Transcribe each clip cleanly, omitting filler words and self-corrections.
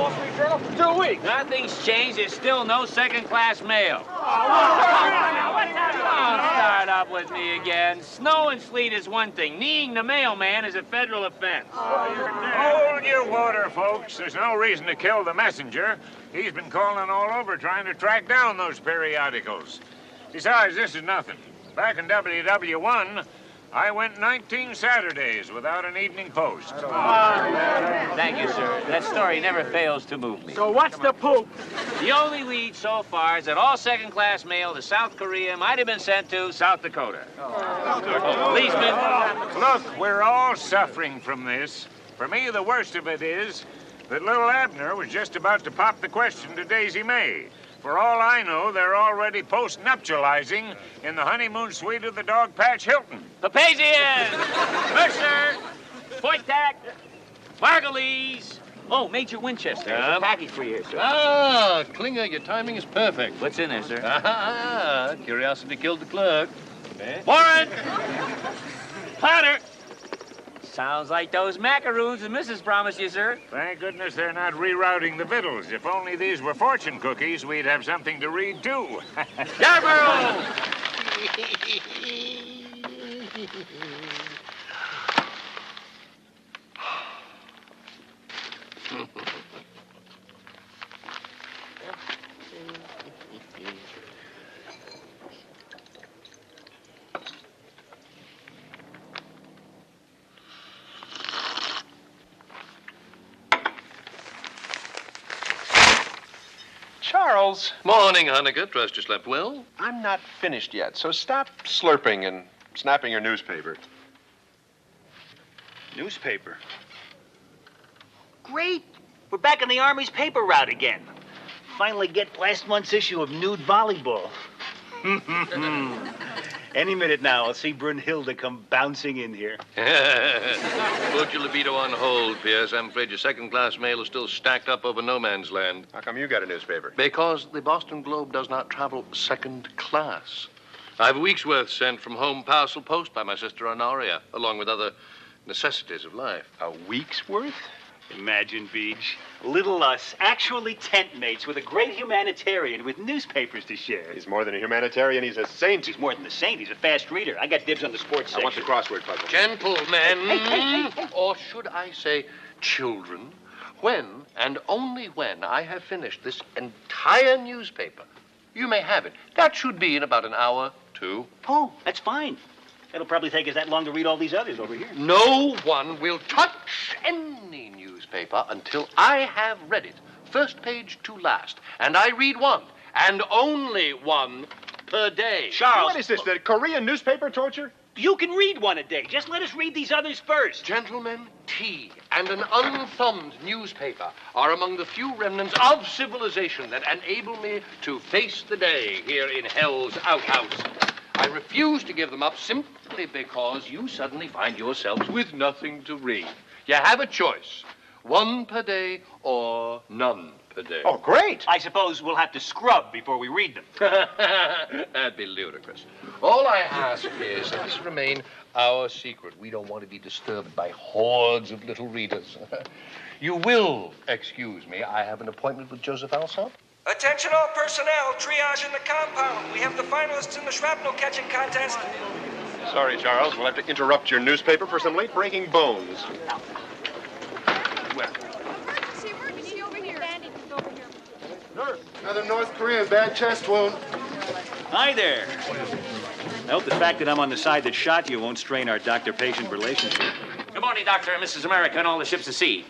Wall Street Journal for 2 weeks. Nothing's changed. There's still no second-class mail. Don't start up with me again. Snow and sleet is one thing. Kneeing the mailman is a federal offense. Hold your water, folks. There's no reason to kill the messenger. He's been calling all over trying to track down those periodicals. Besides, this is nothing. Back in WW1, I went 19 Saturdays without an evening post. Thank you, sir. That story never fails to move me. So what's the poop? The only lead so far is that all second-class mail to South Korea might have been sent to South Dakota. Policeman. Look, we're all suffering from this. For me, the worst of it is that little Abner was just about to pop the question to Daisy May. For all I know, they're already post-nuptializing in the honeymoon suite of the Dog Patch Hilton. Papazian! Mercer! Pointac! Margulies! Oh, Major Winchester. There's a package for you, sir. Ah, Klinger, your timing is perfect. What's in there, sir? Ah, curiosity killed the clerk. Warren! Potter! Sounds like those macaroons the missus promised you, sir. Thank goodness they're not rerouting the victuals. If only these were fortune cookies, we'd have something to read, too. Yarborough! Charles. Morning, Hunnicutt. Trust you slept well? I'm not finished yet, so stop slurping and snapping your newspaper. Newspaper? Great. We're back on the Army's paper route again. Finally get last month's issue of Nude Volleyball. Any minute now, I'll see Brunhilde come bouncing in here. Put your libido on hold, Pierce. I'm afraid your second-class mail is still stacked up over no man's land. How come you got a newspaper? Because the Boston Globe does not travel second class. I have a week's worth sent from home parcel post by my sister Honoria, along with other necessities of life. A week's worth? Imagine, Beach. Little us, actually tent mates with a great humanitarian with newspapers to share. He's more than a humanitarian, he's a saint. He's more than a saint. He's a fast reader. I got dibs on the sports section. I want the crossword puzzle. Gentlemen, or should I say children, when and only when I have finished this entire newspaper, you may have it. That should be in about an hour, 2. Oh, that's fine. It'll probably take us that long to read all these others over here. No one will touch any newspaper until I have read it, first page to last. And I read one, and only one per day. Charles. What is this, the Korean newspaper torture? You can read one a day. Just let us read these others first. Gentlemen, tea and an unthumbed newspaper are among the few remnants of civilization that enable me to face the day here in Hell's outhouse. I refuse to give them up simply because you suddenly find yourselves with nothing to read. You have a choice, one per day or none per day. Oh, great. I suppose we'll have to scrub before we read them. That'd be ludicrous. All I ask is that this remain our secret. We don't want to be disturbed by hordes of little readers. You will excuse me. I have an appointment with Joseph Alsop. Attention all personnel, triage in the compound. We have the finalists in the shrapnel catching contest. Sorry, Charles. We'll have to interrupt your newspaper for some late-breaking bones. Nurse, another North Korean bad chest wound. Hi there. I hope the fact that I'm on the side that shot you won't strain our doctor-patient relationship. Good morning, Dr. and Mrs. America and all the ships at sea.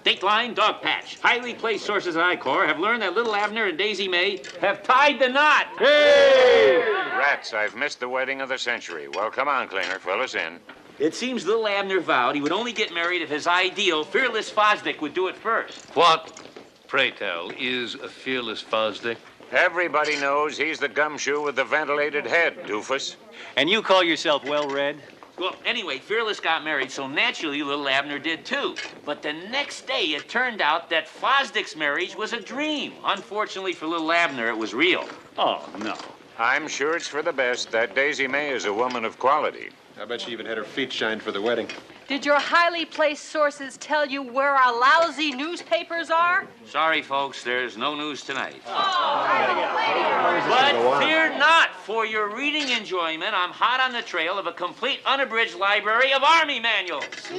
Dateline, Dog Patch. Highly placed sources at I-Corps have learned that little Abner and Daisy May have tied the knot. Hey! Rats, I've missed the wedding of the century. Well, come on, Klinger, fill us in. It seems little Abner vowed he would only get married if his ideal, fearless Fosdick would do it first. What, pray tell, is a fearless Fosdick? Everybody knows he's the gumshoe with the ventilated head, doofus. And you call yourself well-read? Well, anyway, Fearless got married, so naturally little Abner did too. But the next day, it turned out that Fosdick's marriage was a dream. Unfortunately for little Abner, it was real. Oh, no. I'm sure it's for the best. That Daisy May is a woman of quality. I bet she even had her feet shined for the wedding. Did your highly placed sources tell you where our lousy newspapers are? Sorry, folks, there's no news tonight. But fear not, for your reading enjoyment, I'm hot on the trail of a complete unabridged library of Army manuals. It's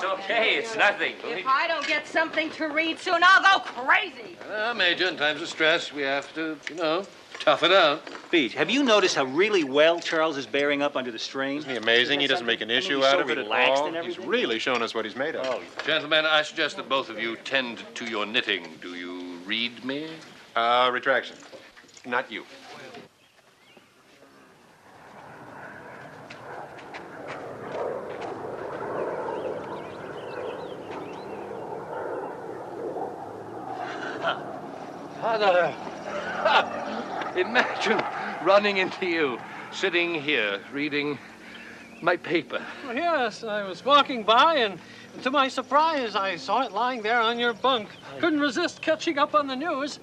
okay, it's nothing. If I don't get something to read soon, I'll go crazy. Major, in times of stress, we have to, tough it out. Beach, have you noticed how really well Charles is bearing up under the strain? Isn't he amazing? He doesn't make an issue out of it at all. He's really shown us what he's made of. Oh. Gentlemen, I suggest that both of you tend to your knitting. Do you read me? Retraction. Not you. Father, imagine running into you, sitting here, reading my paper. Well, yes, I was walking by, and to my surprise, I saw it lying there on your bunk. Couldn't resist catching up on the news.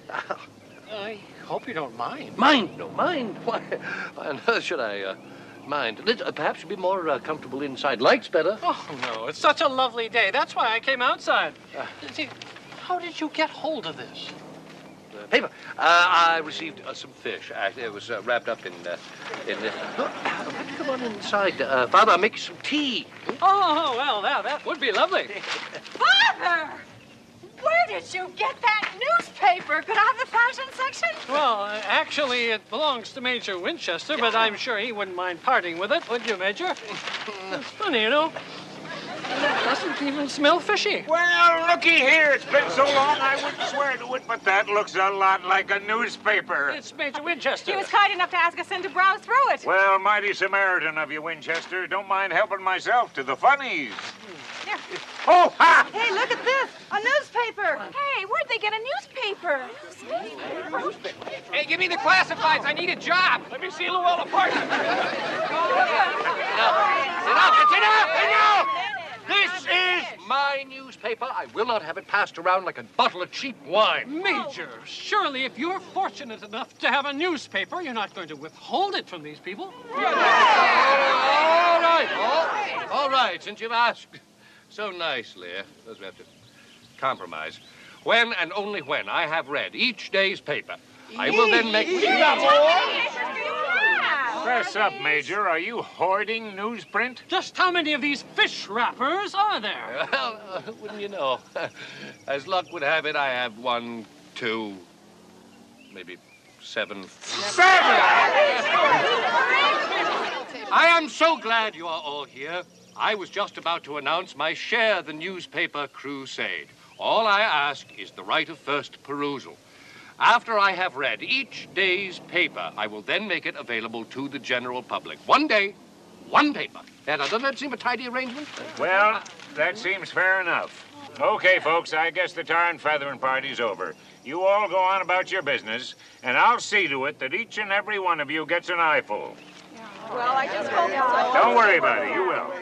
I hope you don't mind. Mind? No, mind? Why on earth should I mind? Perhaps you'd be more comfortable inside. Light's better. Oh, no, it's such a lovely day. That's why I came outside. See, how did you get hold of this? Paper. I received some fish. It was wrapped up in this. Come on inside. Father, I'll make you some tea. Oh, well, that would be lovely. Father! Where did you get that newspaper? Could I have the fashion section? Well, actually, it belongs to Major Winchester, but I'm sure he wouldn't mind parting with it, would you, Major? It's funny, It doesn't even smell fishy. Well, looky here. It's been so long I wouldn't swear to it, but that looks a lot like a newspaper. It's Major Winchester. He was kind enough to ask us in to browse through it. Well, mighty Samaritan of you, Winchester. Don't mind helping myself to the funnies. Here. Oh, ha! Hey, look at this. A newspaper. Hey, where'd they get a newspaper? Hey, give me the classifieds. I need a job. Let me see Llewellyn Park. Enough! This is my newspaper. I will not have it passed around like a bottle of cheap wine. Major, surely if you're fortunate enough to have a newspaper, you're not going to withhold it from these people. All right, since you've asked so nicely, I suppose we have to compromise. When and only when I have read each day's paper, I will then make... Press up, Major. Are you hoarding newsprint? Just how many of these fish wrappers are there? Well, wouldn't you know? As luck would have it, I have 1, 2, maybe 7. 7! I am so glad you are all here. I was just about to announce my Share the Newspaper crusade. All I ask is the right of first perusal. After I have read each day's paper, I will then make it available to the general public. One day, one paper. Now, doesn't that seem a tidy arrangement? Well, that seems fair enough. Okay, folks, I guess the tar and feathering party's over. You all go on about your business, and I'll see to it that each and every one of you gets an eyeful. Well, I just hope so. Don't worry about it, you will.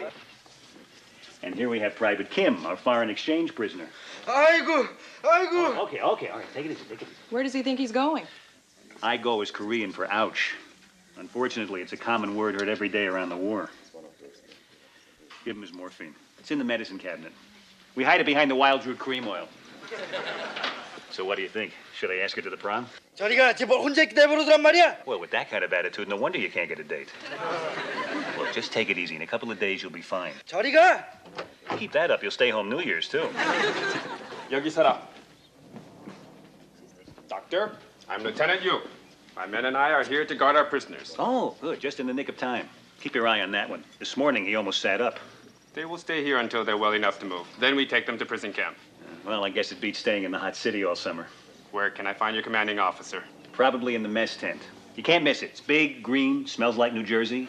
And here we have Private Kim, our foreign exchange prisoner. 아이고. Oh, okay, all right, take it easy. Where does he think he's going? I go is Korean for ouch. Unfortunately, it's a common word heard every day around the war. Give him his morphine. It's in the medicine cabinet. We hide it behind the wild root cream oil. So what do you think? Should I ask her to the prom? 저리가 제발 혼자 있기 내버려두란 말이야. Well, with that kind of attitude, no wonder you can't get a date. Look, just take it easy. In a couple of days, you'll be fine. 저리가. Keep that up, you'll stay home New Year's, too. 여기 서라. Doctor, I'm Lieutenant Yu. My men and I are here to guard our prisoners. Oh, good. Just in the nick of time. Keep your eye on that one. This morning, he almost sat up. They will stay here until they're well enough to move. Then we take them to prison camp. Well, I guess it beats staying in the hot city all summer. Where can I find your commanding officer? Probably in the mess tent. You can't miss it. It's big, green, smells like New Jersey.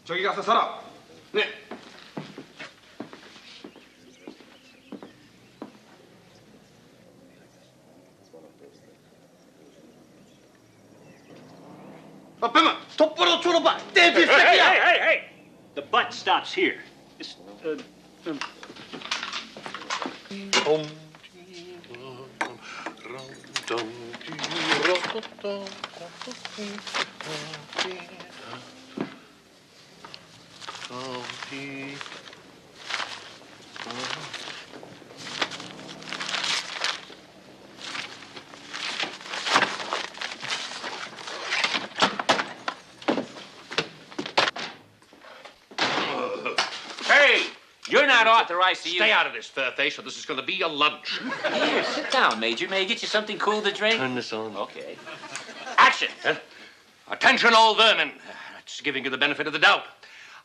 저기 가서 서라. 네. 아빠만 똑바로 쳐다봐. 떼비 새끼야. Hey! The butt stops here. Just, You're not authorized to use... Stay out of this, Fairface, or this is going to be your lunch. Here, sit down, Major. May I get you something cool to drink? Turn this on. Okay. Action! Attention, all vermin. That's giving you the benefit of the doubt.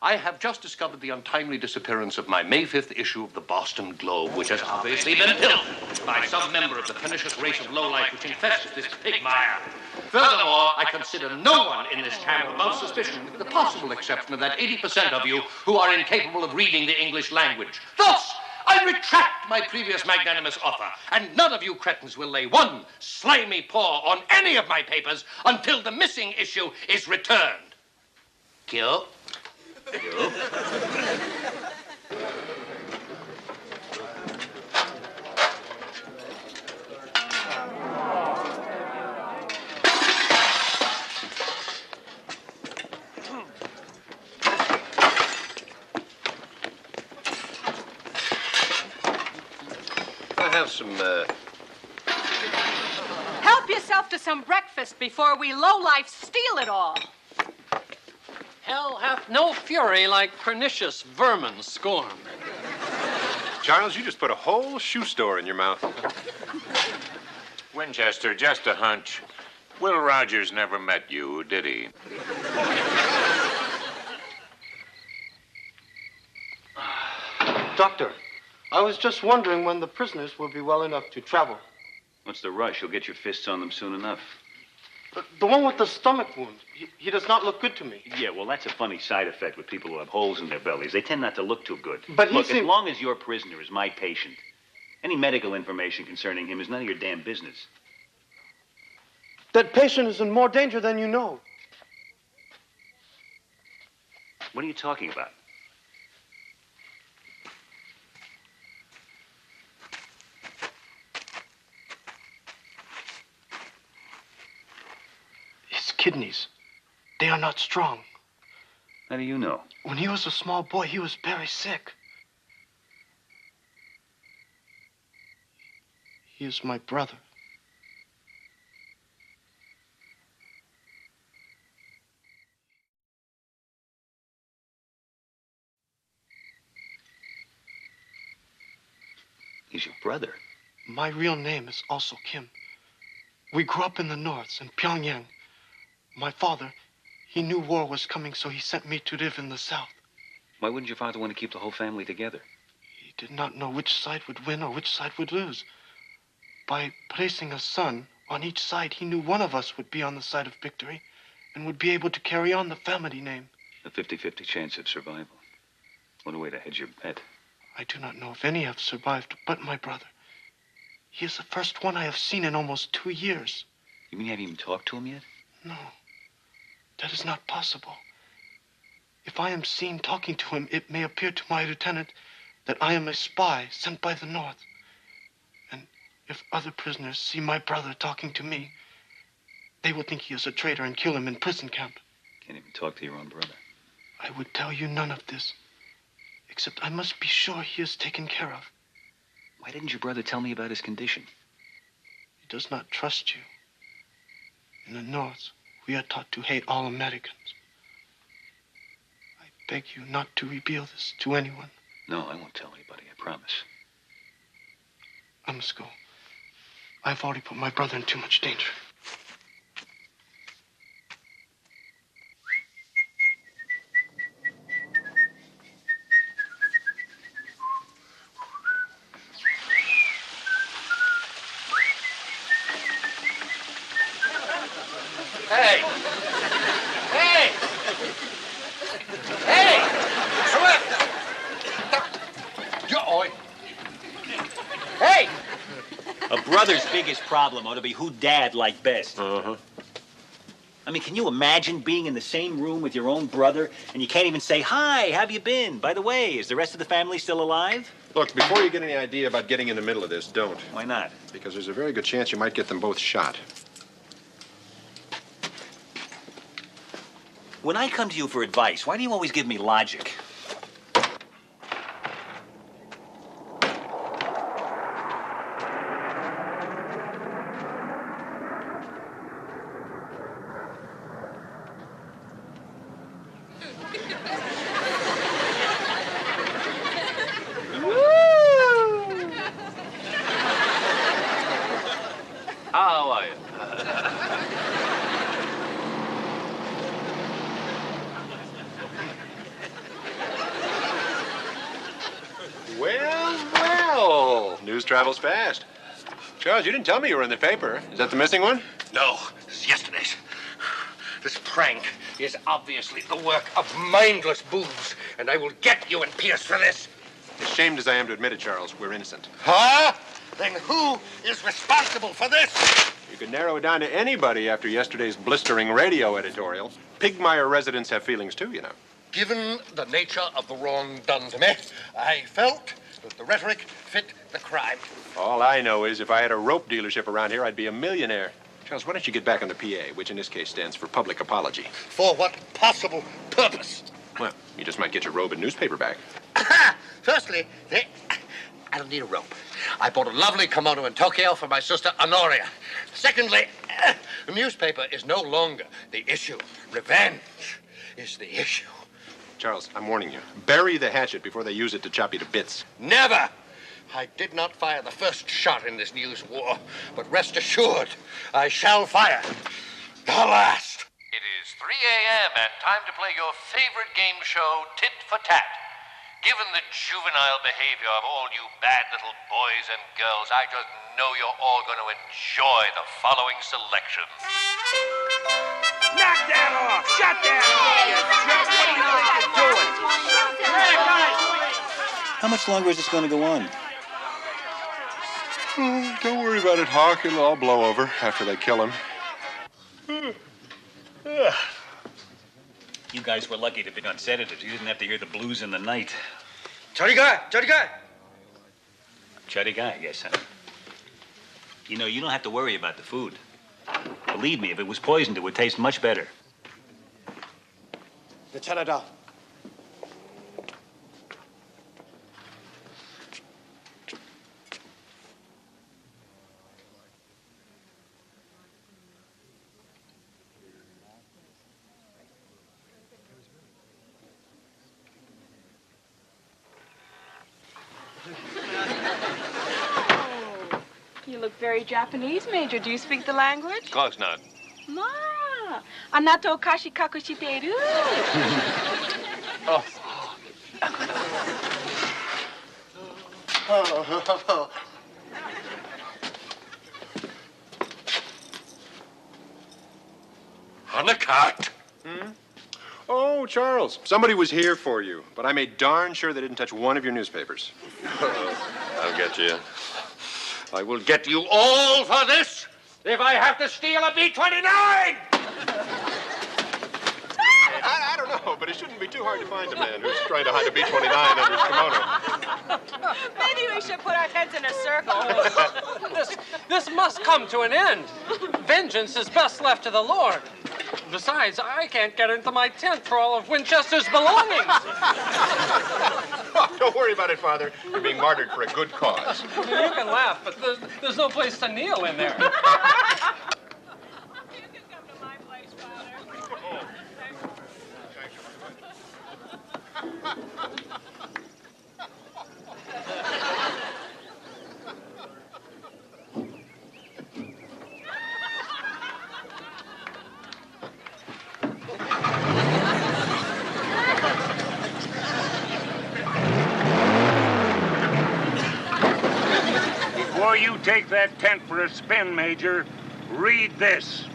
I have just discovered the untimely disappearance of my May 5th issue of the Boston Globe, which has obviously been pilfered by some member of the pernicious race of lowlife which infests this pigmire. Furthermore, I consider no one in this camp above suspicion, with the possible exception of that 80% of you who are incapable of reading the English language. Thus, I retract my previous magnanimous offer, and none of you cretins will lay one slimy paw on any of my papers until the missing issue is returned. Kill. I have some, Help yourself to some breakfast before we lowlife steal it all. Hell hath no fury like pernicious vermin scorn. Charles, you just put a whole shoe store in your mouth. Winchester, just a hunch. Will Rogers never met you, did he? Doctor, I was just wondering when the prisoners will be well enough to travel. What's the rush? You'll get your fists on them soon enough. The one with the stomach wound. He does not look good to me. Yeah, well, that's a funny side effect with people who have holes in their bellies. They tend not to look too good. But look, as long as your prisoner is my patient, any medical information concerning him is none of your damn business. That patient is in more danger than you know. What are you talking about? His kidneys, they are not strong. How do you know? When he was a small boy, he was very sick. He is my brother. He's your brother. My real name is also Kim. We grew up in the north, in Pyongyang. My father, he knew war was coming, so he sent me to live in the south. Why wouldn't your father want to keep the whole family together? He did not know which side would win or which side would lose. By placing a son on each side, he knew one of us would be on the side of victory and would be able to carry on the family name. A 50-50 chance of survival. What a way to hedge your bet. I do not know if any have survived but my brother. He is the first one I have seen in almost 2 years. You mean you haven't even talked to him yet? No, that is not possible. If I am seen talking to him, it may appear to my lieutenant that I am a spy sent by the North. And if other prisoners see my brother talking to me, they will think he is a traitor and kill him in prison camp. Can't even talk to your own brother. I would tell you none of this, except I must be sure he is taken care of. Why didn't your brother tell me about his condition? He does not trust you. In the North, we are taught to hate all Americans. I beg you not to reveal this to anyone. No, I won't tell anybody, I promise. I must go. I've already put my brother in too much danger. Hey! Hey! Hey! Swift! Oi! Hey! A brother's biggest problem ought to be who dad liked best. Uh-huh. I mean, can you imagine being in the same room with your own brother and you can't even say, hi, how have you been? By the way, is the rest of the family still alive? Look, before you get any idea about getting in the middle of this, don't. Why not? Because there's a very good chance you might get them both shot. When I come to you for advice, why do you always give me logic? news travels fast. Charles, you didn't tell me you were in the paper. Is that the missing one? No, this is yesterday's. This prank is obviously the work of mindless boobs, and I will get you and Pierce for this. Ashamed as I am to admit it, Charles, we're innocent. Huh? Then who is responsible for this? You could narrow it down to anybody after yesterday's blistering radio editorial. Pigmire residents have feelings too, you know. Given the nature of the wrong done to me, I felt that the rhetoric fit the crime. All I know is if I had a rope dealership around here, I'd be a millionaire. Charles, why don't you get back on the PA, which in this case stands for public apology? For what possible purpose? Well, you just might get your robe and newspaper back. Firstly, I don't need a rope. I bought a lovely kimono in Tokyo for my sister Honoria. Secondly, the newspaper is no longer the issue. Revenge is the issue. Charles, I'm warning you. Bury the hatchet before they use it to chop you to bits. Never! I did not fire the first shot in this news war, but rest assured, I shall fire the last. It is 3 a.m. and time to play your favorite game show, Tit for Tat. Given the juvenile behavior of all you bad little boys and girls, I just know you're all going to enjoy the following selection. Knock that off! Shut that off! You jerk! What do you think you're doing? Hey, guys! How much longer is this going to go on? Oh, don't worry about it, Hawk. It'll all blow over after they kill him. You guys were lucky to have been on sedatives. You didn't have to hear the blues in the night. Chuddy guy! Chuddy guy, yes, huh? You know, you don't have to worry about the food. Believe me, if it was poisoned, it would taste much better. Canada. You look very Japanese, Major. Do you speak the language? Of course not. Ma, anato kashikaku shiteru. Hunnicutt! Oh, Charles, somebody was here for you, but I made darn sure they didn't touch one of your newspapers. I'll get you. I will get you all for this if I have to steal a B-29! I don't know, but it shouldn't be too hard to find a man who's trying to hide a B-29 under his kimono. Maybe we should put our heads in a circle. This must come to an end. Vengeance is best left to the Lord. Besides, I can't get into my tent for all of Winchester's belongings. Oh, don't worry about it, Father. You're being martyred for a good cause. You can laugh, but there's no place to kneel in there. Before you take that tent for a spin, Major, read this.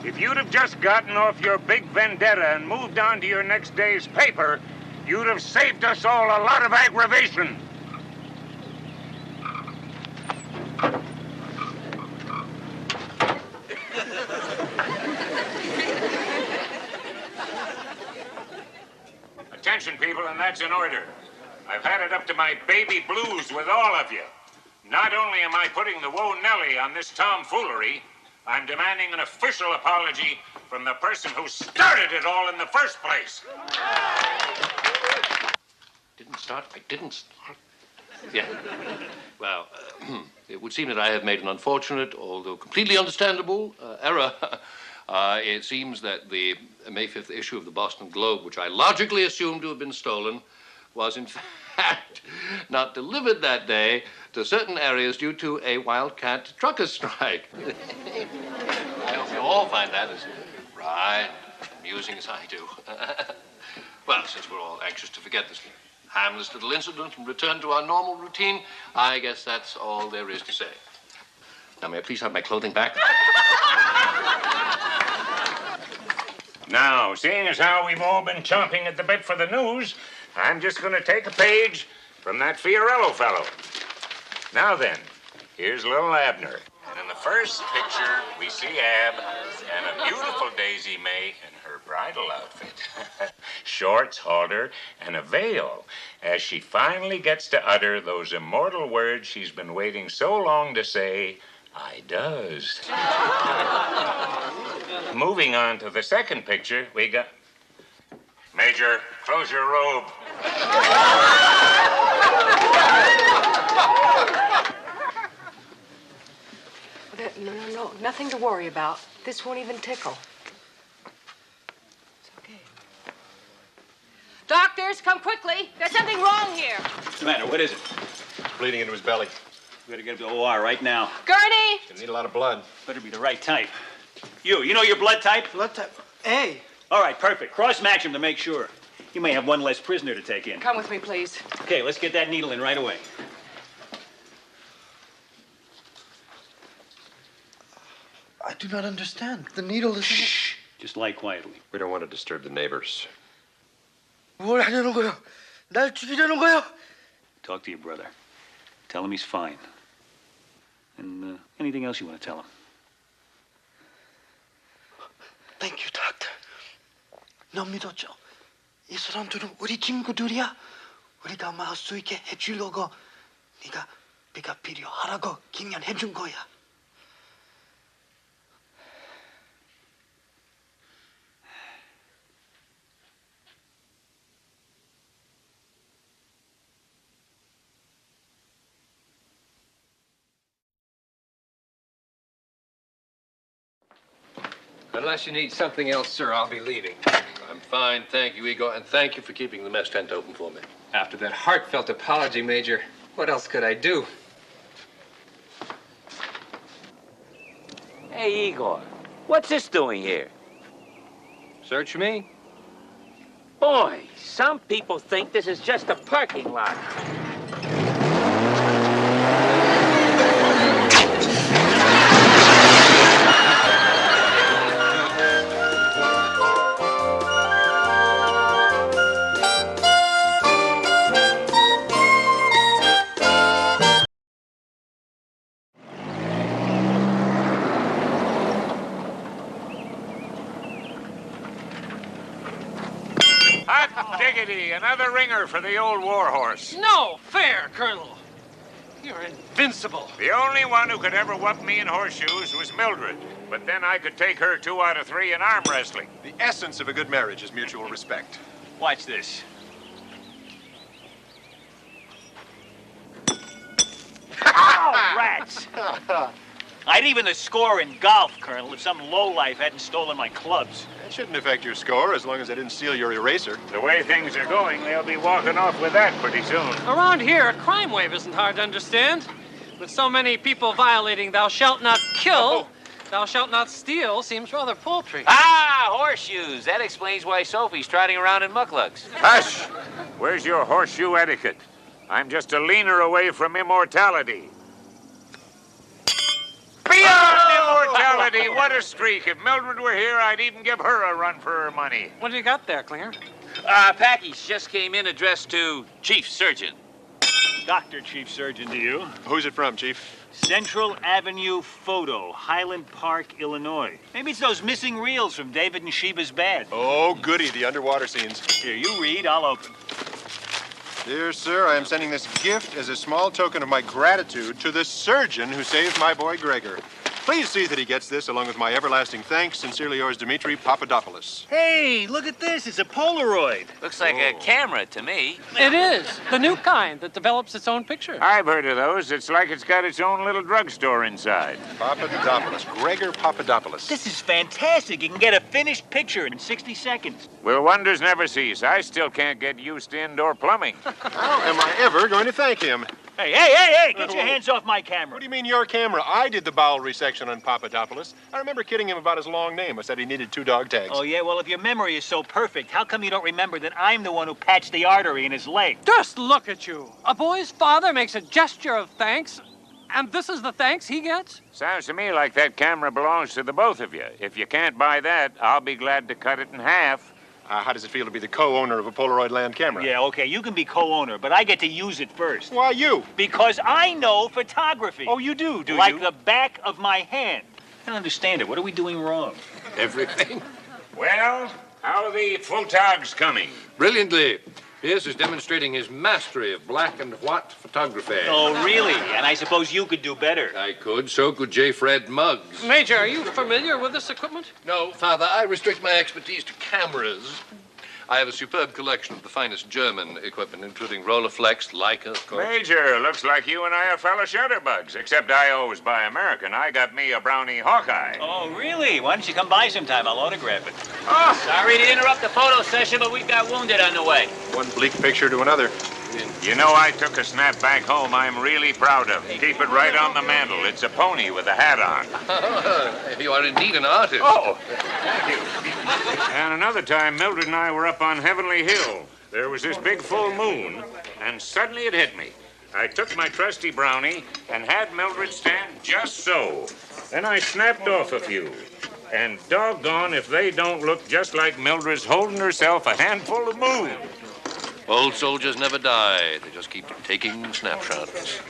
If you'd have just gotten off your big vendetta and moved on to your next day's paper, you'd have saved us all a lot of aggravation. Attention, people, and that's in order. I've had it up to my baby blues with all of you. Not only am I putting the woe Nelly on this tomfoolery, I'm demanding an official apology from the person who started it all in the first place. I didn't start. Yeah. Well, it would seem that I have made an unfortunate, although completely understandable, error. It seems that the May 5th issue of the Boston Globe, which I logically assumed to have been stolen, was in fact not delivered that day to certain areas due to a wildcat trucker strike. I hope you all find that as right, amusing as I do. Well, since we're all anxious to forget this harmless little incident and return to our normal routine. I guess that's all there is to say. Now, may I please have my clothing back? Now, seeing as how we've all been chomping at the bit for the news, I'm just going to take a page from that Fiorello fellow. Now then, here's little Abner. And in the first picture, we see Ab and a beautiful Daisy May in her bridal outfit. Shorts, halter, and a veil, as she finally gets to utter those immortal words she's been waiting so long to say, I does. Moving on to the second picture, we got... Major, close your robe. No, nothing to worry about. This won't even tickle. It's okay. Doctors, come quickly. There's something wrong here. What's the matter? What is it? Bleeding into his belly. We gotta get him to the OR right now. Gurney! Gonna need a lot of blood. Better be the right type. You know your blood type? Blood type A. All right, perfect. Cross-match him to make sure. You may have one less prisoner to take in. Come with me, please. Okay, let's get that needle in right away. I do not understand. The needle is... Shh. Just lie quietly. We don't want to disturb the neighbors. 뭘 하려는 거야? 날 죽이려는 거야? Talk to your brother. Tell him he's fine. And anything else you want to tell him. Thank you, doctor. 너 믿었죠? 이 사람들은 우리 친구들이야. 우리가 막을 수 있게 해주려고 네가 필요하라고 기념해준 거야. Unless you need something else, sir, I'll be leaving. I'm fine, thank you, Igor, and thank you for keeping the mess tent open for me. After that heartfelt apology, Major, what else could I do? Hey, Igor, what's this doing here? Search me? Boy, some people think this is just a parking lot. Hot diggity, another ringer for the old warhorse. No fair, Colonel. You're invincible. The only one who could ever whoop me in horseshoes was Mildred. But then I could take her 2 out of 3 in arm wrestling. The essence of a good marriage is mutual respect. Watch this. Oh, rats! I'd even the score in golf, Colonel, if some lowlife hadn't stolen my clubs. That shouldn't affect your score as long as I didn't steal your eraser. The way things are going, they'll be walking off with that pretty soon. Around here, a crime wave isn't hard to understand. With so many people violating thou shalt not kill, thou shalt not steal seems rather paltry. Ah, horseshoes. That explains why Sophie's trotting around in mucklucks. Hush! Where's your horseshoe etiquette? I'm just a leaner away from immortality. Beyond immortality! What a streak. If Mildred were here, I'd even give her a run for her money. What do you got there, Klinger? Package just came in addressed to Chief Surgeon. Dr. Chief Surgeon to you. Who's it from, Chief? Central Avenue Photo, Highland Park, Illinois. Maybe it's those missing reels from David and Sheba's band. Oh, goody, the underwater scenes. Here, you read, I'll open. Dear sir, I am sending this gift as a small token of my gratitude to the surgeon who saved my boy Gregor. Please see that he gets this along with my everlasting thanks. Sincerely yours, Dimitri Papadopoulos. Hey, look at this. It's a Polaroid. Looks like a camera to me. It is. The new kind that develops its own picture. I've heard of those. It's like it's got its own little drugstore inside. Papadopoulos. Gregor Papadopoulos. This is fantastic. You can get a finished picture in 60 seconds. Well, wonders never cease. I still can't get used to indoor plumbing. How am I ever going to thank him? Hey, get your hands off my camera. What do you mean your camera? I did the bowel resection on Papadopoulos. I remember kidding him about his long name. I said he needed 2 dog tags. Oh, yeah? Well, if your memory is so perfect, how come you don't remember that I'm the one who patched the artery in his leg? Just look at you. A boy's father makes a gesture of thanks, and this is the thanks he gets? Sounds to me like that camera belongs to the both of you. If you can't buy that, I'll be glad to cut it in half. How does it feel to be the co-owner of a Polaroid land camera? Yeah, okay, you can be co-owner, but I get to use it first. Why you? Because I know photography. Oh, you do you? Like the back of my hand. I don't understand it. What are we doing wrong? Everything. Well, how are the photogs coming? Brilliantly. Pierce is demonstrating his mastery of black and white photography. Oh, really? And I suppose you could do better. I could. So could J. Fred Muggs. Major, are you familiar with this equipment? No, Father, I restrict my expertise to cameras. I have a superb collection of the finest German equipment, including Rolleiflex, Leica, of course. Major, looks like you and I are fellow shutterbugs, except I always buy American. I got me a Brownie Hawkeye. Oh, really? Why don't you come by sometime? I'll autograph it. Oh, sorry to interrupt the photo session, but we've got Wounded on the way. One bleak picture to another. You know, I took a snap back home I'm really proud of. Keep it right on the mantle. It's a pony with a hat on. You are indeed an artist. Oh, thank you. And another time, Mildred and I were up on Heavenly Hill. There was this big full moon, and suddenly it hit me. I took my trusty Brownie and had Mildred stand just so. Then I snapped off a few. And doggone if they don't look just like Mildred's holding herself a handful of moon. Old soldiers never die. They just keep taking snapshots.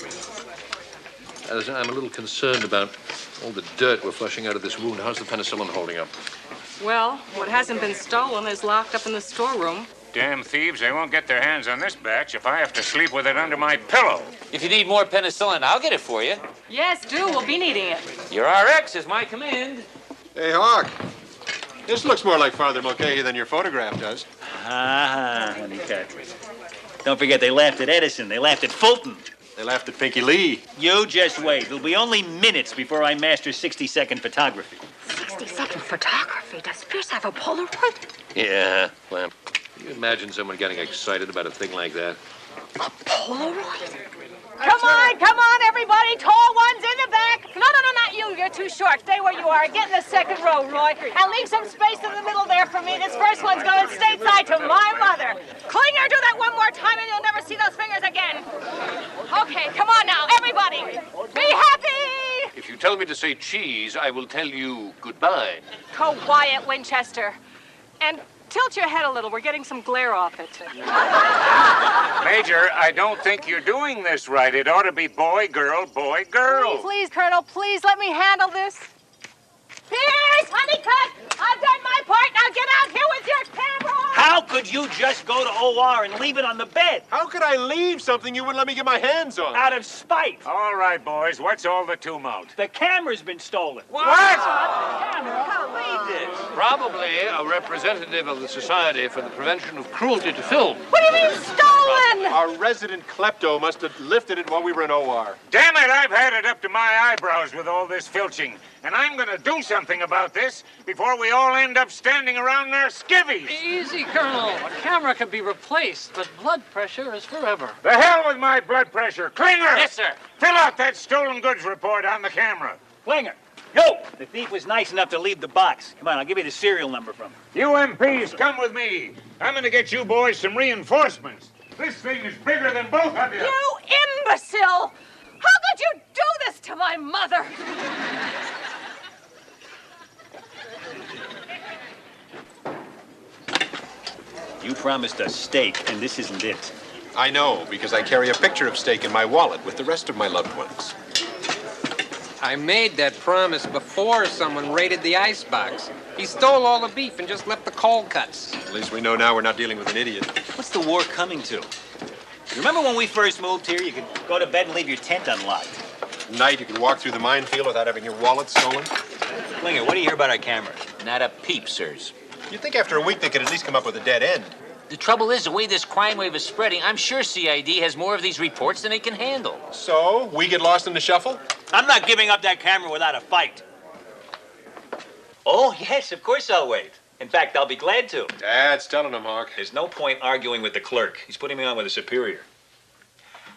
I'm a little concerned about all the dirt we're flushing out of this wound. How's the penicillin holding up? Well, what hasn't been stolen is locked up in the storeroom. Damn thieves, they won't get their hands on this batch if I have to sleep with it under my pillow. If you need more penicillin, I'll get it for you. Yes, do. We'll be needing it. Your RX is my command. Hey, Hawk. This looks more like Father Mulcahy than your photograph does. Honeycut. Don't forget, they laughed at Edison. They laughed at Fulton. They laughed at Pinky Lee. You just wait. It'll be only minutes before I master 60-second photography. 60-second photography? Does Pierce have a Polaroid? Yeah, Clamp. Can you imagine someone getting excited about a thing like that? A Polaroid? Come on, everybody. Tall ones in the back. No, not you. You're too short. Stay where you are. Get in the second row, Roy. And leave some space in the middle there for me. This first one's going stateside to my mother. Klinger, do that one more time and you'll never see those fingers again. Okay, come on now, everybody. Be happy! If you tell me to say cheese, I will tell you goodbye. Quiet, Winchester. And tilt your head a little. We're getting some glare off it. Major, I don't think you're doing this right. It ought to be boy, girl, boy, girl. Please, Colonel, please let me handle this. Pierce, Honeycutt, I've done my part. Now get out here with your camera. How could you just go to OR and leave it on the bed? How could I leave something you wouldn't let me get my hands on? Out of spite. All right, boys, what's all the tumult? The camera's been stolen. What? Probably a representative of the Society for the Prevention of Cruelty to Film. What do you mean stolen? Our resident klepto must have lifted it while we were in OR. Damn it, I've had it up to my eyebrows with all this filching. And I'm going to do something about this before we all end up standing around their skivvies. Easy, Colonel. A camera can be replaced, but blood pressure is forever. The hell with my blood pressure. Klinger! Yes, sir. Fill out that stolen goods report on the camera. Klinger, go! The thief was nice enough to leave the box. Come on, I'll give you the serial number from him. You MPs, come with me. I'm going to get you boys some reinforcements. This thing is bigger than both of you. You imbecile! How could you do this to my mother? You promised us steak, and this isn't it. I know, because I carry a picture of steak in my wallet with the rest of my loved ones. I made that promise before someone raided the icebox. He stole all the beef and just left the cold cuts. At least we know now we're not dealing with an idiot. What's the war coming to? Remember when we first moved here, you could go to bed and leave your tent unlocked? At night, you could walk through the minefield without having your wallet stolen. Klinger, what do you hear about our cameras? Not a peep, sirs. You'd think after a week they could at least come up with a dead end. The trouble is, the way this crime wave is spreading, I'm sure CID has more of these reports than they can handle. So, we get lost in the shuffle? I'm not giving up that camera without a fight. Oh, yes, of course I'll wait. In fact, I'll be glad to. Dad's telling him, Hawk. There's no point arguing with the clerk. He's putting me on with a superior.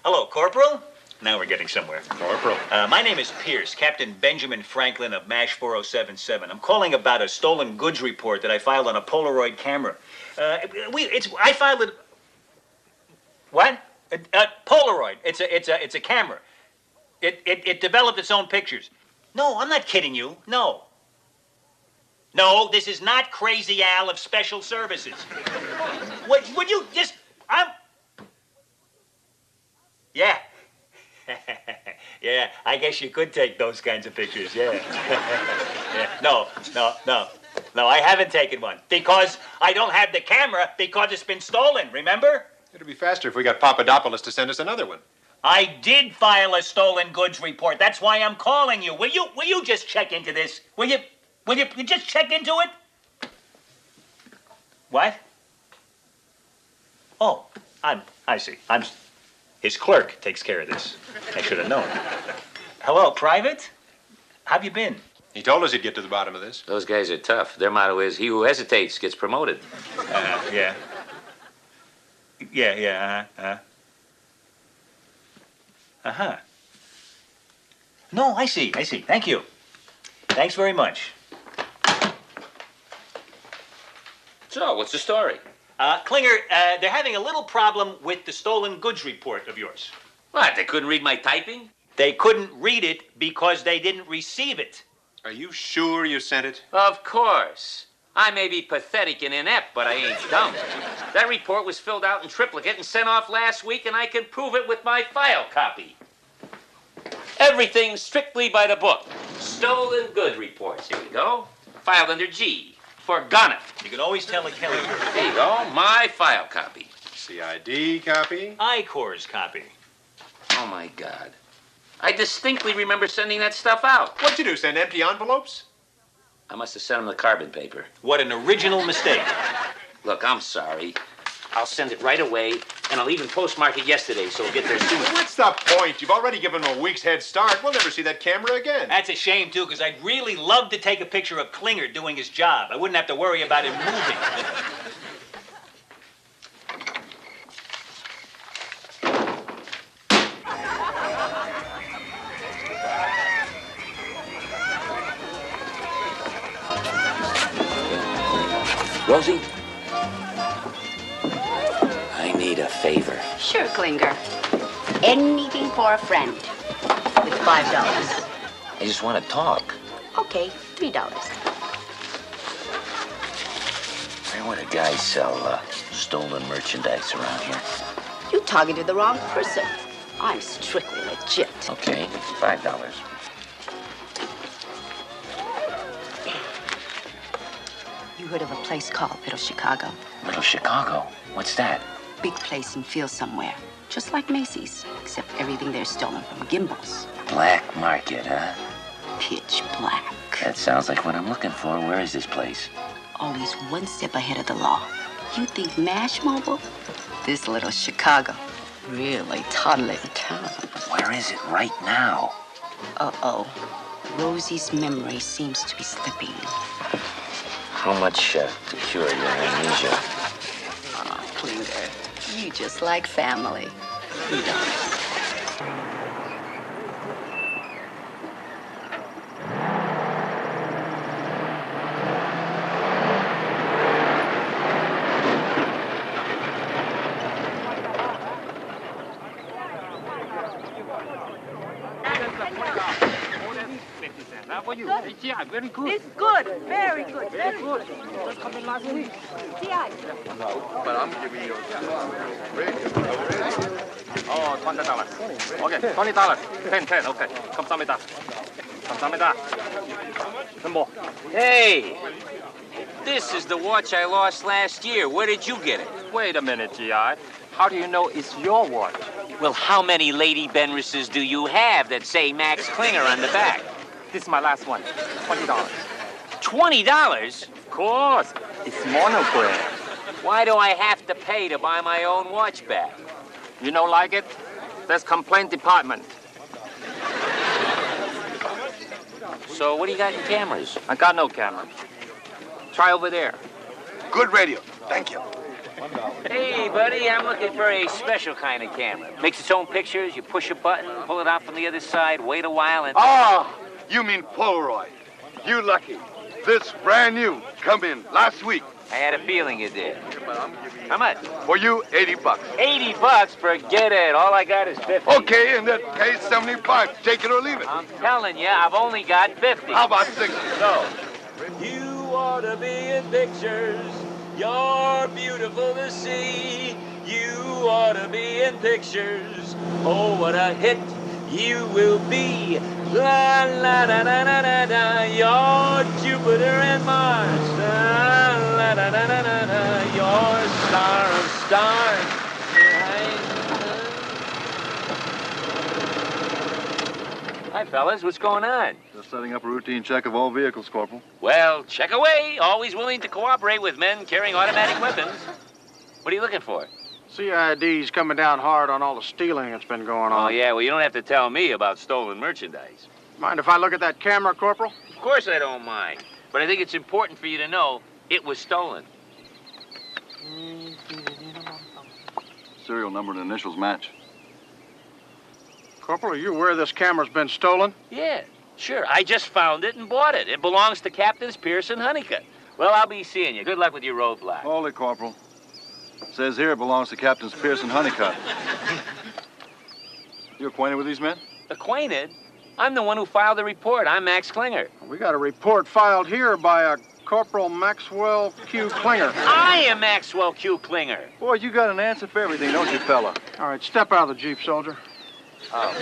Hello, Corporal. Now we're getting somewhere. My name is Pierce, Captain Benjamin Franklin of MASH 4077. I'm calling about a stolen goods report that I filed on a Polaroid camera. I filed it. What? Polaroid. It's a camera. It developed its own pictures. No, I'm not kidding you. No. No, this is not Crazy Al of Special Services. Would you just... Yeah. Yeah, I guess you could take those kinds of pictures, yeah. Yeah. No, I haven't taken one. Because I don't have the camera because it's been stolen, remember? It'd be faster if we got Papadopoulos to send us another one. I did file a stolen goods report. That's why I'm calling you. Will you just check into this? Will you just check into it? What? Oh, I see. His clerk takes care of this. I should have known. Hello, Private? How've you been? He told us he'd get to the bottom of this. Those guys are tough. Their motto is, he who hesitates gets promoted. Yeah. Yeah, uh-huh. No, I see. Thank you. Thanks very much. So, what's the story? Klinger, they're having a little problem with the stolen goods report of yours. What, they couldn't read my typing? They couldn't read it because they didn't receive it. Are you sure you sent it? Of course. I may be pathetic and inept, but I ain't dumb. That report was filled out in triplicate and sent off last week, and I can prove it with my file copy. Everything's strictly by the book. Stolen good reports. Here we go. Filed under G. For Ghana. You can always tell a Kelly. There you go. My file copy. CID copy. I-Corps copy. Oh, my God. I distinctly remember sending that stuff out. What'd you do, send empty envelopes? I must have sent them the carbon paper. What an original mistake. Look, I'm sorry. I'll send it right away, and I'll even postmark it yesterday so it'll get there soon. What's the point? You've already given him a week's head start. We'll never see that camera again. That's a shame, too, because I'd really love to take a picture of Klinger doing his job. I wouldn't have to worry about him moving. Rosie? I need a favor. Sure, Klinger. Anything for a friend. With $5. I just want to talk. Okay, $3. Where would a guy sell stolen merchandise around here? You targeted the wrong person. I'm strictly legit. Okay, $5. You heard of a place called Little Chicago? Little Chicago? What's that? Big place in field somewhere. Just like Macy's, except everything there's stolen from Gimbel's. Black market, huh? Pitch black. That sounds like what I'm looking for. Where is this place? Always one step ahead of the law. You think MASH Mobile? This Little Chicago. Really toddling town. Where is it right now? Uh-oh. Rosie's memory seems to be slipping. How much to cure your amnesia? Oh, Klinger, you just like family. $3. Very good. It's good. Very good. Very good. Just come in last week. But I'm giving you Oh, $20. Okay, $20. 10. Okay. 감사합니다. 감사합니다. 뭐? Hey! This is the watch I lost last year. Where did you get it? Wait a minute, G.I. How do you know it's your watch? Well, how many Lady Benrises do you have that say Max Klinger on the back? This is my last one. $20. $20? Of course. It's monogram. Why do I have to pay to buy my own watch back? You don't like it? There's complaint department. So what do you got in cameras? I got no camera. Try over there. Good radio. Thank you. Hey, buddy, I'm looking for a special kind of camera. Makes its own pictures. You push a button, pull it out from the other side, wait a while, and... Ah, you mean Polaroid. You lucky. This brand new. Come in last week. I had a feeling you did. How much? For you, 80 bucks. 80 bucks? Forget it. All I got is 50. Okay, and that pays 75. Take it or leave it. I'm telling you, I've only got 50. How about 60? So. You ought to be in pictures. You're beautiful to see. You ought to be in pictures. Oh, what a hit you will be. La la da da da da da. You're Jupiter and Mars. La la da da da da da. You're star of stars. Hi, fellas. What's going on? Just setting up a routine check of all vehicles, Corporal. Well, check away. Always willing to cooperate with men carrying automatic weapons. What are you looking for? CID's coming down hard on all the stealing that's been going on. Oh, yeah, well, you don't have to tell me about stolen merchandise. Mind if I look at that camera, Corporal? Of course I don't mind. But I think it's important for you to know it was stolen. Serial number and initials match. Corporal, are you aware this camera's been stolen? Yeah, sure. I just found it and bought it. It belongs to Captains Pierce and Honeycutt. Well, I'll be seeing you. Good luck with your roadblock. Hold it, Corporal. It says here it belongs to Captains Pierce and Honeycutt. You acquainted with these men? Acquainted? I'm the one who filed the report. I'm Max Klinger. We got a report filed here by a Corporal Maxwell Q. Klinger. I am Maxwell Q. Klinger. Boy, you got an answer for everything, don't you, fella? All right, step out of the Jeep, soldier. Oh.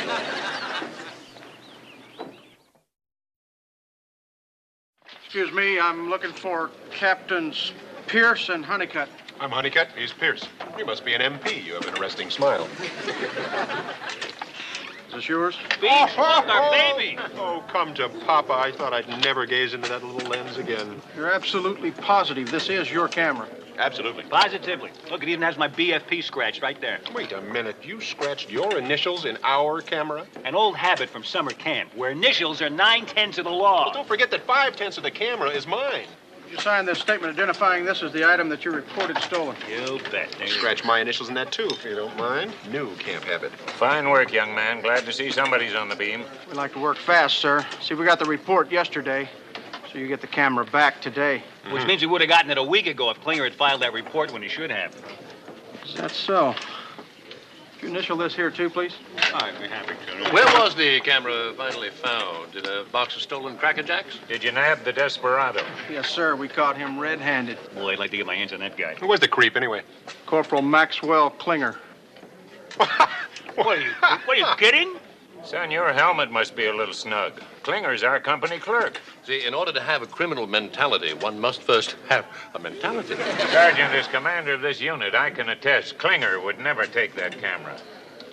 Excuse me, I'm looking for Captains Pierce and Honeycutt. I'm Honeycutt. He's Pierce. You must be an MP. You have an arresting smile. Is this yours? baby! Oh, come to Papa. I thought I'd never gaze into that little lens again. You're absolutely positive this is your camera? Absolutely. Positively. Look, it even has my BFP scratched right there. Wait a minute. You scratched your initials in our camera? An old habit from summer camp, where initials are 9/10 of the law. Well, don't forget that 5/10 of the camera is mine. You signed this statement identifying this as the item that you reported stolen. You bet. Scratch my initials in that, too, if you don't mind. New camp habit. Fine work, young man. Glad to see somebody's on the beam. We like to work fast, sir. See, we got the report yesterday, so you get the camera back today. Which means we would have gotten it a week ago if Klinger had filed that report when he should have. Is that so? Could you initial this here, too, please? I'd be happy to. Where was the camera finally found? In a box of stolen Cracker Jacks? Did you nab the desperado? Yes, sir. We caught him red-handed. Boy, I'd like to get my hands on that guy. Who was the creep, anyway? Corporal Maxwell Klinger. What are you kidding? Son, your helmet must be a little snug. Klinger's our company clerk. See, in order to have a criminal mentality, one must first have a mentality. Sergeant, as commander of this unit, I can attest Klinger would never take that camera.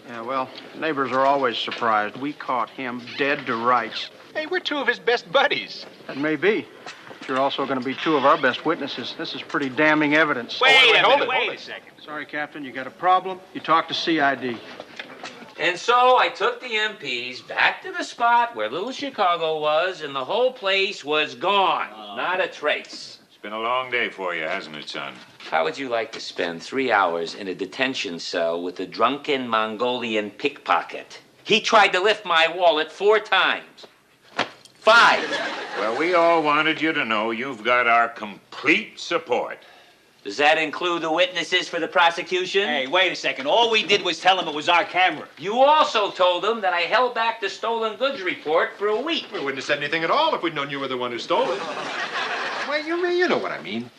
Yeah, well, neighbors are always surprised. We caught him dead to rights. Hey, we're two of his best buddies. That may be. But you're also going to be two of our best witnesses. This is pretty damning evidence. Wait hold a it. second. Sorry, Captain, you got a problem? You talk to CID. And so I took the MPs back to the spot where Little Chicago was, and the whole place was gone. Not a trace. It's been a long day for you, hasn't it, son? How would you like to spend 3 hours in a detention cell with a drunken Mongolian pickpocket? He tried to lift my wallet 4 times. 5. Well, we all wanted you to know you've got our complete support. Does that include the witnesses for the prosecution? Hey, wait a second. All we did was tell him it was our camera. You also told him that I held back the stolen goods report for a week. We wouldn't have said anything at all if we'd known you were the one who stole it. Well, you know what I mean.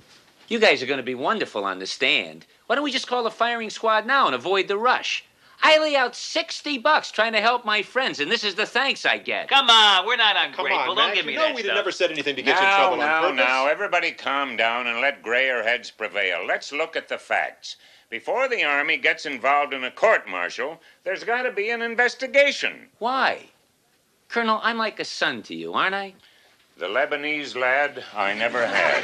You guys are going to be wonderful on the stand. Why don't we just call the firing squad now and avoid the rush? I lay out $60 trying to help my friends, and this is the thanks I get. Come on, we're not ungrateful. Don't give me that we'd stuff. have never said anything to get you in trouble on purpose. Now, everybody calm down and let grayer heads prevail. Let's look at the facts. Before the Army gets involved in a court-martial, there's got to be an investigation. Why? Colonel, I'm like a son to you, aren't I? The Lebanese lad I never had.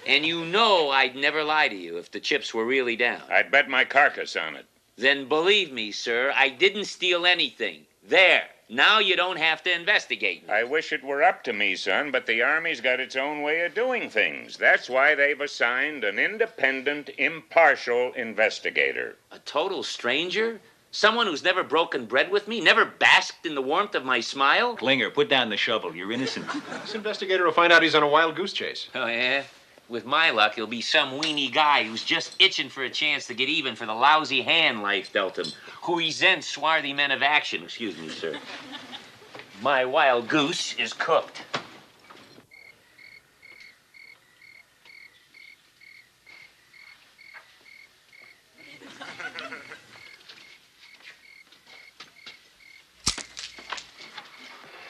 And you know I'd never lie to you if the chips were really down. I'd bet my carcass on it. Then believe me, sir, I didn't steal anything. There. Now you don't have to investigate. I wish it were up to me, son, but the Army's got its own way of doing things. That's why they've assigned an independent, impartial investigator. A total stranger? Someone who's never broken bread with me, never basked in the warmth of my smile? Klinger, put down the shovel. You're innocent. This investigator will find out he's on a wild goose chase. Oh, yeah? With my luck, he'll be some weenie guy who's just itching for a chance to get even for the lousy hand life dealt him, who resents swarthy men of action. Excuse me, sir. My wild goose is cooked.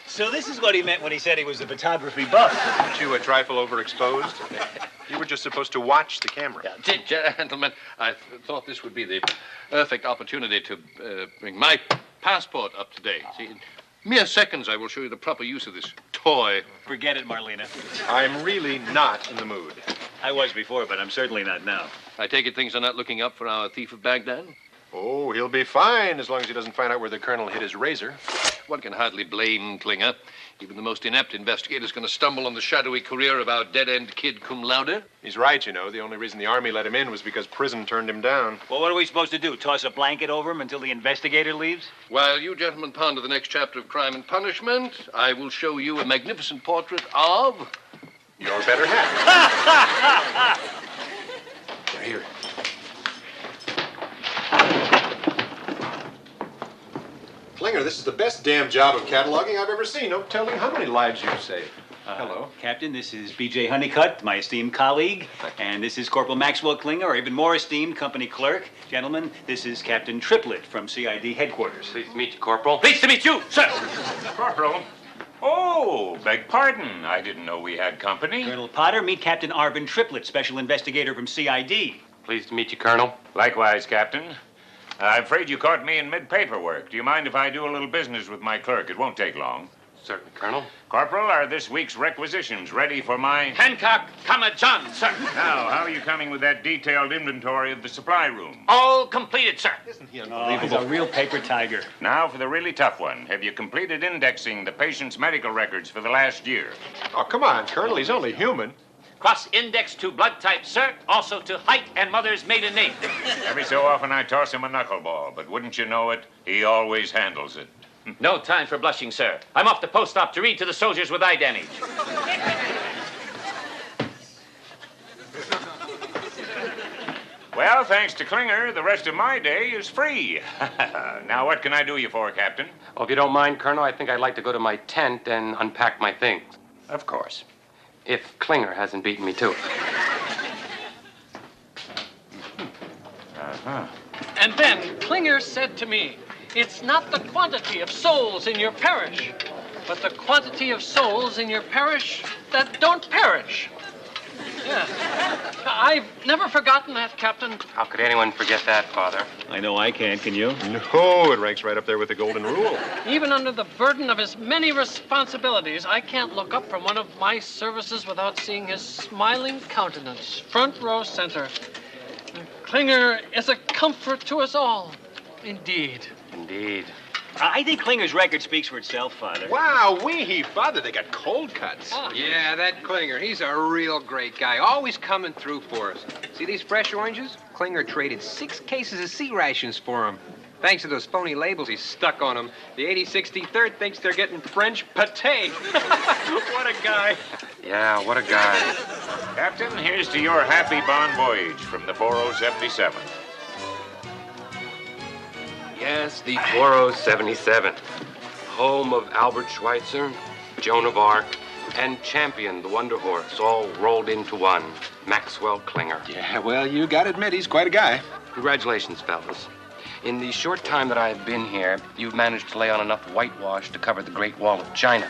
So this is what he meant when he said he was a photography buff. Aren't you a trifle overexposed? You were just supposed to watch the camera. Gentlemen, I thought this would be the perfect opportunity to bring my passport up to date. See, in mere seconds, I will show you the proper use of this toy. Forget it, Marlena. I'm really not in the mood. I was before, but I'm certainly not now. I take it things are not looking up for our thief of Baghdad? Oh, he'll be fine as long as he doesn't find out where the colonel hid his razor. One can hardly blame Klinger. Even the most inept investigator is going to stumble on the shadowy career of our dead-end kid cum laude. He's right, you know. The only reason the Army let him in was because prison turned him down. Well, what are we supposed to do? Toss a blanket over him until the investigator leaves? While you gentlemen ponder the next chapter of Crime and Punishment, I will show you a magnificent portrait of... your better half. Here. Klinger, this is the best damn job of cataloging I've ever seen. No telling how many lives you've saved. Hello. Captain, this is B.J. Honeycutt, my esteemed colleague. And this is Corporal Maxwell Klinger, our even more esteemed company clerk. Gentlemen, this is Captain Triplett from CID headquarters. Pleased to meet you, Corporal. Pleased to meet you, sir. Corporal. Oh, beg pardon. I didn't know we had company. Colonel Potter, meet Captain Arvin Triplett, special investigator from CID. Pleased to meet you, Colonel. Likewise, Captain. I'm afraid you caught me in mid-paperwork. Do you mind if I do a little business with my clerk? It won't take long. Certainly, Colonel. Corporal, are this week's requisitions ready for my... Hancock, John, sir. Now, how are you coming with that detailed inventory of the supply room? All completed, sir. Isn't he Oh, he's a real paper tiger. Now for the really tough one. Have you completed indexing the patient's medical records for the last year? Oh, come on, Colonel. He's only human. Cross-index to blood type, sir. Also to height and mother's maiden name. Every so often I toss him a knuckleball, but wouldn't you know it, he always handles it. No time for blushing, sir. I'm off to post-op to read to the soldiers with eye damage. Well, thanks to Klinger, the rest of my day is free. Now, what can I do you for, Captain? Well, if you don't mind, Colonel, I think I'd like to go to my tent and unpack my things. Of course. If Klinger hasn't beaten me to it. Uh-huh. And then Klinger said to me, it's not the quantity of souls in your parish, but the quantity of souls in your parish that don't perish. Yeah. I've never forgotten that, Captain. How could anyone forget that, Father? I know I can't. Can you? No, it ranks right up there with the golden rule. Even under the burden of his many responsibilities, I can't look up from one of my services without seeing his smiling countenance, front row center. Klinger is a comfort to us all. Indeed. Indeed. I think Klinger's record speaks for itself, Father. Wow, Father, they got cold cuts. Yeah, that Klinger, he's a real great guy. Always coming through for us. See these fresh oranges? Klinger traded 6 cases of sea rations for them. Thanks to those phony labels he's stuck on them. The 8063rd thinks they're getting French pâté. What a guy. Yeah, what a guy. Captain, here's to your happy bon voyage from the 4077. Yes, the 4077. Home of Albert Schweitzer, Joan of Arc, and Champion, the Wonder Horse, all rolled into one. Maxwell Klinger. Yeah, well, you gotta admit, he's quite a guy. Congratulations, fellas. In the short time that I've been here, you've managed to lay on enough whitewash to cover the Great Wall of China.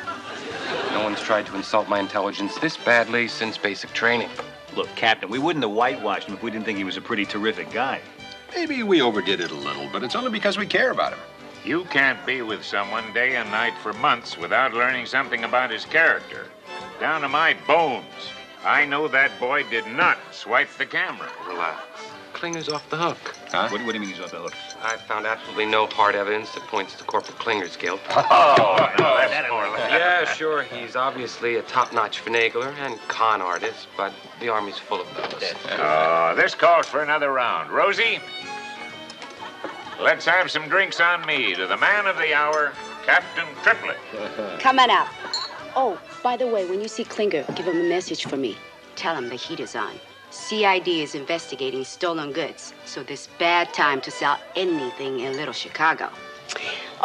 No one's tried to insult my intelligence this badly since basic training. Look, Captain, we wouldn't have whitewashed him if we didn't think he was a pretty terrific guy. Maybe we overdid it a little, but it's only because we care about him. You can't be with someone day and night for months without learning something about his character. Down to my bones. I know that boy did not swipe the camera. Relax. Klinger's off the hook. Huh? What do you mean he's off the hook? I found absolutely no hard evidence that points to Corporal Klinger's guilt. Oh, no, that's more like Yeah, sure, he's obviously a top-notch finagler and con artist, but the Army's full of those. Oh, this calls for another round. Rosie, let's have some drinks on me to the man of the hour, Captain Triplett. Come on out. Oh, by the way, when you see Klinger, give him a message for me. Tell him the heat is on. CID is investigating stolen goods, so this bad time to sell anything in Little Chicago.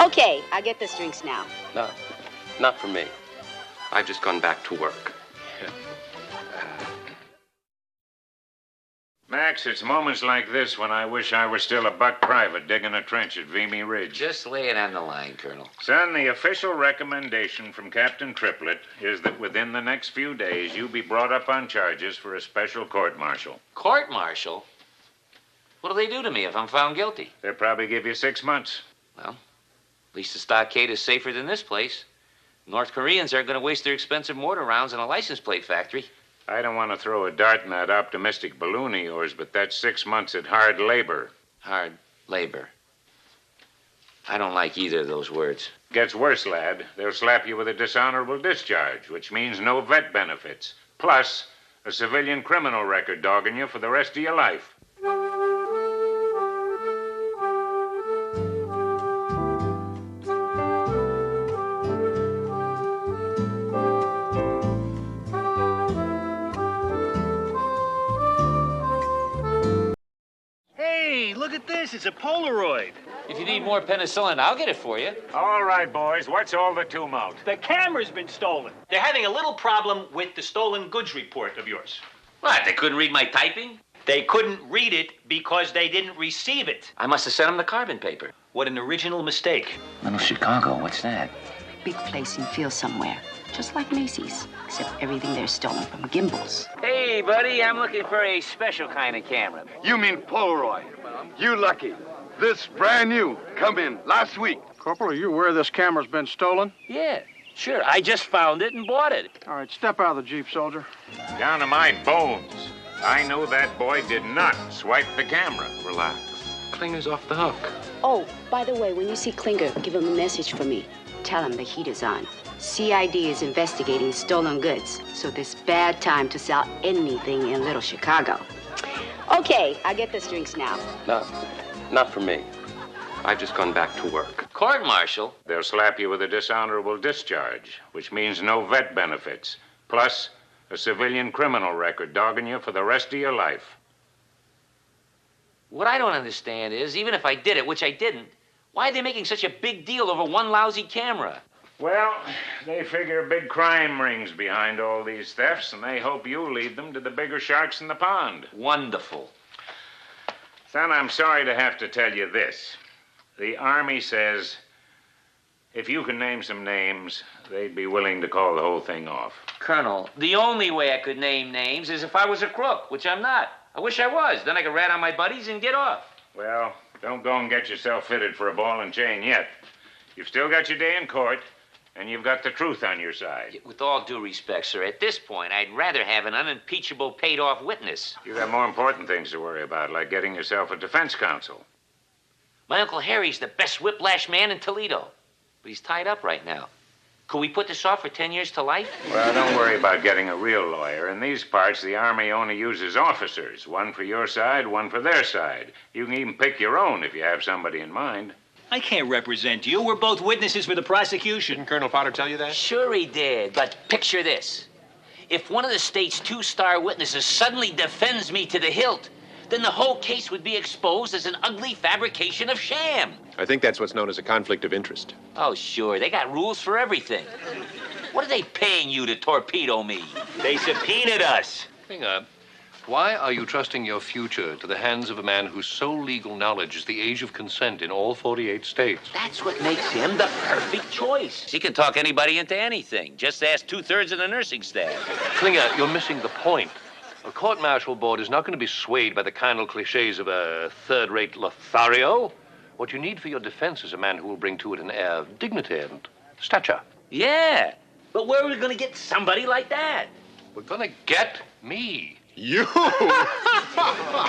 Okay, I get the drinks now. No, not for me. I've just gone back to work. Max, it's moments like this when I wish I were still a buck private digging a trench at Vimy Ridge. Just lay it on the line, Colonel. Son, the official recommendation from Captain Triplett is that within the next few days you be brought up on charges for a special court-martial. Court-martial? What'll they do to me if I'm found guilty? They'll probably give you 6 months. Well, at least the stockade is safer than this place. North Koreans aren't going to waste their expensive mortar rounds in a license plate factory. I don't want to throw a dart in that optimistic balloon of yours, but that's 6 months at hard labor. Hard labor. I don't like either of those words. Gets worse, lad. They'll slap you with a dishonorable discharge, which means no vet benefits. Plus, a civilian criminal record dogging you for the rest of your life. Hey, look at this. It's a Polaroid. If you need more penicillin, I'll get it for you. All right, boys. What's all the tumult? The camera's been stolen. They're having a little problem with the stolen goods report of yours. What, they couldn't read my typing? They couldn't read it because they didn't receive it. I must have sent them the carbon paper. What an original mistake. Little Chicago, what's that? Big place in field somewhere, just like Macy's, except everything there's stolen from gimbals. Hey, buddy, I'm looking for a special kind of camera. You mean Polaroid. You lucky. This brand new. Come in last week. Corporal, are you aware this camera's been stolen? Yeah, sure. I just found it and bought it. All right, step out of the Jeep, soldier. Down to my bones. I know that boy did not swipe the camera. Relax. Klinger's off the hook. Oh, by the way, when you see Klinger, give him a message for me. Tell him the heat is on. CID is investigating stolen goods, so this bad time to sell anything in Little Chicago. Okay, I get the drinks now. No, not for me. I've just gone back to work. Court-martial? They'll slap you with a dishonorable discharge, which means no vet benefits. Plus, a civilian criminal record dogging you for the rest of your life. What I don't understand is, even if I did it, which I didn't, why are they making such a big deal over one lousy camera? Well, they figure big crime rings behind all these thefts, and they hope you lead them to the bigger sharks in the pond. Wonderful. Son, I'm sorry to have to tell you this. The Army says if you can name some names, they'd be willing to call the whole thing off. Colonel, the only way I could name names is if I was a crook, which I'm not. I wish I was. Then I could rat on my buddies and get off. Well, don't go and get yourself fitted for a ball and chain yet. You've still got your day in court, and you've got the truth on your side. With all due respect, sir, at this point, I'd rather have an unimpeachable paid-off witness. You got more important things to worry about, like getting yourself a defense counsel. My Uncle Harry's the best whiplash man in Toledo, but he's tied up right now. Could we put this off for 10 years to life? Well, don't worry about getting a real lawyer. In these parts, the Army only uses officers, one for your side, one for their side. You can even pick your own if you have somebody in mind. I can't represent you. We're both witnesses for the prosecution. Didn't Colonel Potter tell you that? Sure he did, but picture this. If one of the state's two-star witnesses suddenly defends me to the hilt, then the whole case would be exposed as an ugly fabrication of sham. I think that's what's known as a conflict of interest. Oh, sure. They got rules for everything. What are they paying you to torpedo me? They subpoenaed us. Klinger, why are you trusting your future to the hands of a man whose sole legal knowledge is the age of consent in all 48 states? That's what makes him the perfect choice. He can talk anybody into anything. Just ask 2/3 of the nursing staff. Klinger, you're missing the point. A court-martial board is not going to be swayed by the carnal cliches of a third-rate Lothario. What you need for your defense is a man who will bring to it an air of dignity and stature. Yeah, but where are we going to get somebody like that? We're going to get me. You?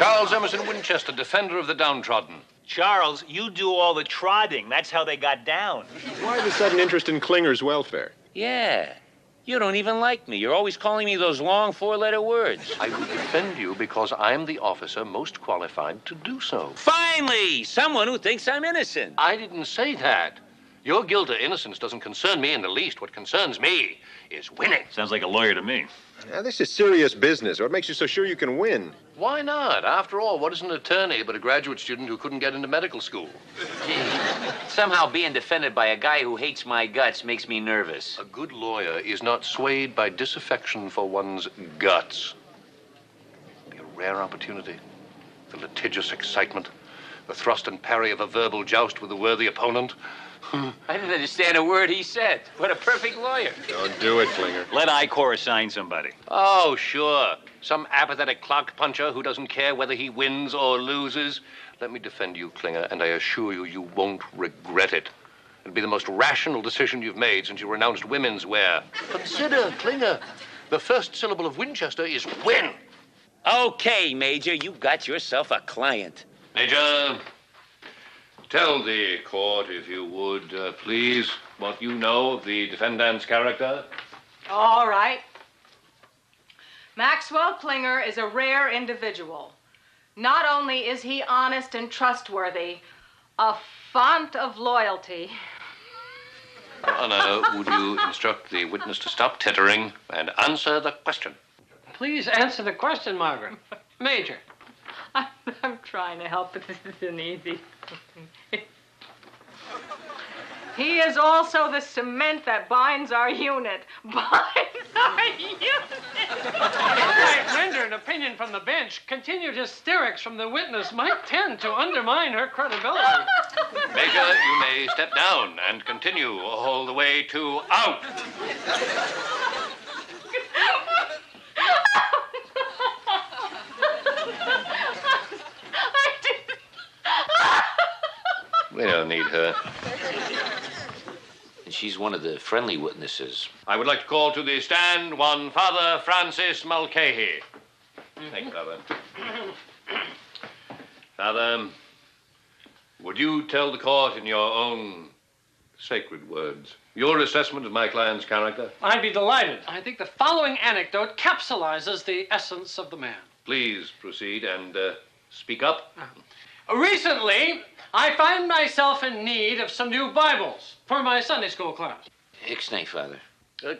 Charles Emerson Winchester, defender of the downtrodden. Charles, you do all the trodding. That's how they got down. Why the sudden interest in Klinger's welfare? Yeah. You don't even like me. You're always calling me those long four-letter words. I will defend you because I'm the officer most qualified to do so. Finally! Someone who thinks I'm innocent. I didn't say that. Your guilt or innocence doesn't concern me in the least. What concerns me is winning. Sounds like a lawyer to me. Now, this is serious business. What makes you so sure you can win? Why not? After all, what is an attorney but a graduate student who couldn't get into medical school? Gee, somehow being defended by a guy who hates my guts makes me nervous. A good lawyer is not swayed by disaffection for one's guts. It'd be a rare opportunity. The litigious excitement, the thrust and parry of a verbal joust with a worthy opponent. I didn't understand a word he said. What a perfect lawyer. Don't do it, Klinger. Let I-Corps assign somebody. Oh, sure. Some apathetic clock puncher who doesn't care whether he wins or loses. Let me defend you, Klinger, and I assure you, you won't regret it. It'll be the most rational decision you've made since you renounced women's wear. Consider, Klinger, the first syllable of Winchester is win. Okay, Major, you got yourself a client. Major, tell the court, if you would, please, what you know of the defendant's character. All right. Maxwell Klinger is a rare individual. Not only is he honest and trustworthy, a font of loyalty. Your Honor, would you instruct the witness to stop tittering and answer the question? Please answer the question, Margaret. Major. I'm trying to help, but this isn't easy. He is also the cement that binds our unit. Binds our unit! I render an opinion from the bench. Continued hysterics from the witness might tend to undermine her credibility. Major, you may step down and continue all the way to out. We don't need her. And she's one of the friendly witnesses. I would like to call to the stand one Father Francis Mulcahy. Thank you, Father. Father, would you tell the court in your own sacred words your assessment of my client's character? I'd be delighted. I think the following anecdote capsulizes the essence of the man. Please proceed and speak up. Recently, I find myself in need of some new Bibles for my Sunday school class. Ixnay, Father.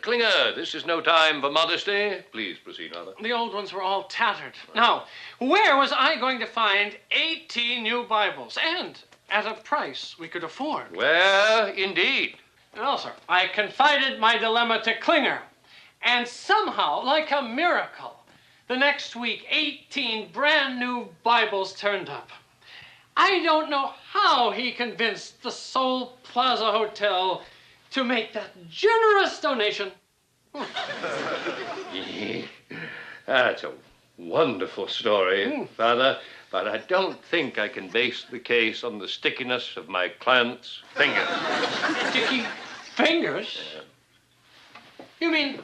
Klinger, this is no time for modesty. Please proceed, Father. The old ones were all tattered. Now, where was I going to find 18 new Bibles, and at a price we could afford? Where, indeed. Well, sir, I confided my dilemma to Klinger, and somehow, like a miracle, the next week, 18 brand new Bibles turned up. I don't know how he convinced the Seoul Plaza Hotel to make that generous donation. That's a wonderful story, Father, but I don't think I can base the case on the stickiness of my client's fingers. Sticky fingers? You mean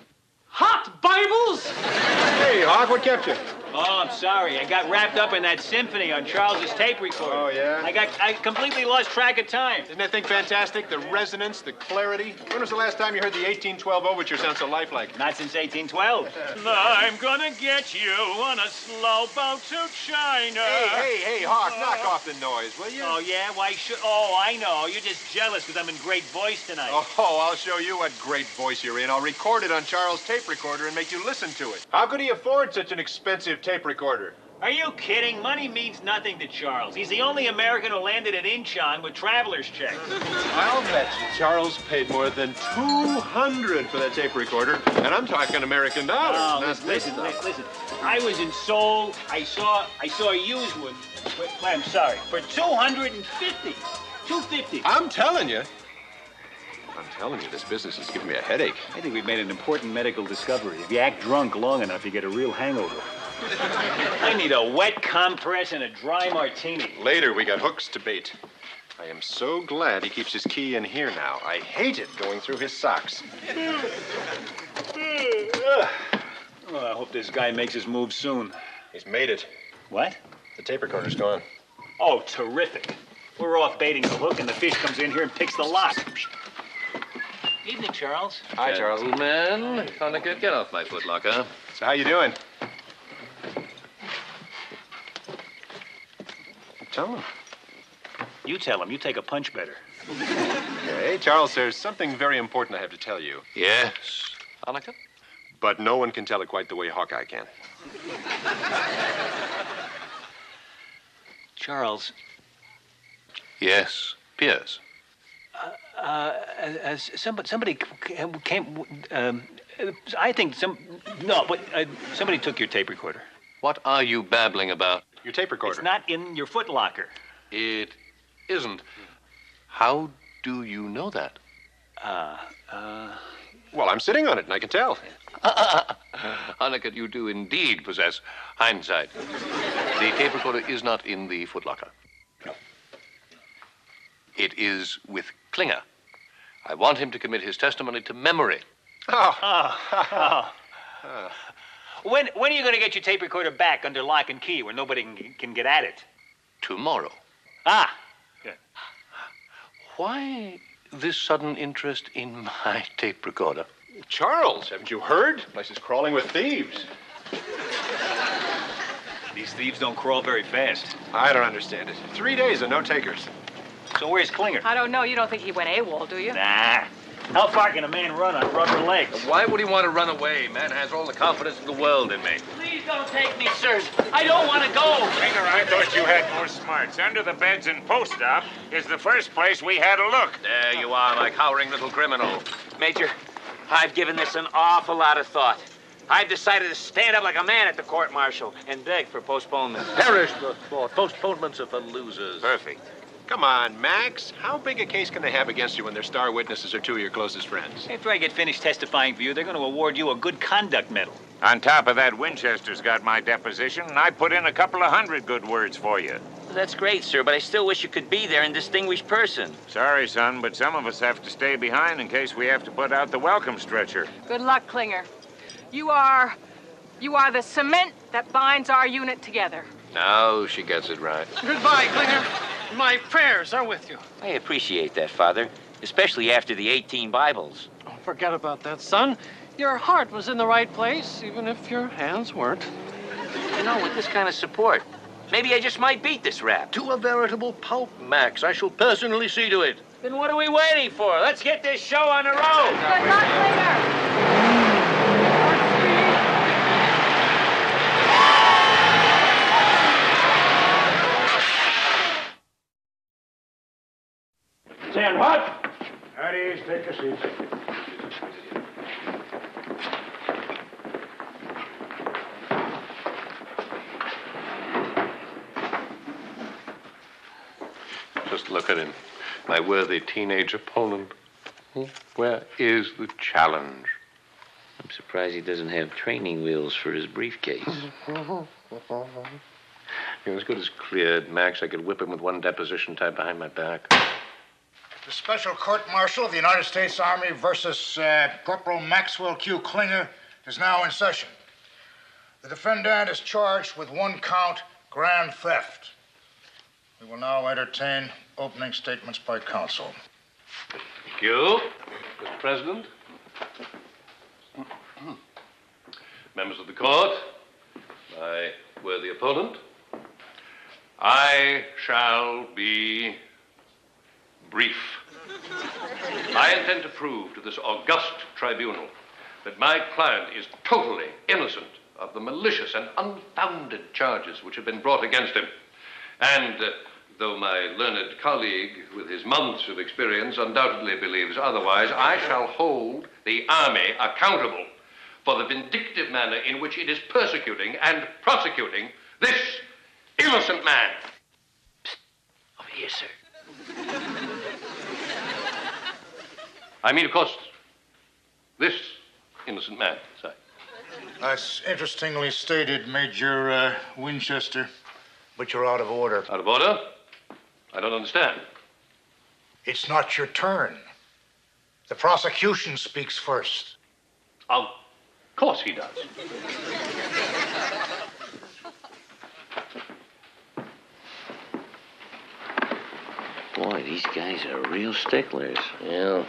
hot Bibles? Hey, Hawk, what kept you? Oh, I'm sorry. I got wrapped up in that symphony on Charles's tape recorder. Oh, yeah? I completely lost track of time. Isn't that thing fantastic? The resonance, the clarity. When was the last time you heard the 1812 overture sound so lifelike? Not since 1812. I'm gonna get you on a slow boat to China. Hey, Hawk, knock off the noise, will you? Oh, yeah? Why should... Oh, I know. You're just jealous because I'm in great voice tonight. Oh, I'll show you what great voice you're in. I'll record it on Charles' tape recorder and make you listen to it. How could he afford such an expensive tape recorder? Are you kidding? Money means nothing to Charles. He's the only American who landed at Incheon with traveler's checks. I'll bet you Charles paid more than $200 for that tape recorder, and I'm talking American dollars. Oh, listen. I was in Seoul. I saw a used one. I'm sorry, for $250. $250. I'm telling you, this business is giving me a headache. I think we've made an important medical discovery. If you act drunk long enough, you get a real hangover. I need a wet compress and a dry martini. Later, we got hooks to bait. I am so glad he keeps his key in here now. I hated going through his socks. Oh, I hope this guy makes his move soon. He's made it. What? The tape recorder's gone. Oh, terrific. We're off baiting the hook, and the fish comes in here and picks the lock. Evening, Charles. Hi, Charles. Man, Connicut, get off my footlocker. So how you doing? Tell him. You tell him. You take a punch better. Okay, Charles, there's something very important I have to tell you. Yes, Connicut? But no one can tell it quite the way Hawkeye can. Charles. Yes, Pierce. Somebody came. I think somebody took your tape recorder. What are you babbling about? Your tape recorder. It's not in your footlocker. It isn't. How do you know that? Well, I'm sitting on it, and I can tell. Connicut, you do indeed possess hindsight. The tape recorder is not in the footlocker. No. It is with Klinger. I want him to commit his testimony to memory. When are you going to get your tape recorder back under lock and key where nobody can get at it? Tomorrow. Good. Why this sudden interest in my tape recorder? Charles, haven't you heard? The place is crawling with thieves. These thieves don't crawl very fast. I don't understand it. 3 days and no takers. So where's Klinger? I don't know. You don't think he went AWOL, do you? Nah. How far can a man run on rubber legs? Why would he want to run away? Man has all the confidence in the world in me. Please don't take me, sirs. I don't want to go. Klinger, I thought you had more smarts. Under the beds in post-op is the first place we had a look. There you are, my cowering little criminal. Major, I've given this an awful lot of thought. I've decided to stand up like a man at the court-martial and beg for postponement. Perish the thought. Postponements are for losers. Perfect. Come on, Max. How big a case can they have against you when their star witnesses are two of your closest friends? After I get finished testifying for you, they're going to award you a good conduct medal. On top of that, Winchester's got my deposition, and I put in a couple of 100 good words for you. That's great, sir, but I still wish you could be there in distinguished person. Sorry, son, but some of us have to stay behind in case we have to put out the welcome stretcher. Good luck, Klinger. You are the cement that binds our unit together. Now she gets it right. Goodbye, Klinger. My prayers are with you. I appreciate that, Father, especially after the 18 Bibles. Oh, forget about that, son. Your heart was in the right place, even if your hands weren't. You know, with this kind of support, maybe I just might beat this rap. To a veritable pulp, Max. I shall personally see to it. Then what are we waiting for? Let's get this show on the road. Good luck, Klinger. Stand what? At ease, take a seat. Just look at him. My worthy teenage opponent. Where is the challenge? I'm surprised he doesn't have training wheels for his briefcase. You're as good as cleared, Max. I could whip him with one deposition tied behind my back. The Special Court-Martial of the United States Army versus Corporal Maxwell Q. Klinger is now in session. The defendant is charged with 1 count, grand theft. We will now entertain opening statements by counsel. Thank you, Mr. President. Members of the court, my worthy opponent, I shall be brief. I intend to prove to this august tribunal that my client is totally innocent of the malicious and unfounded charges which have been brought against him. And though my learned colleague, with his months of experience, undoubtedly believes otherwise, I shall hold the Army accountable for the vindictive manner in which it is persecuting and prosecuting this innocent man. Psst. Over here, sir. I mean, of course, this innocent man, sir. That's interestingly stated, Major Winchester, but you're out of order. Out of order? I don't understand. It's not your turn. The prosecution speaks first. Of course he does. Boy, these guys are real sticklers. Yeah.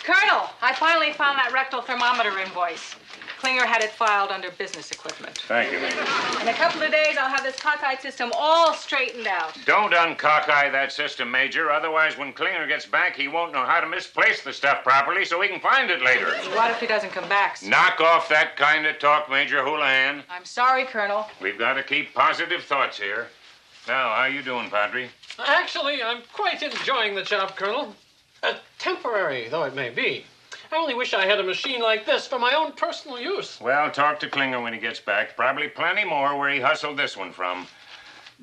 Colonel, I finally found that rectal thermometer invoice. Klinger had it filed under business equipment. Thank you. In a couple of days, I'll have this cockeyed system all straightened out. Don't uncockeye that system, Major. Otherwise, when Klinger gets back, he won't know how to misplace the stuff properly so he can find it later. What if he doesn't come back? Knock off that kind of talk, Major Houlihan. I'm sorry, Colonel. We've got to keep positive thoughts here. Now, how you doing, Padre? Actually, I'm quite enjoying the job, Colonel. Temporary though it may be. I only wish I had a machine like this for my own personal use. Well, talk to Klinger when he gets back. Probably plenty more where he hustled this one from.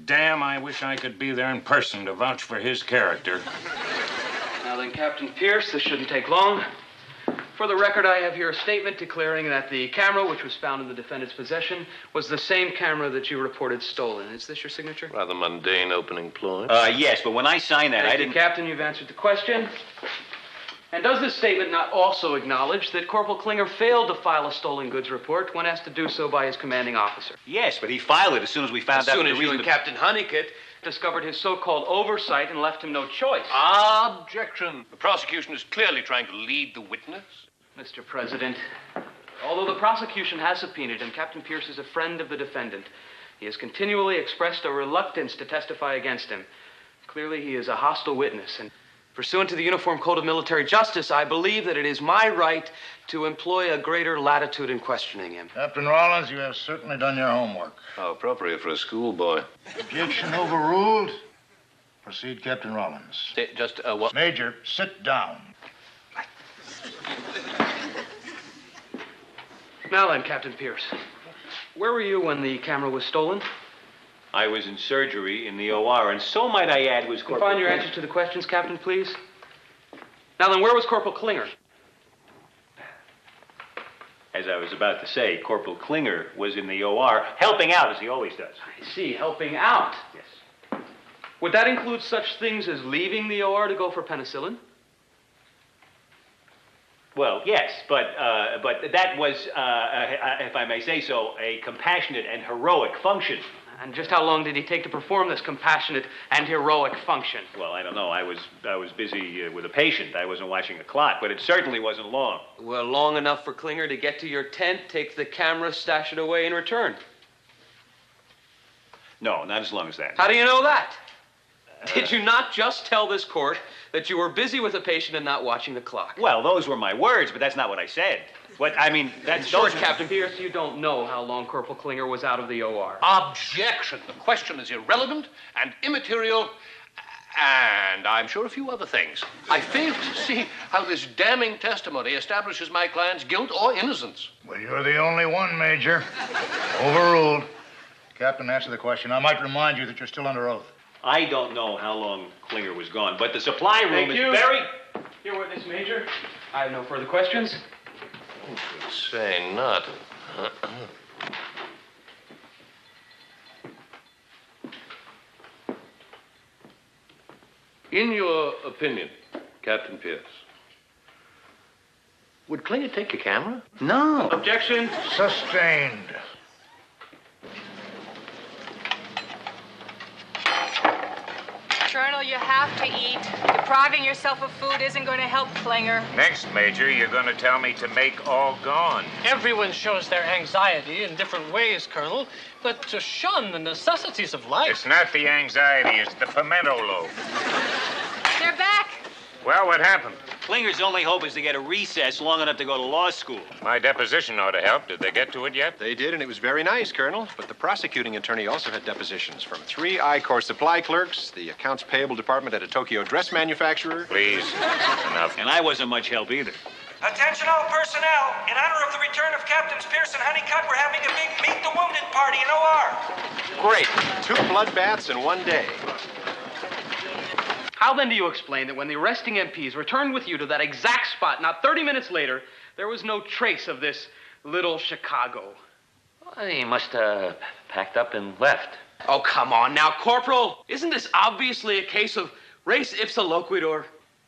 Damn, I wish I could be there in person to vouch for his character. Now then, Captain Pierce, this shouldn't take long. For the record, I have here a statement declaring that the camera which was found in the defendant's possession was the same camera that you reported stolen. Is this your signature? Rather mundane opening ploy. Yes, but when I signed that, Thank I didn't... you, Captain, you've answered the question. And does this statement not also acknowledge that Corporal Klinger failed to file a stolen goods report when asked to do so by his commanding officer? Yes, but he filed it as soon as we found out As soon the as you reason and Captain Honeycutt discovered his so-called oversight and left him no choice. Objection. The prosecution is clearly trying to lead the witness. Mr. President, although the prosecution has subpoenaed him, Captain Pierce is a friend of the defendant. He has continually expressed a reluctance to testify against him. Clearly, he is a hostile witness, and pursuant to the Uniform Code of Military Justice, I believe that it is my right to employ a greater latitude in questioning him. Captain Rollins, you have certainly done your homework. How appropriate for a schoolboy. Objection overruled. Proceed, Captain Rollins. Just, what? Major, sit down. Now then, Captain Pierce, where were you when the camera was stolen? I was in surgery in the OR, and so might I add was Corporal... Confine your answers to the questions, Captain, please. Now then, where was Corporal Klinger? As I was about to say, Corporal Klinger was in the OR, helping out as he always does. I see, helping out. Yes. Would that include such things as leaving the OR to go for penicillin? Well, yes, but that was, if I may say so, a compassionate and heroic function. And just how long did he take to perform this compassionate and heroic function? Well, I don't know. I was busy with a patient. I wasn't watching a clock, but it certainly wasn't long. Well, long enough for Klinger to get to your tent, take the camera, stash it away, and return. No, not as long as that. How do you know that? Did you not just tell this court that you were busy with a patient and not watching the clock? Well, those were my words, but that's not what I said. That's short, Captain Pierce. You don't know how long Corporal Klinger was out of the OR. Objection. The question is irrelevant and immaterial, and I'm sure a few other things. I fail to see how this damning testimony establishes my client's guilt or innocence. Well, you're the only one, Major. Overruled. Captain, answer the question. I might remind you that you're still under oath. I don't know how long Klinger was gone, but the supply room Thank is you. very... Your witness, Major. I have no further questions. Say not. In your opinion, Captain Pierce, would Klinger take your camera? No. Objection. Sustained. Colonel, you have to eat. Depriving yourself of food isn't going to help Klinger. Next, Major, you're going to tell me to make all gone. Everyone shows their anxiety in different ways, Colonel, but to shun the necessities of life... It's not the anxiety, it's the pimento loaf. They're back. Well, what happened? Klinger's only hope is to get a recess long enough to go to law school. My deposition ought to help. Did they get to it yet? They did, and it was very nice, Colonel. But the prosecuting attorney also had depositions from 3 I-Corps supply clerks, the accounts payable department at a Tokyo dress manufacturer. Please, enough. And I wasn't much help either. Attention all personnel. In honor of the return of Captains Pierce and Honeycutt, we're having a big Meet the Wounded party in OR. Great. 2 bloodbaths in 1 day. How then do you explain that when the arresting MPs returned with you to that exact spot, not 30 minutes later, there was no trace of this little Chicago? Well, he must have packed up and left. Oh, come on now, Corporal. Isn't this obviously a case of res ipsa loquitur?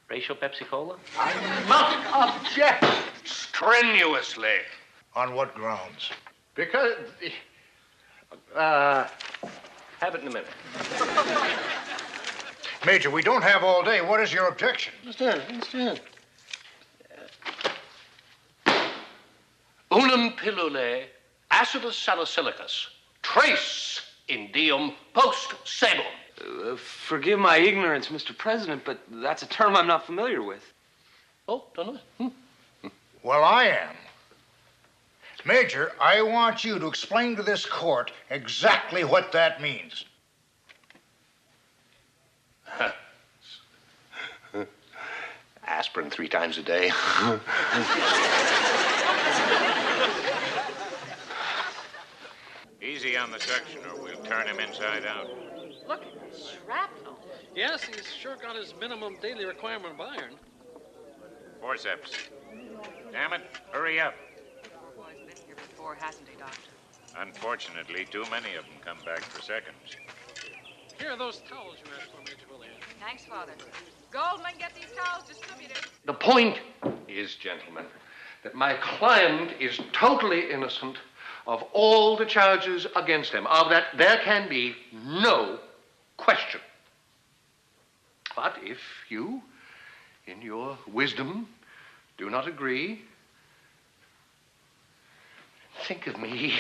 Racial Pepsi-Cola? I must object strenuously. On what grounds? Because, have it in a minute. Major, we don't have all day. What is your objection? Understand. Unum pillulae acidus salicylicus, trace in diem post sebum. Forgive my ignorance, Mr. President, but that's a term I'm not familiar with. Oh, don't know. Well, I am. Major, I want you to explain to this court exactly what that means. Aspirin 3 times a day. Easy on the suction, or we'll turn him inside out. Look, shrapnel. Yes, he's sure got his minimum daily requirement of iron. Forceps. Damn it, hurry up. Poor boy's been here before, hasn't he, Doctor? Unfortunately, too many of them come back for seconds. Here are those towels you asked for, Major Willie. Thanks, Father. Goldman, get these towels distributed. The point is, gentlemen, that my client is totally innocent of all the charges against him. Of that, there can be no question. But if you, in your wisdom, do not agree, think of me.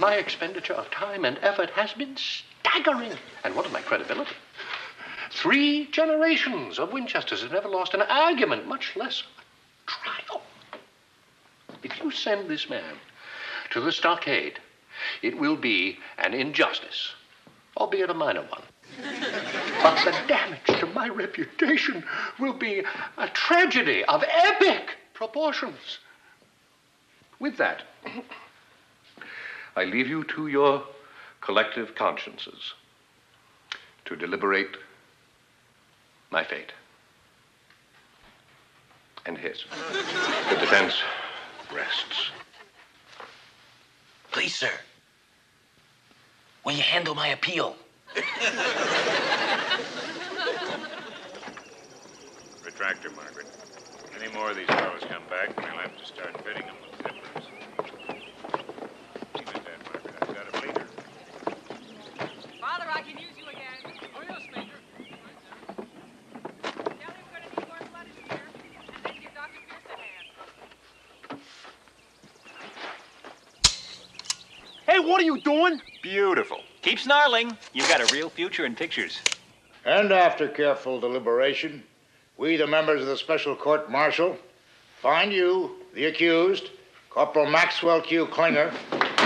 My expenditure of time and effort has been staggering. And what of my credibility? 3 generations of Winchesters have never lost an argument, much less a trial. If you send this man to the stockade, it will be an injustice, albeit a minor one. But the damage to my reputation will be a tragedy of epic proportions. With that, I leave you to your collective consciences to deliberate my fate and his. The defense rests. Please, sir. Will you handle my appeal? Retractor, Margaret. Any more of these fellows come back, we'll have to start fitting them with zippers. Leave it there, Margaret. I've got a bleeder. Father, I can use you again. Oh, yes, Major. Tell him we're going to need more blood in here, and then give Dr. Pierce a hand. Hey, what are you doing? Beautiful. Keep snarling. You've got a real future in pictures. And after careful deliberation, we, the members of the Special Court Martial, find you, the accused, Corporal Maxwell Q. Klinger,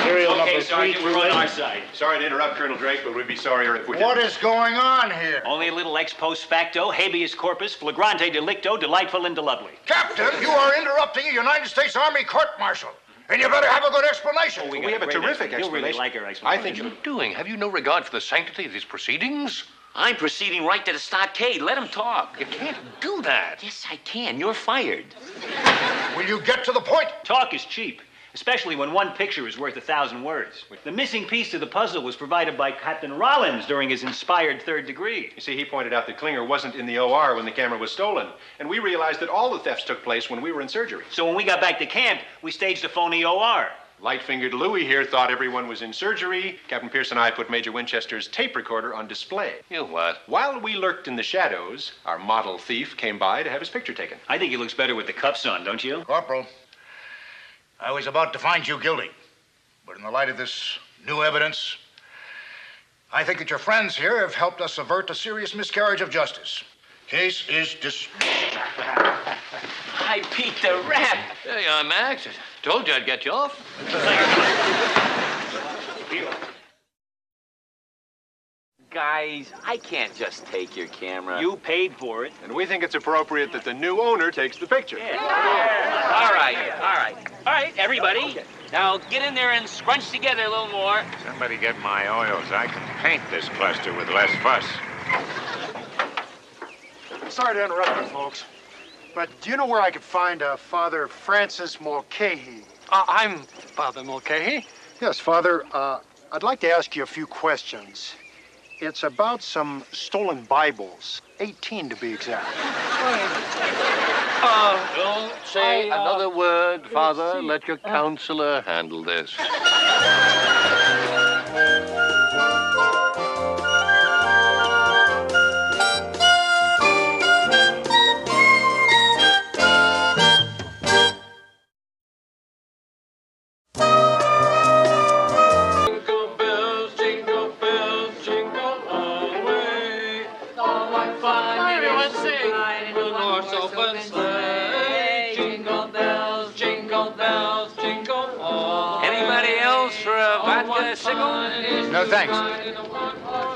serial number 328. We're on our side. Sorry to interrupt, Colonel Drake, but we'd be sorrier if we didn't. What is going on here? Only a little ex post facto, habeas corpus, flagrante delicto, delightful and lovely. Captain, you are interrupting a United States Army court-martial, and you better have a good explanation. We have a terrific You'll really explanation. like our explanation. What are you doing? Have you no regard for the sanctity of these proceedings? I'm proceeding right to the stockade. Let him talk. You can't do that. Yes, I can. You're fired. Will you get to the point? Talk is cheap, especially when one picture is worth 1,000 words. The missing piece to the puzzle was provided by Captain Rollins during his inspired 3rd degree. You see, he pointed out that Klinger wasn't in the OR when the camera was stolen, and we realized that all the thefts took place when we were in surgery. So when we got back to camp, we staged a phony OR. Light-fingered Louis here thought everyone was in surgery. Captain Pierce and I put Major Winchester's tape recorder on display. You what? While we lurked in the shadows, our model thief came by to have his picture taken. I think he looks better with the cuffs on, don't you? Corporal, I was about to find you guilty, but in the light of this new evidence, I think that your friends here have helped us avert a serious miscarriage of justice. Case is dismissed. I beat the rap. There you are, Max. I told you I'd get you off. Guys, I can't just take your camera. You paid for it. And we think it's appropriate that the new owner takes the picture. All right, everybody. Now get in there and scrunch together a little more. Somebody get my oils. I can paint this cluster with less fuss. Sorry to interrupt you, folks, but do you know where I could find Father Francis Mulcahy? I'm Father Mulcahy. Yes, Father, I'd like to ask you a few questions. It's about some stolen Bibles, 18 to be exact. Don't say another word, Father. Let your counselor handle this. a cigarette? No, thanks.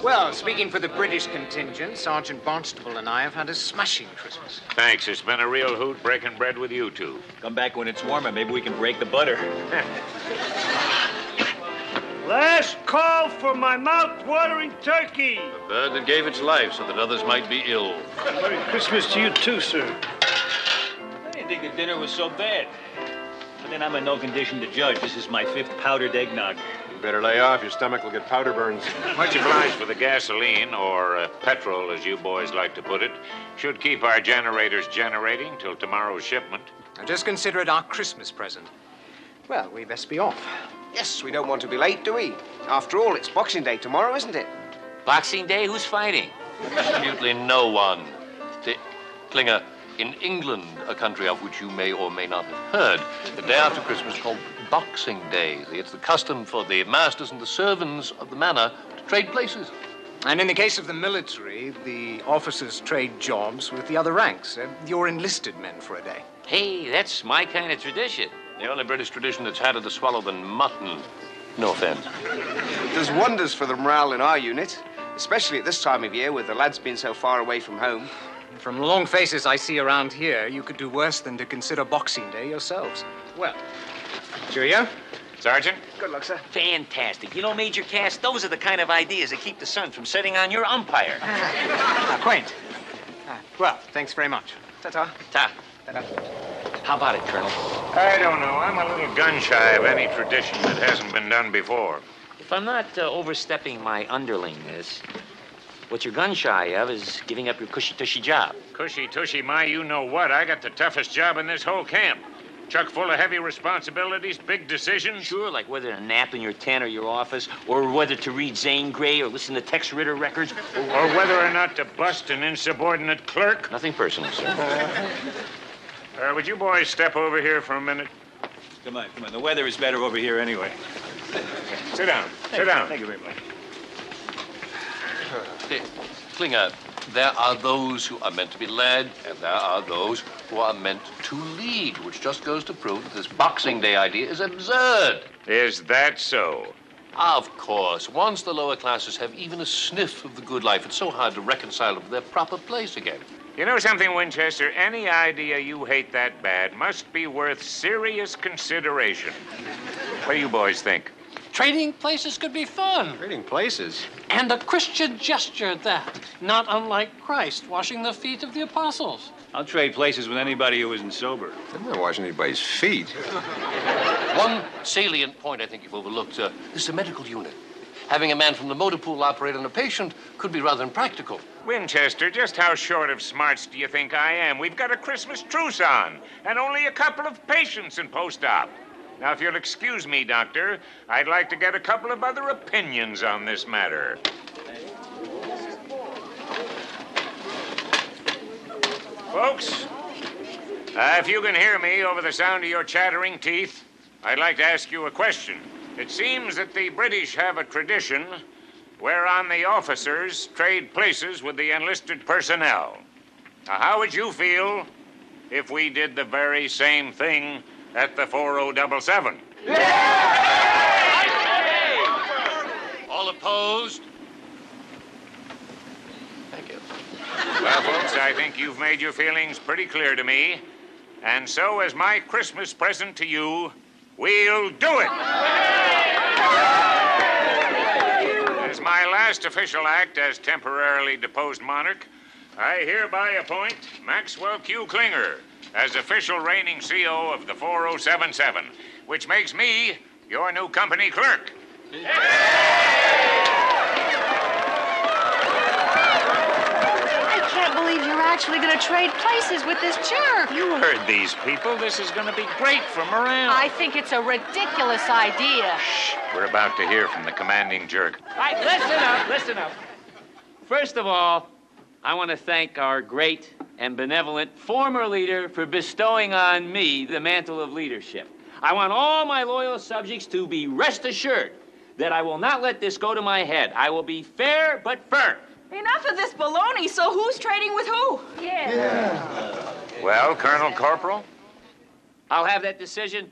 Well, speaking for the British contingent, Sergeant Barnstable and I have had a smashing Christmas. Thanks. It's been a real hoot breaking bread with you two. Come back when it's warmer. Maybe we can break the butter. Last call for my mouth-watering turkey. The bird that gave its life so that others might be ill. Merry Christmas to you too, sir. I didn't think the dinner was so bad. But then I'm in no condition to judge. This is my 5th powdered eggnog. You better lay off. Your stomach will get powder burns. Much obliged for the gasoline, or petrol, as you boys like to put it. Should keep our generators generating till tomorrow's shipment. Now, just consider it our Christmas present. Well, we best be off. Yes, we don't want to be late, do we? After all, it's Boxing Day tomorrow, isn't it? Boxing Day? Who's fighting? Absolutely no one. Klinger, in England, a country of which you may or may not have heard, the day after Christmas is called Boxing Day. It's the custom for the masters and the servants of the manor to trade places. And in the case of the military, the officers trade jobs with the other ranks. You're enlisted men for a day. Hey, that's my kind of tradition. The only British tradition that's harder to swallow than mutton. No offense. It does wonders for the morale in our unit, especially at this time of year with the lads being so far away from home. From the long faces I see around here, you could do worse than to consider Boxing Day yourselves. Well, cheerio. Sergeant? Good luck, sir. Fantastic. You know, Major Cass, those are the kind of ideas that keep the sun from setting on your umpire. Quaint. Well, thanks very much. Ta-ta. Ta. Ta-ta. How about it, Colonel? I don't know. I'm a little gun-shy of any tradition that hasn't been done before. If I'm not overstepping my underlingness, what you're gun-shy of is giving up your cushy-tushy job. Cushy-tushy, my you-know-what. I got the toughest job in this whole camp. Chock full of heavy responsibilities, big decisions. Sure, like whether to nap in your tent or your office, or whether to read Zane Grey or listen to Tex Ritter records. Or whether or not to bust an insubordinate clerk. Nothing personal, sir. Would you boys step over here for a minute? Come on, come on. The weather is better over here anyway. Sit down. Sit down. Thank you very much. Klinger, there are those who are meant to be led, and there are those who are meant to lead, which just goes to prove that this Boxing Day idea is absurd. Is that so? Of course. Once the lower classes have even a sniff of the good life, it's so hard to reconcile them to their proper place again. You know something, Winchester? Any idea you hate that bad must be worth serious consideration. What do you boys think? Trading places could be fun. Trading places? And a Christian gesture at that. Not unlike Christ washing the feet of the apostles. I'll trade places with anybody who isn't sober. I'm not washing anybody's feet. One salient point I think you've overlooked, is the medical unit. Having a man from the motor pool operate on a patient could be rather impractical. Winchester, just how short of smarts do you think I am? We've got a Christmas truce on, and only a couple of patients in post-op. Now, if you'll excuse me, Doctor, I'd like to get a couple of other opinions on this matter. Folks, if you can hear me over the sound of your chattering teeth, I'd like to ask you a question. It seems that the British have a tradition whereon the officers trade places with the enlisted personnel. Now, how would you feel if we did the very same thing at the 4077? All opposed? Thank you. Well, folks, I think you've made your feelings pretty clear to me. And so, as my Christmas present to you, we'll do it. As my last official act as temporarily deposed monarch, I hereby appoint Maxwell Q. Klinger as official reigning CO of the 4077, which makes me your new company clerk. I can't believe you're actually going to trade places with this jerk. You heard these people. This is going to be great for morale. I think it's a ridiculous idea. We're about to hear from the commanding jerk. All right, listen up. First of all, I want to thank our great and benevolent former leader for bestowing on me the mantle of leadership. I want all my loyal subjects to be rest assured that I will not let this go to my head. I will be fair but firm. Enough of this baloney, so who's trading with who? Well, Colonel Corporal? I'll have that decision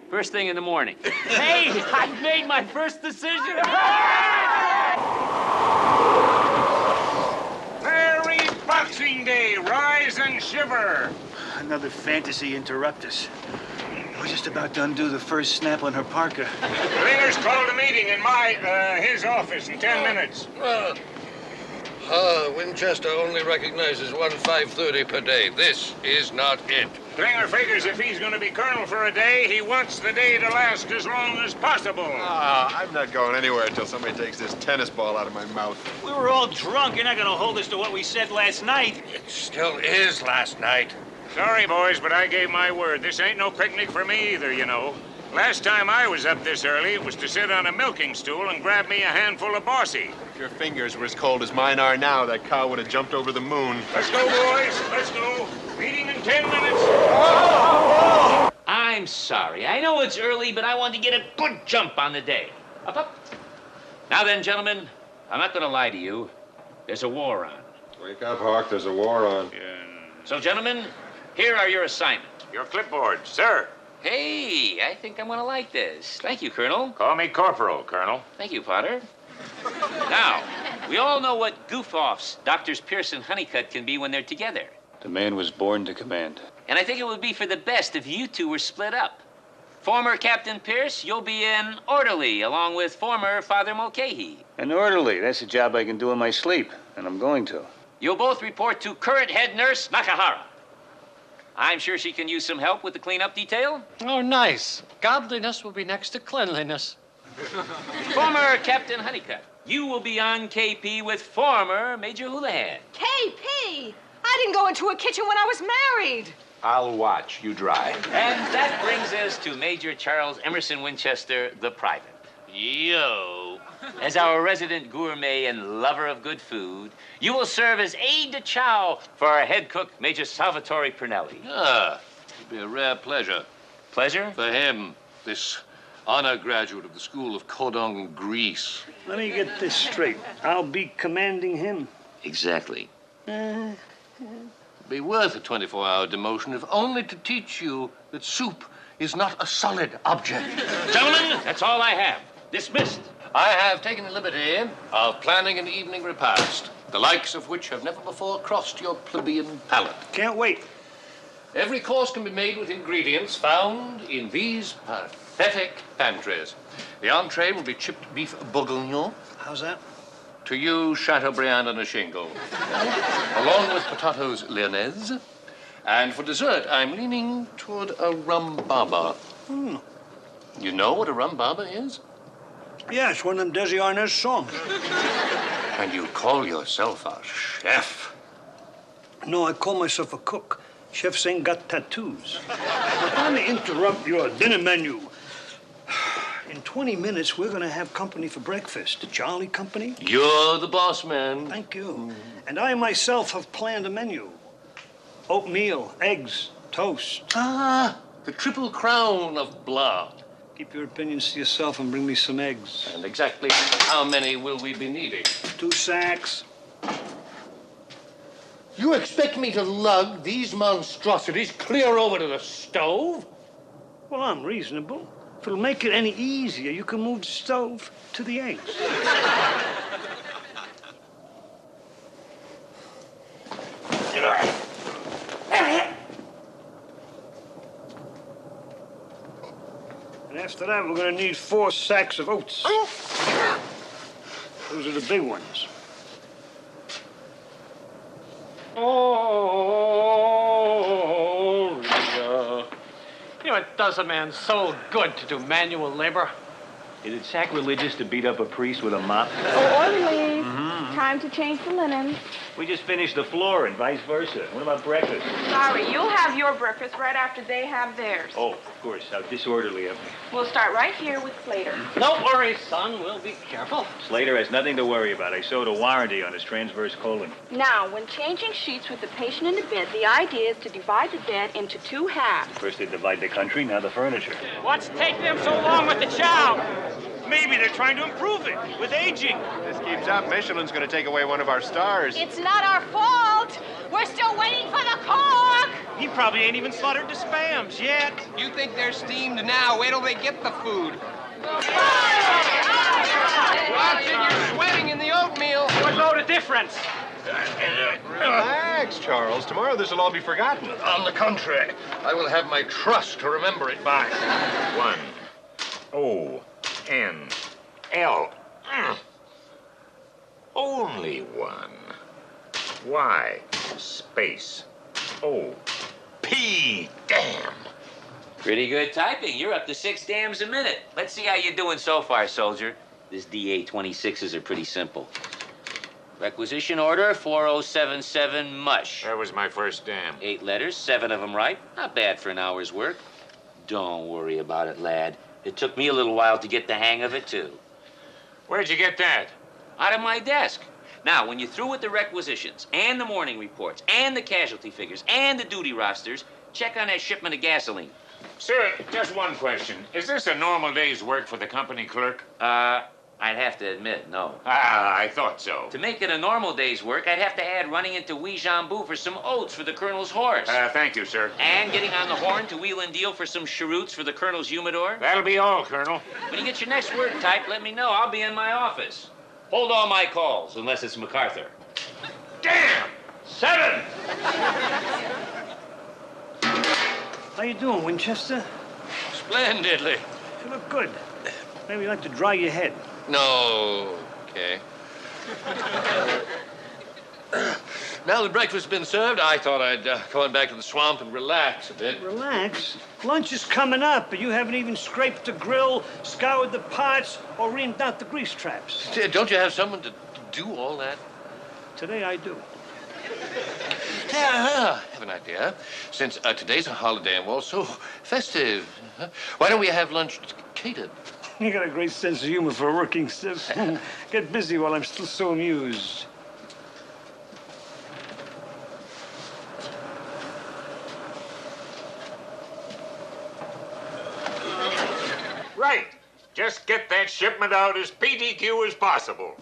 First thing in the morning. Hey, I've made my first decision. Merry Boxing Day, rise and shiver. Another fantasy interruptus. We're just about to undo the first snap on her parka. Klinger's called a meeting in his office in 10 minutes. Winchester only recognizes one 5:30 per day. This is not it. Klinger figures if he's going to be colonel for a day, he wants the day to last as long as possible. I'm not going anywhere until somebody takes this tennis ball out of my mouth. We were all drunk. You're not going to hold us to what we said last night. It still is last night. Sorry, boys, but I gave my word. This ain't no picnic for me either, you know. Last time I was up this early, it was to sit on a milking stool and grab me a handful of bossy. If your fingers were as cold as mine are now, that cow would have jumped over the moon. Let's go, boys. Let's go. Meeting in 10 minutes. I'm sorry. I know it's early, but I wanted to get a good jump on the day. Up, up. Now then, gentlemen, I'm not going to lie to you. There's a war on. Wake up, Hawk. There's a war on. So, gentlemen, here are your assignments. Your clipboard, sir. Hey, I think I'm going to like this. Thank you, Colonel. Call me Corporal, Colonel. Thank you, Potter. Now, we all know what goof-offs Doctors Pierce and Honeycutt can be when they're together. The man was born to command. And I think it would be for the best if you two were split up. Former Captain Pierce, you'll be an orderly, along with former Father Mulcahy. An orderly, that's a job I can do in my sleep, and I'm going to. You'll both report to current head nurse Nakahara. I'm sure she can use some help with the cleanup detail. Oh, nice. Godliness will be next to cleanliness. Former Captain Honeycutt, you will be on KP with former Major Houlihan. KP? I didn't go into a kitchen when I was married. I'll watch. You drive. And that brings us to Major Charles Emerson Winchester, the private. Yo. As our resident gourmet and lover of good food, you will serve as aide de chow for our head cook, Major Salvatore Pernelli. It'd be a rare pleasure. Pleasure? For him, this honor graduate of the School of Cordon, Greece. Let me get this straight. I'll be commanding him. Exactly. Be worth a 24-hour demotion if only to teach you that soup is not a solid object. Gentlemen, that's all I have. Dismissed. I have taken the liberty of planning an evening repast, the likes of which have never before crossed your plebeian palate. Can't wait. Every course can be made with ingredients found in these pathetic pantries. The entree will be chipped beef bourguignon. How's that? To you, Chateaubriand on a shingle. Along with potatoes lyonnaise. And for dessert, I'm leaning toward a rum baba. You know what a rum baba is? Yeah, it's one of them Desi Arnaz songs. And you call yourself a chef? No, I call myself a cook. Chefs ain't got tattoos. Now, if I may interrupt your dinner menu, in 20 minutes, we're going to have company for breakfast. The Jolly Company. You're the boss man. Thank you. And I myself have planned a menu. Oatmeal, eggs, toast. Ah, the triple crown of blood. Keep your opinions to yourself and bring me some eggs. And exactly how many will we be needing? 2 sacks. You expect me to lug these monstrosities clear over to the stove? Well, I'm reasonable. If it'll make it any easier, you can move the stove to the eggs. And after that, we're going to need 4 sacks of oats. Those are the big ones. Oh, Rita. You know, it does a man so good to do manual labor. Is it sacrilegious to beat up a priest with a mop? Orderly. Time to change the linen. We just finished the floor and vice versa. What about breakfast? Sorry, you'll have your breakfast right after they have theirs. Oh, of course. How disorderly of me. We'll start right here with Slater. Don't worry, son. We'll be careful. Slater has nothing to worry about. I sewed a warranty on his transverse colon. Now, when changing sheets with the patient in the bed, the idea is to divide the bed into 2 halves. First they divide the country, now the furniture. What's taking them so long with the chow? Maybe they're trying to improve it with aging. This keeps up, Michelin's going to take away one of our stars. It's not our fault. We're still waiting for the cook. He probably ain't even slaughtered the spams yet. You think they're steamed now? Wait till they get the food. Watch it, you're sweating in the oatmeal. What load of difference? Relax, Charles. Tomorrow this will all be forgotten. On the contrary, I will have my trust to remember it by. 1 O-N-L. Only 1. Y space O-P. Damn. Pretty good typing. You're up to 6 dams a minute. Let's see how you're doing so far, soldier. This DA-26s are pretty simple. Requisition order 4077 mush. That was my first dam. 8 letters, 7 of them right. Not bad for an hour's work. Don't worry about it, lad. It took me a little while to get the hang of it, too. Where'd you get that? Out of my desk. Now, when you're through with the requisitions, and the morning reports, and the casualty figures, and the duty rosters, check on that shipment of gasoline. Sir, just one question. Is this a normal day's work for the company clerk? I'd have to admit, no. I thought so. To make it a normal day's work, I'd have to add running into Ouijambu for some oats for the colonel's horse. Thank you, sir. And getting on the horn to wheel and deal for some cheroots for the colonel's humidor. That'll be all, Colonel. When you get your next work typed, let me know. I'll be in my office. Hold all my calls, unless it's MacArthur. Damn! 7! How you doing, Winchester? Splendidly. You look good. Maybe you'd like to dry your head. No, okay. Now that breakfast's been served, I thought I'd go on back to the swamp and relax a bit. Relax? Lunch is coming up, but you haven't even scraped the grill, scoured the pots, or reamed out the grease traps. Don't you have someone to do all that? Today I do. Yeah, I have an idea. Since today's a holiday and we're all so festive, why don't we have lunch catered? You got a great sense of humor for a working stiff. Get busy while I'm still so amused. Right. Just get that shipment out as PDQ as possible.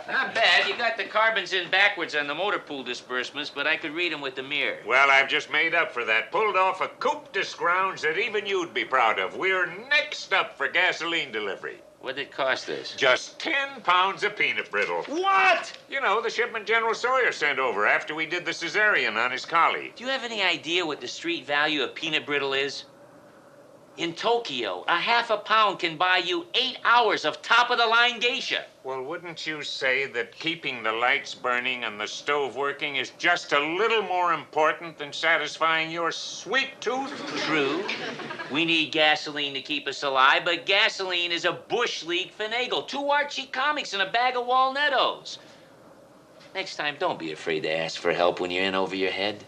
Not bad. You got the carbons in backwards on the motor pool disbursements, but I could read them with the mirror. Well, I've just made up for that. Pulled off a coup de scrounge that even you'd be proud of. We're next up for gasoline delivery. What'd it cost us? Just 10 pounds of peanut brittle. What? You know, the shipment General Sawyer sent over after we did the cesarean on his collie. Do you have any idea what the street value of peanut brittle is? In Tokyo, a half a pound can buy you 8 hours of top-of-the-line geisha. Well, wouldn't you say that keeping the lights burning and the stove working is just a little more important than satisfying your sweet tooth? True. We need gasoline to keep us alive, but gasoline is a Bush League finagle. 2 Archie comics and a bag of Walnettos. Next time, don't be afraid to ask for help when you're in over your head.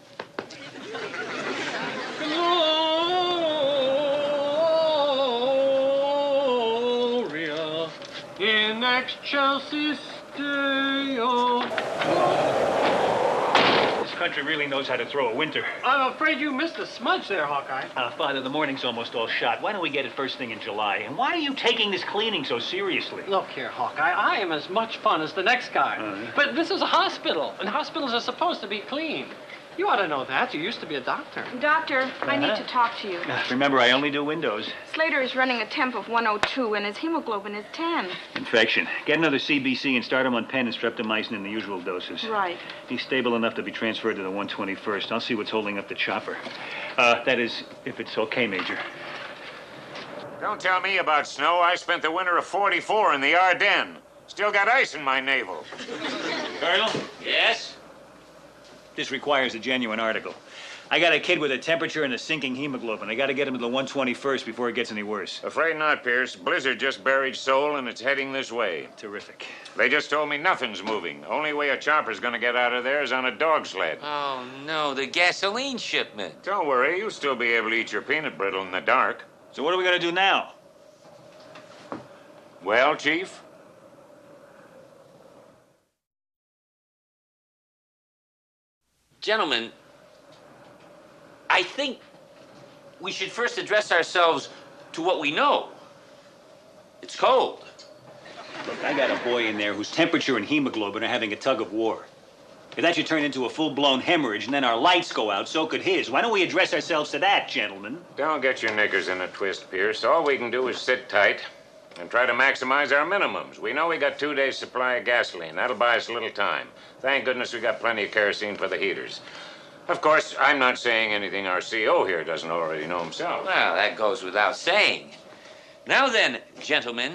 In excelsis Deo. This country really knows how to throw a winter. I'm afraid you missed a smudge there, Hawkeye. Father, the morning's almost all shot. Why don't we get it first thing in July? And why are you taking this cleaning so seriously? Look here, Hawkeye. I am as much fun as the next guy. But this is a hospital, and hospitals are supposed to be clean. You ought to know that. You used to be a doctor. Doctor, I need to talk to you. Remember, I only do windows. Slater is running a temp of 102, and his hemoglobin is 10. Infection. Get another CBC and start him on pen and streptomycin in the usual doses. Right. He's stable enough to be transferred to the 121st. I'll see what's holding up the chopper. That is, if it's okay, Major. Don't tell me about snow. I spent the winter of '44 in the Ardennes. Still got ice in my navel. Colonel? Yes? This requires a genuine article. I got a kid with a temperature and a sinking hemoglobin. I got to get him to the 121st before it gets any worse. Afraid not, Pierce. Blizzard just buried Seoul, and it's heading this way. Terrific. They just told me nothing's moving. Only way a chopper's gonna get out of there is on a dog sled. Oh, no, the gasoline shipment. Don't worry, you'll still be able to eat your peanut brittle in the dark. So what are we going to do now? Well, Chief? Gentlemen, I think we should first address ourselves to what we know. It's cold. Look, I got a boy in there whose temperature and hemoglobin are having a tug of war. If that should turn into a full-blown hemorrhage and then our lights go out, so could his. Why don't we address ourselves to that, gentlemen? Don't get your knickers in a twist, Pierce. All we can do is sit tight and try to maximize our minimums. We know we got 2 days' supply of gasoline. That'll buy us a little time. Thank goodness we got plenty of kerosene for the heaters. Of course, I'm not saying anything our CO here doesn't already know himself. Well, that goes without saying. Now then, gentlemen,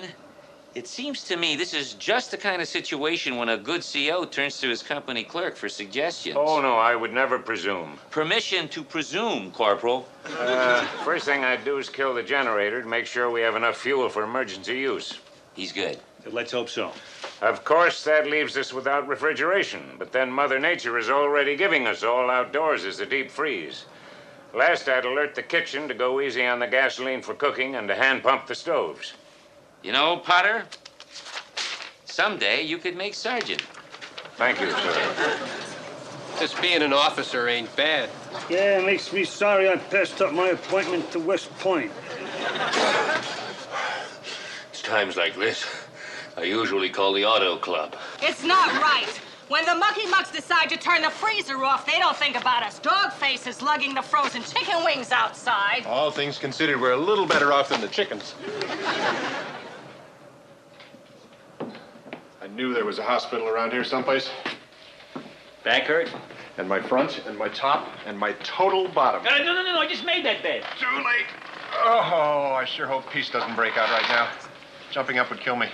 it seems to me this is just the kind of situation when a good CO turns to his company clerk for suggestions. Oh, no, I would never presume. Permission to presume, Corporal. First thing I'd do is kill the generator to make sure we have enough fuel for emergency use. He's good. Let's hope so. Of course, that leaves us without refrigeration, but then Mother Nature is already giving us all outdoors as a deep freeze. Last, I'd alert the kitchen to go easy on the gasoline for cooking and to hand pump the stoves. You know, Potter, someday you could make sergeant. Thank you, sir. Just being an officer ain't bad. Yeah, it makes me sorry I passed up my appointment to West Point. It's times like this I usually call the auto club. It's not right. When the mucky mucks decide to turn the freezer off, they don't think about us dog faces lugging the frozen chicken wings outside. All things considered, we're a little better off than the chickens. I knew there was a hospital around here someplace. Back hurt? And my front, and my top, and my total bottom. No, I just made that bed. Too late. Oh, I sure hope peace doesn't break out right now. Jumping up would kill me.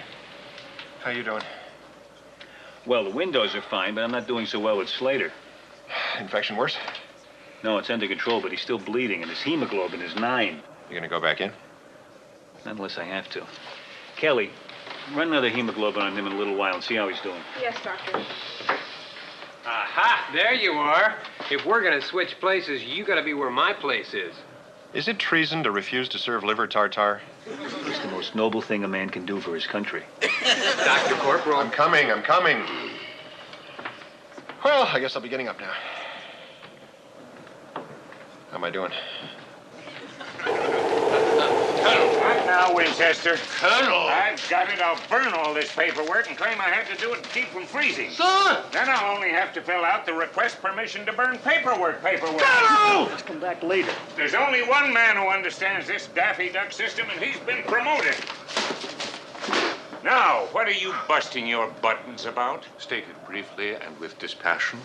How you doing? Well, the windows are fine, but I'm not doing so well with Slater. Infection worse? No, it's under control, but he's still bleeding, and his hemoglobin is 9. You gonna go back in? Not unless I have to. Kelly, run another hemoglobin on him in a little while and see how he's doing. Yes, Doctor. Aha, there you are. If we're gonna switch places, you gotta be where my place is. Is it treason to refuse to serve liver tartare? It's the most noble thing a man can do for his country. Dr. Corporal. I'm coming. Well, I guess I'll be getting up now. How am I doing? What now, Winchester? Colonel! I've got it. I'll burn all this paperwork and claim I had to do it to keep from freezing. Sir! Then I'll only have to fill out the request permission to burn paperwork. Colonel! Let's come back later. There's only one man who understands this Daffy Duck system, and he's been promoted. Now, what are you busting your buttons about? Stated briefly and with dispassion,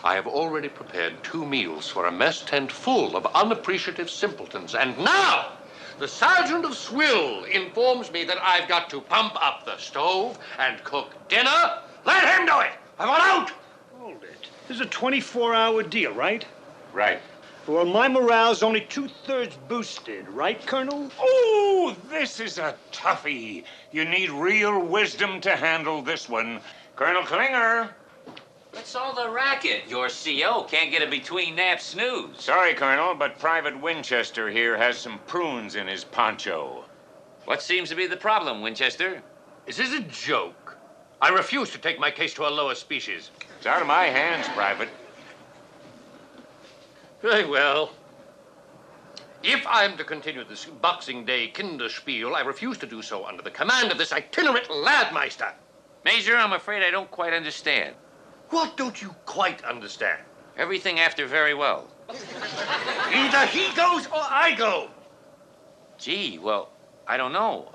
I have already prepared 2 meals for a mess tent full of unappreciative simpletons, and now the Sergeant of Swill informs me that I've got to pump up the stove and cook dinner. Let him do it! I want out! Hold it. This is a 24-hour deal, right? Right. Well, my morale's only 2/3 boosted, right, Colonel? Oh, this is a toughie. You need real wisdom to handle this one. Colonel Klinger. What's all the racket? Your CO can't get a between nap snooze. Sorry, Colonel, but Private Winchester here has some prunes in his poncho. What seems to be the problem, Winchester? Is this a joke? I refuse to take my case to a lower species. It's out of my hands, Private. Very well. If I'm to continue this Boxing Day Kinderspiel, I refuse to do so under the command of this itinerant Ladmeister. Major, I'm afraid I don't quite understand. What don't you quite understand? Everything after very well. Either he goes or I go. Gee, well, I don't know.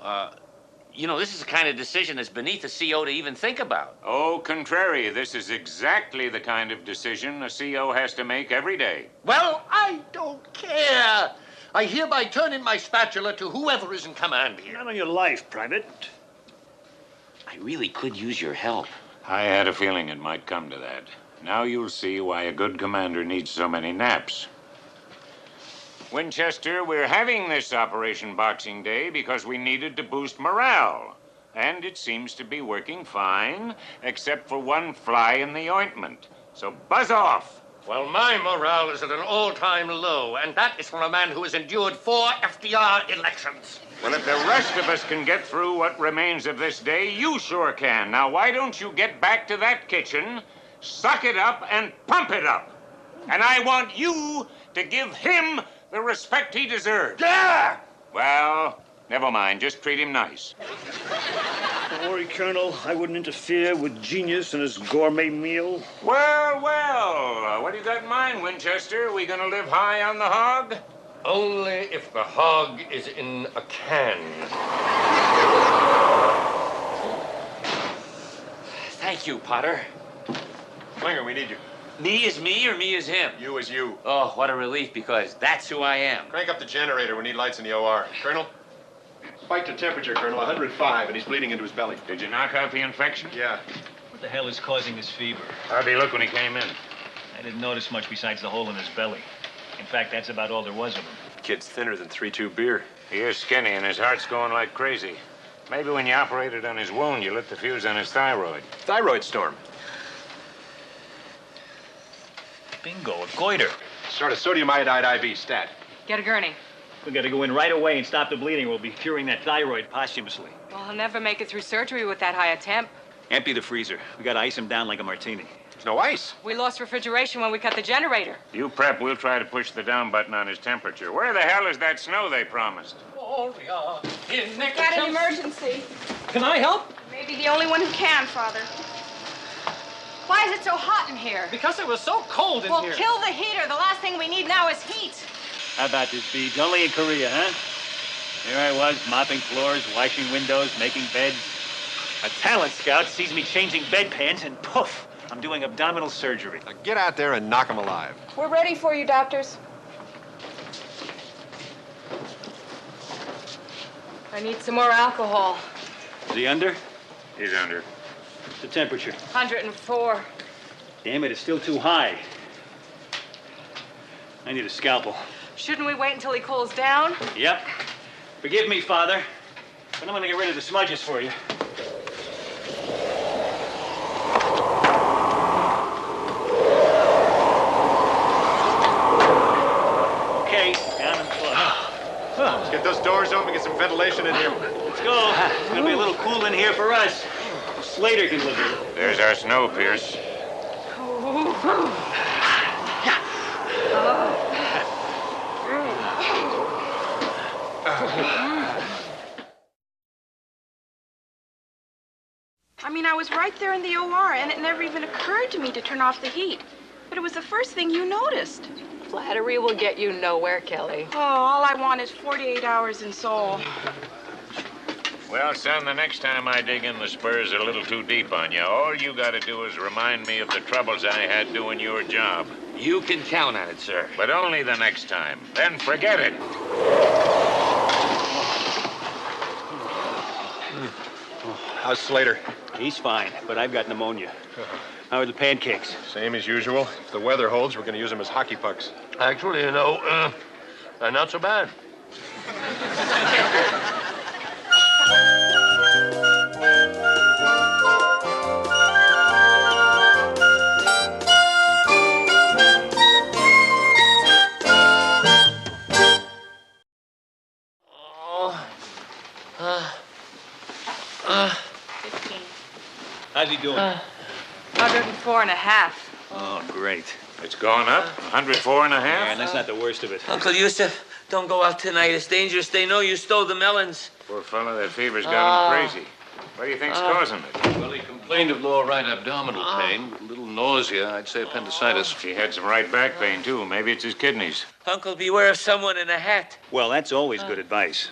This is the kind of decision that's beneath a CO to even think about. Au contrary, this is exactly the kind of decision a CO has to make every day. Well, I don't care. I hereby turn in my spatula to whoever is in command here. Not on your life, Private. I really could use your help. I had a feeling it might come to that. Now you'll see why a good commander needs so many naps. Winchester, we're having this Operation Boxing Day because we needed to boost morale. And it seems to be working fine, except for one fly in the ointment. So buzz off. Well, my morale is at an all-time low, and that is from a man who has endured 4 FDR elections. Well, if the rest of us can get through what remains of this day, you sure can. Now, why don't you get back to that kitchen, suck it up, and pump it up? And I want you to give him the respect he deserves. Yeah! Well, never mind. Just treat him nice. Don't worry, Colonel. I wouldn't interfere with Genius and his gourmet meal. Well, well. What do you got in mind, Winchester? Are we going to live high on the hog? Only if the hog is in a can. Thank you, Potter. Klinger, we need you. Me is me or me is him? You is you. Oh, what a relief, because that's who I am. Crank up the generator. We need lights in the OR. Colonel? Spike the temperature, Colonel. 105, and he's bleeding into his belly. Did you knock out the infection? Yeah. What the hell is causing this fever? How'd he look when he came in? I didn't notice much besides the hole in his belly. In fact, that's about all there was of him. Kid's thinner than 3-2 beer. He is skinny, and his heart's going like crazy. Maybe when you operated on his wound, you lit the fuse on his thyroid. Thyroid storm. Bingo, a goiter. Start a sodium iodide IV, stat. Get a gurney. We gotta go in right away and stop the bleeding. We'll be curing that thyroid posthumously. Well, he'll never make it through surgery with that high a temp. Empty the freezer. We gotta ice him down like a martini. There's no ice. We lost refrigeration when we cut the generator. You prep, we'll try to push the down button on his temperature. Where the hell is that snow they promised? Gloria in Got an emergency. Can I help? Maybe the only one who can, Father. Why is it so hot in here? Because it was so cold in Well, here. kill the heater. The last thing we need now is heat. How about this, Beads? Only in Korea, huh? Here I was, mopping floors, washing windows, making beds. A talent scout sees me changing bedpans, and poof, I'm doing abdominal surgery. Now get out there and knock him alive. We're ready for you, doctors. I need some more alcohol. Is he under? He's under. What's the temperature? 104. Damn it, it's still too high. I need a scalpel. Shouldn't we wait until he cools down? Yep. Forgive me, Father, but I'm gonna get rid of the smudges for you. Okay, down and close. Let's get those doors open, get some ventilation in here. Let's go. It's gonna be a little cool in here for us. Slater can live here. There's our snow, Pierce. I mean, I was right there in the OR, and it never even occurred to me to turn off the heat. But it was the first thing you noticed. Flattery will get you nowhere, Kelly. Oh, all I want is 48 hours in Seoul. Well, son, the next time I dig in the spurs a little too deep on you, all you gotta do is remind me of the troubles I had doing your job. You can count on it, sir. But only the next time. Then forget it. How's Slater? He's fine, but I've got pneumonia. How are the pancakes? Same as usual. If the weather holds, we're going to use them as hockey pucks. Actually, you know, not so bad. How's he doing? 104 and a half. Oh, great. It's gone up? 104 and a half? Yeah, and that's not the worst of it. Uncle Yusuf, don't go out tonight. It's dangerous. They know you stole the melons. Poor fella, that fever's got him crazy. What do you think's causing it? Well, he complained of lower right abdominal pain, a little nausea. I'd say appendicitis. He had some right back pain, too. Maybe it's his kidneys. Uncle, beware of someone in a hat. Well, that's always good advice.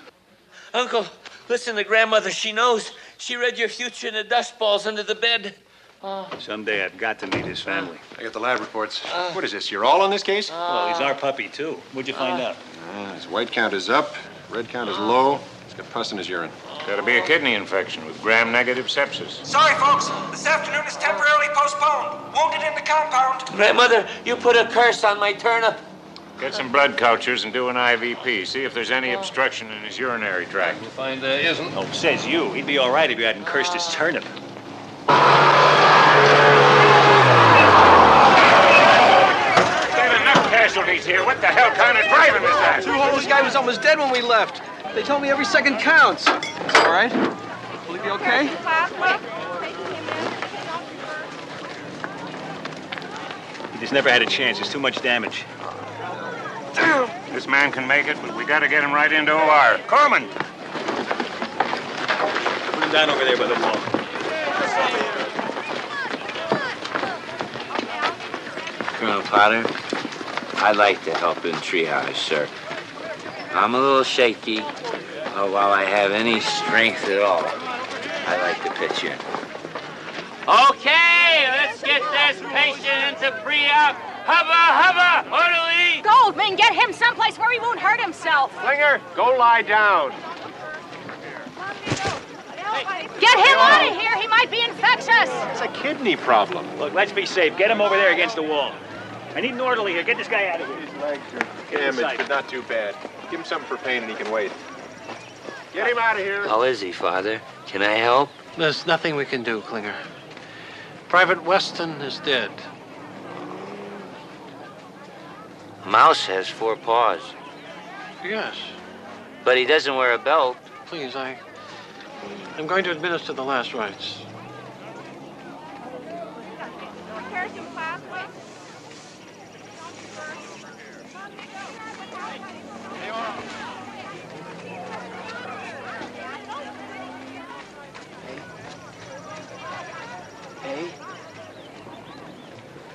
Uncle, listen to grandmother. She knows. She read your future in the dust balls under the bed. Someday I've got to meet his family. I got the lab reports. What is this? You're all on this case? Well, he's our puppy, too. What'd you find out? His white count is up. Red count is low. He's got pus in his urine. Gotta be a kidney infection with gram-negative sepsis. Sorry, folks. This afternoon is temporarily postponed. Wounded in the compound. Grandmother, you put a curse on my turnip. Get some blood cultures and do an IVP. See if there's any obstruction in his urinary tract. You'll find there isn't. Oh, says you. He'd be all right if you hadn't cursed his turnip. Got enough casualties here. What the hell kind of driving is that? This guy was almost dead when we left. They told me every second counts. It's all right. Will he be okay? He just never had a chance. There's too much damage. This man can make it, but we gotta get him right into OR. Corman! Put him down over there by the wall. Colonel Potter, I'd like to help in triage, sir. I'm a little shaky, but while I have any strength at all, I like to pitch in. Okay, let's get this patient into pre-op. Hubba, orderly! Goldman, get him someplace where he won't hurt himself. Klinger, go lie down. Get him out of here. He might be infectious. It's a kidney problem. Look, let's be safe. Get him over there against the wall. I need an orderly here. Get this guy out of here. His legs are damaged, but not too bad. Give him something for pain and he can wait. Get him out of here. How is he, Father? Can I help? There's nothing we can do, Klinger. Private Weston is dead. Mouse has 4 paws. Yes. But he doesn't wear a belt. Please, I'm going to administer the last rites.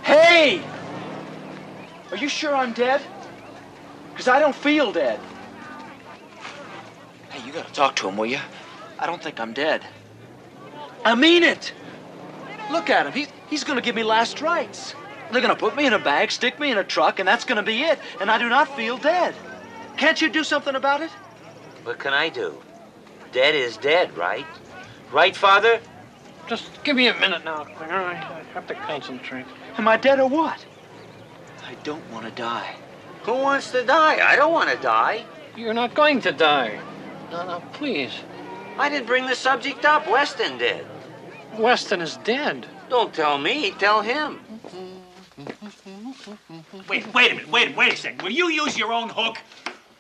Hey! Are you sure I'm dead? Because I don't feel dead. Hey, you gotta talk to him, will you? I don't think I'm dead. I mean it! Look at him. He's gonna give me last rites. They're gonna put me in a bag, stick me in a truck, and that's gonna be it. And I do not feel dead. Can't you do something about it? What can I do? Dead is dead, right? Right, Father? Just give me a minute now, Klinger. I have to concentrate. Am I dead or what? I don't want to die. Who wants to die? I don't want to die. You're not going to die. No, please. I didn't bring the subject up. Weston did. Weston is dead. Don't tell me. Tell him. Wait a second. Will you use your own hook?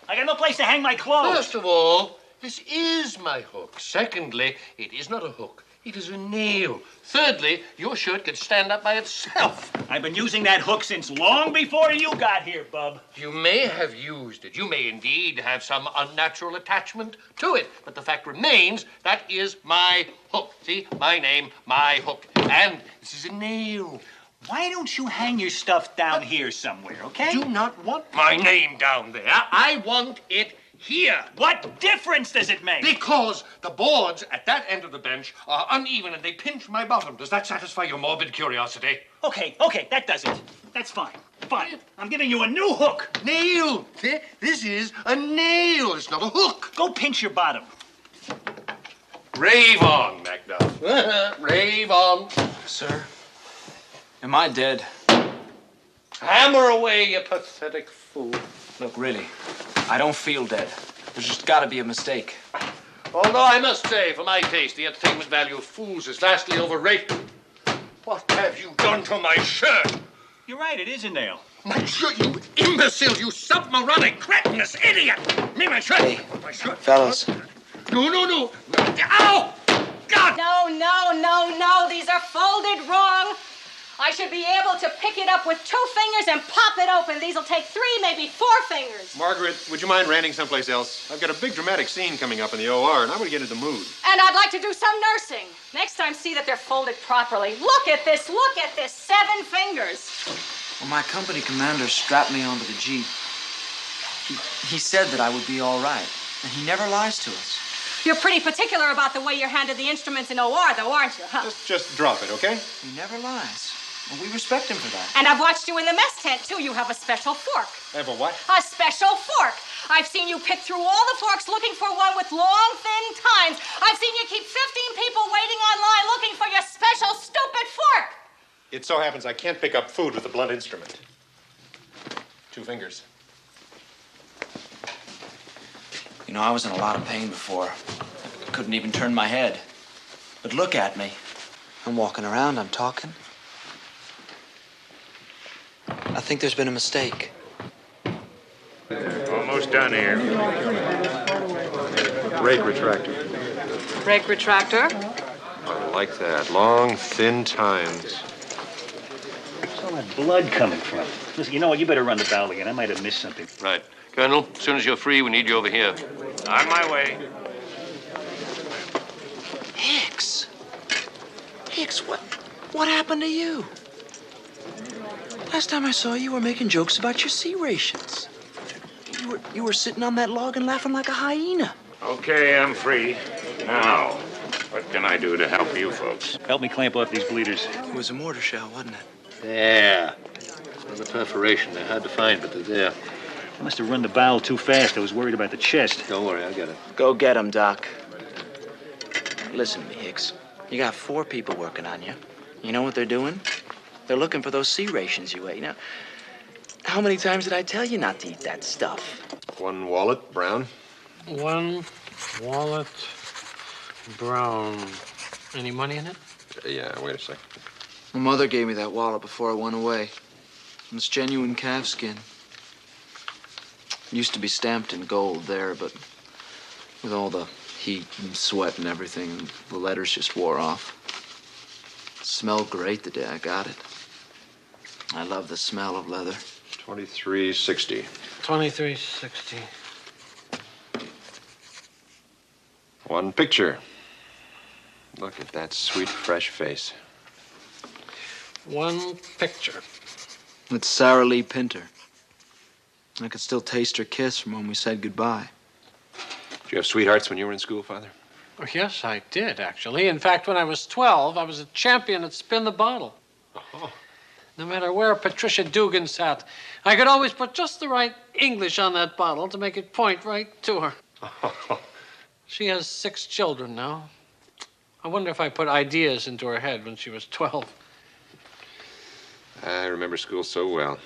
I got no place to hang my clothes. First of all, this is my hook. Secondly, it is not a hook. It is a nail. Thirdly, your shirt can stand up by itself. I've been using that hook since long before you got here, bub. You may have used it. You may indeed have some unnatural attachment to it. But the fact remains, that is my hook. See, my name, my hook. And this is a nail. Why don't you hang your stuff down here somewhere, okay? Do not want my name down there. I want it here. What difference does it make? Because the boards at that end of the bench are uneven and they pinch my bottom. Does that satisfy your morbid curiosity? Okay, that does it. That's fine. Fine. I'm giving you a new hook. Nail. This is a nail. It's not a hook. Go pinch your bottom. Rave on, Macduff. Rave on. Sir, am I dead? Hammer away, you pathetic fool. Look, really, I don't feel dead. There's just got to be a mistake. Although I must say, for my taste, the entertainment value of fools is vastly overrated. What have you done to my shirt? You're right, it is a nail. My shirt, you imbecile, you submoronic, cretinous idiot! Me, my shirt! Hey, my shirt! Fellas. No. Ow! God! No. These are folded wrong. I should be able to pick it up with 2 fingers and pop it open. These'll take 3, maybe 4 fingers. Margaret, would you mind ranting someplace else? I've got a big dramatic scene coming up in the OR, and I want to get into the mood. And I'd like to do some nursing. Next time, see that they're folded properly. Look at this. 7 fingers. Well, my company commander strapped me onto the Jeep. He said that I would be all right, and he never lies to us. You're pretty particular about the way you're handed the instruments in OR, though, aren't you, huh? Just drop it, okay? He never lies. Well, we respect him for that. And I've watched you in the mess tent, too. You have a special fork. I have a what? A special fork. I've seen you pick through all the forks looking for one with long, thin tines. I've seen you keep 15 people waiting online looking for your special stupid fork. It so happens I can't pick up food with a blunt instrument. 2 fingers. You know, I was in a lot of pain before. Couldn't even turn my head. But look at me. I'm walking around, I'm talking. I think there's been a mistake. Almost done here. Rake retractor. Rake retractor? I like that. Long, thin tines. Where's all that blood coming from? Listen, you know what? You better run the bowel again. I might have missed something. Right. Colonel, as soon as you're free, we need you over here. On my way. Hicks! Hicks, what happened to you? Last time I saw you, you were making jokes about your sea rations. You were sitting on that log and laughing like a hyena. Okay, I'm free. Now, what can I do to help you folks? Help me clamp off these bleeders. It was a mortar shell, wasn't it? There. Another perforation. They're hard to find, but they're there. I must have run the bowel too fast. I was worried about the chest. Don't worry, I got it. Go get him, Doc. Listen to me, Hicks. You got 4 people working on you. You know what they're doing? They're looking for those sea rations you ate. You know, how many times did I tell you not to eat that stuff? 1 wallet, brown. 1 wallet, brown. Any money in it? Yeah, wait a second. My mother gave me that wallet before I went away. It's genuine calf skin. It used to be stamped in gold there, but with all the heat and sweat and everything, the letters just wore off. It smelled great the day I got it. I love the smell of leather. $23.60. $23.60. 1 picture. Look at that sweet, fresh face. 1 picture. It's Sarah Lee Pinter. I could still taste her kiss from when we said goodbye. Did you have sweethearts when you were in school, Father? Oh, yes, I did, actually. In fact, when I was 12, I was a champion at spin the bottle. Oh. No matter where Patricia Dugan sat, I could always put just the right English on that bottle to make it point right to her. She has 6 children now. I wonder if I put ideas into her head when she was 12. I remember school so well.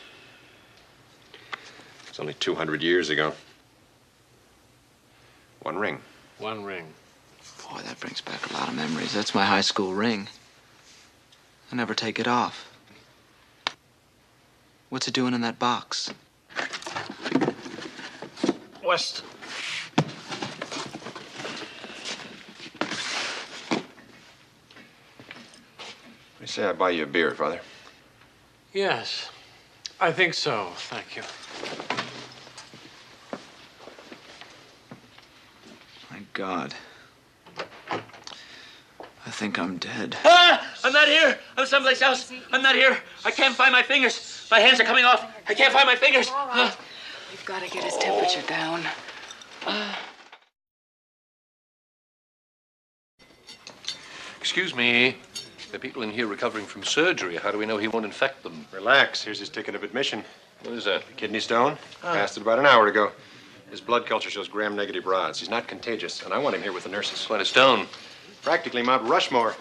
It's only 200 years ago. 1 ring. 1 ring. Boy, that brings back a lot of memories. That's my high school ring. I never take it off. What's it doing in that box? Weston. I say I buy you a beer, Father. Yes, I think so. Thank you. My God. I think I'm dead. Ah! I'm not here. I'm someplace else. I'm not here. I can't find my fingers. My hands are coming off. I can't find my fingers. All right. We've got to get his temperature down. Excuse me. There are people in here recovering from surgery. How do we know he won't infect them? Relax. Here's his ticket of admission. What is that? Kidney stone. Passed it about an hour ago. His blood culture shows gram-negative rods. He's not contagious, and I want him here with the nurses. Quite a stone. Practically Mount Rushmore.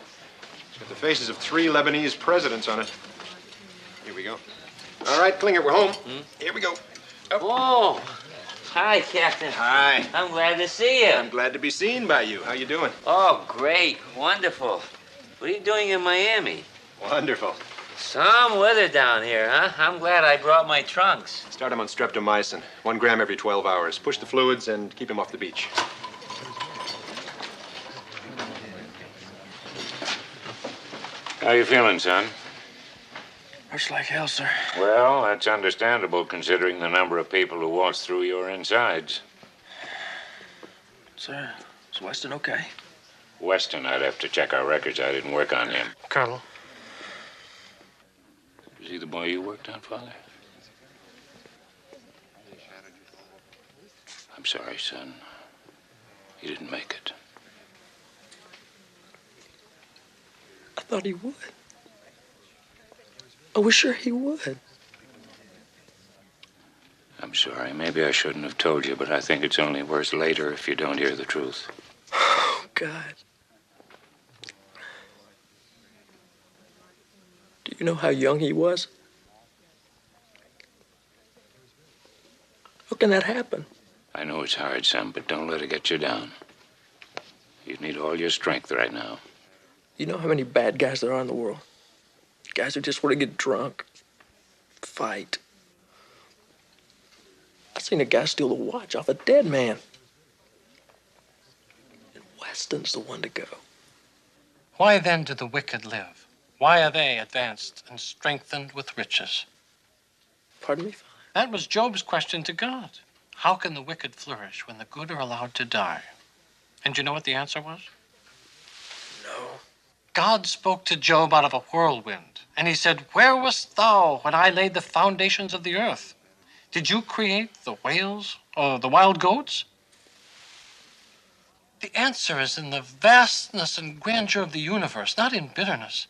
It's got the faces of 3 Lebanese presidents on it. Here we go. All right, Klinger, we're home. Here we go. Oh, hi, Captain. Hi. I'm glad to see you. I'm glad to be seen by you. How you doing? Oh, great. Wonderful. What are you doing in Miami? Wonderful. Some weather down here, huh? I'm glad I brought my trunks. Start him on streptomycin. 1 gram every 12 hours. Push the fluids and keep him off the beach. How you feeling, son? Hurts like hell, sir. Well, that's understandable considering the number of people who waltzed through your insides. Sir, is Weston okay? Weston, I'd have to check our records. I didn't work on him. Colonel. Is he the boy you worked on, Father? I'm sorry, son. He didn't make it. I thought he would. I was sure he would. I'm sorry. Maybe I shouldn't have told you, but I think it's only worse later if you don't hear the truth. Oh, God. Do you know how young he was? How can that happen? I know it's hard, son, but don't let it get you down. You need all your strength right now. You know how many bad guys there are in the world? Guys who just want to get drunk, fight. I seen a guy steal a watch off a dead man. And Weston's the one to go. Why then do the wicked live? Why are they advanced and strengthened with riches? Pardon me? That was Job's question to God. How can the wicked flourish when the good are allowed to die? And you know what the answer was? No. God spoke to Job out of a whirlwind, and he said, "Where wast thou when I laid the foundations of the earth? Did you create the whales or the wild goats?" The answer is in the vastness and grandeur of the universe, not in bitterness.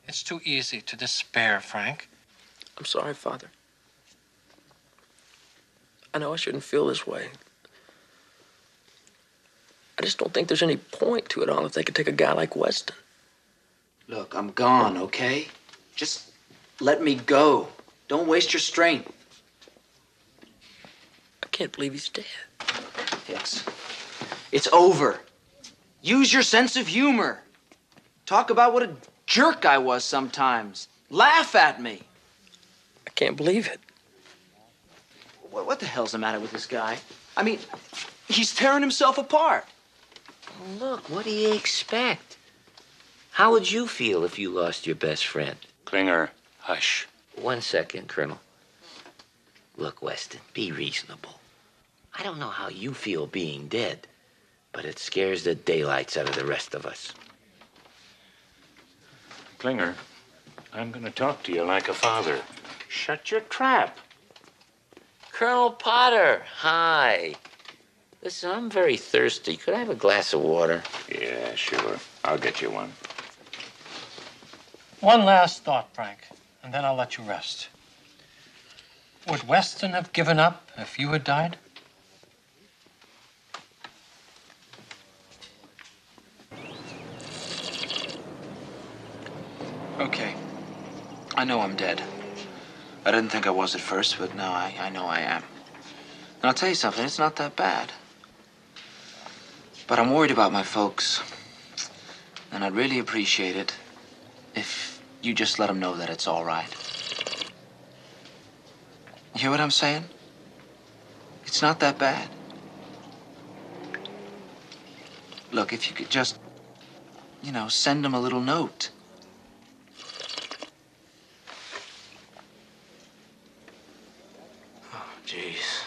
It's too easy to despair, Frank. I'm sorry, Father. I know I shouldn't feel this way. I just don't think there's any point to it all if they could take a guy like Weston. Look, I'm gone, okay? Just let me go. Don't waste your strength. I can't believe he's dead. Hicks, it's over. Use your sense of humor. Talk about what a jerk I was sometimes. Laugh at me. I can't believe it. What the hell's the matter with this guy? I mean, he's tearing himself apart. Look, what do you expect? How would you feel if you lost your best friend? Klinger, hush. 1 second, Colonel. Look, Weston, be reasonable. I don't know how you feel being dead, but it scares the daylights out of the rest of us. Klinger, I'm going to talk to you like a father. Shut your trap. Colonel Potter, hi. Listen, I'm very thirsty. Could I have a glass of water? Yeah, sure. I'll get you one. One last thought, Frank, and then I'll let you rest. Would Weston have given up if you had died? Okay. I know I'm dead. I didn't think I was at first, but now I know I am. And I'll tell you something, it's not that bad. But I'm worried about my folks. And I'd really appreciate it if you just let them know that it's all right. You hear what I'm saying? It's not that bad. Look, if you could just, send them a little note. Oh, jeez.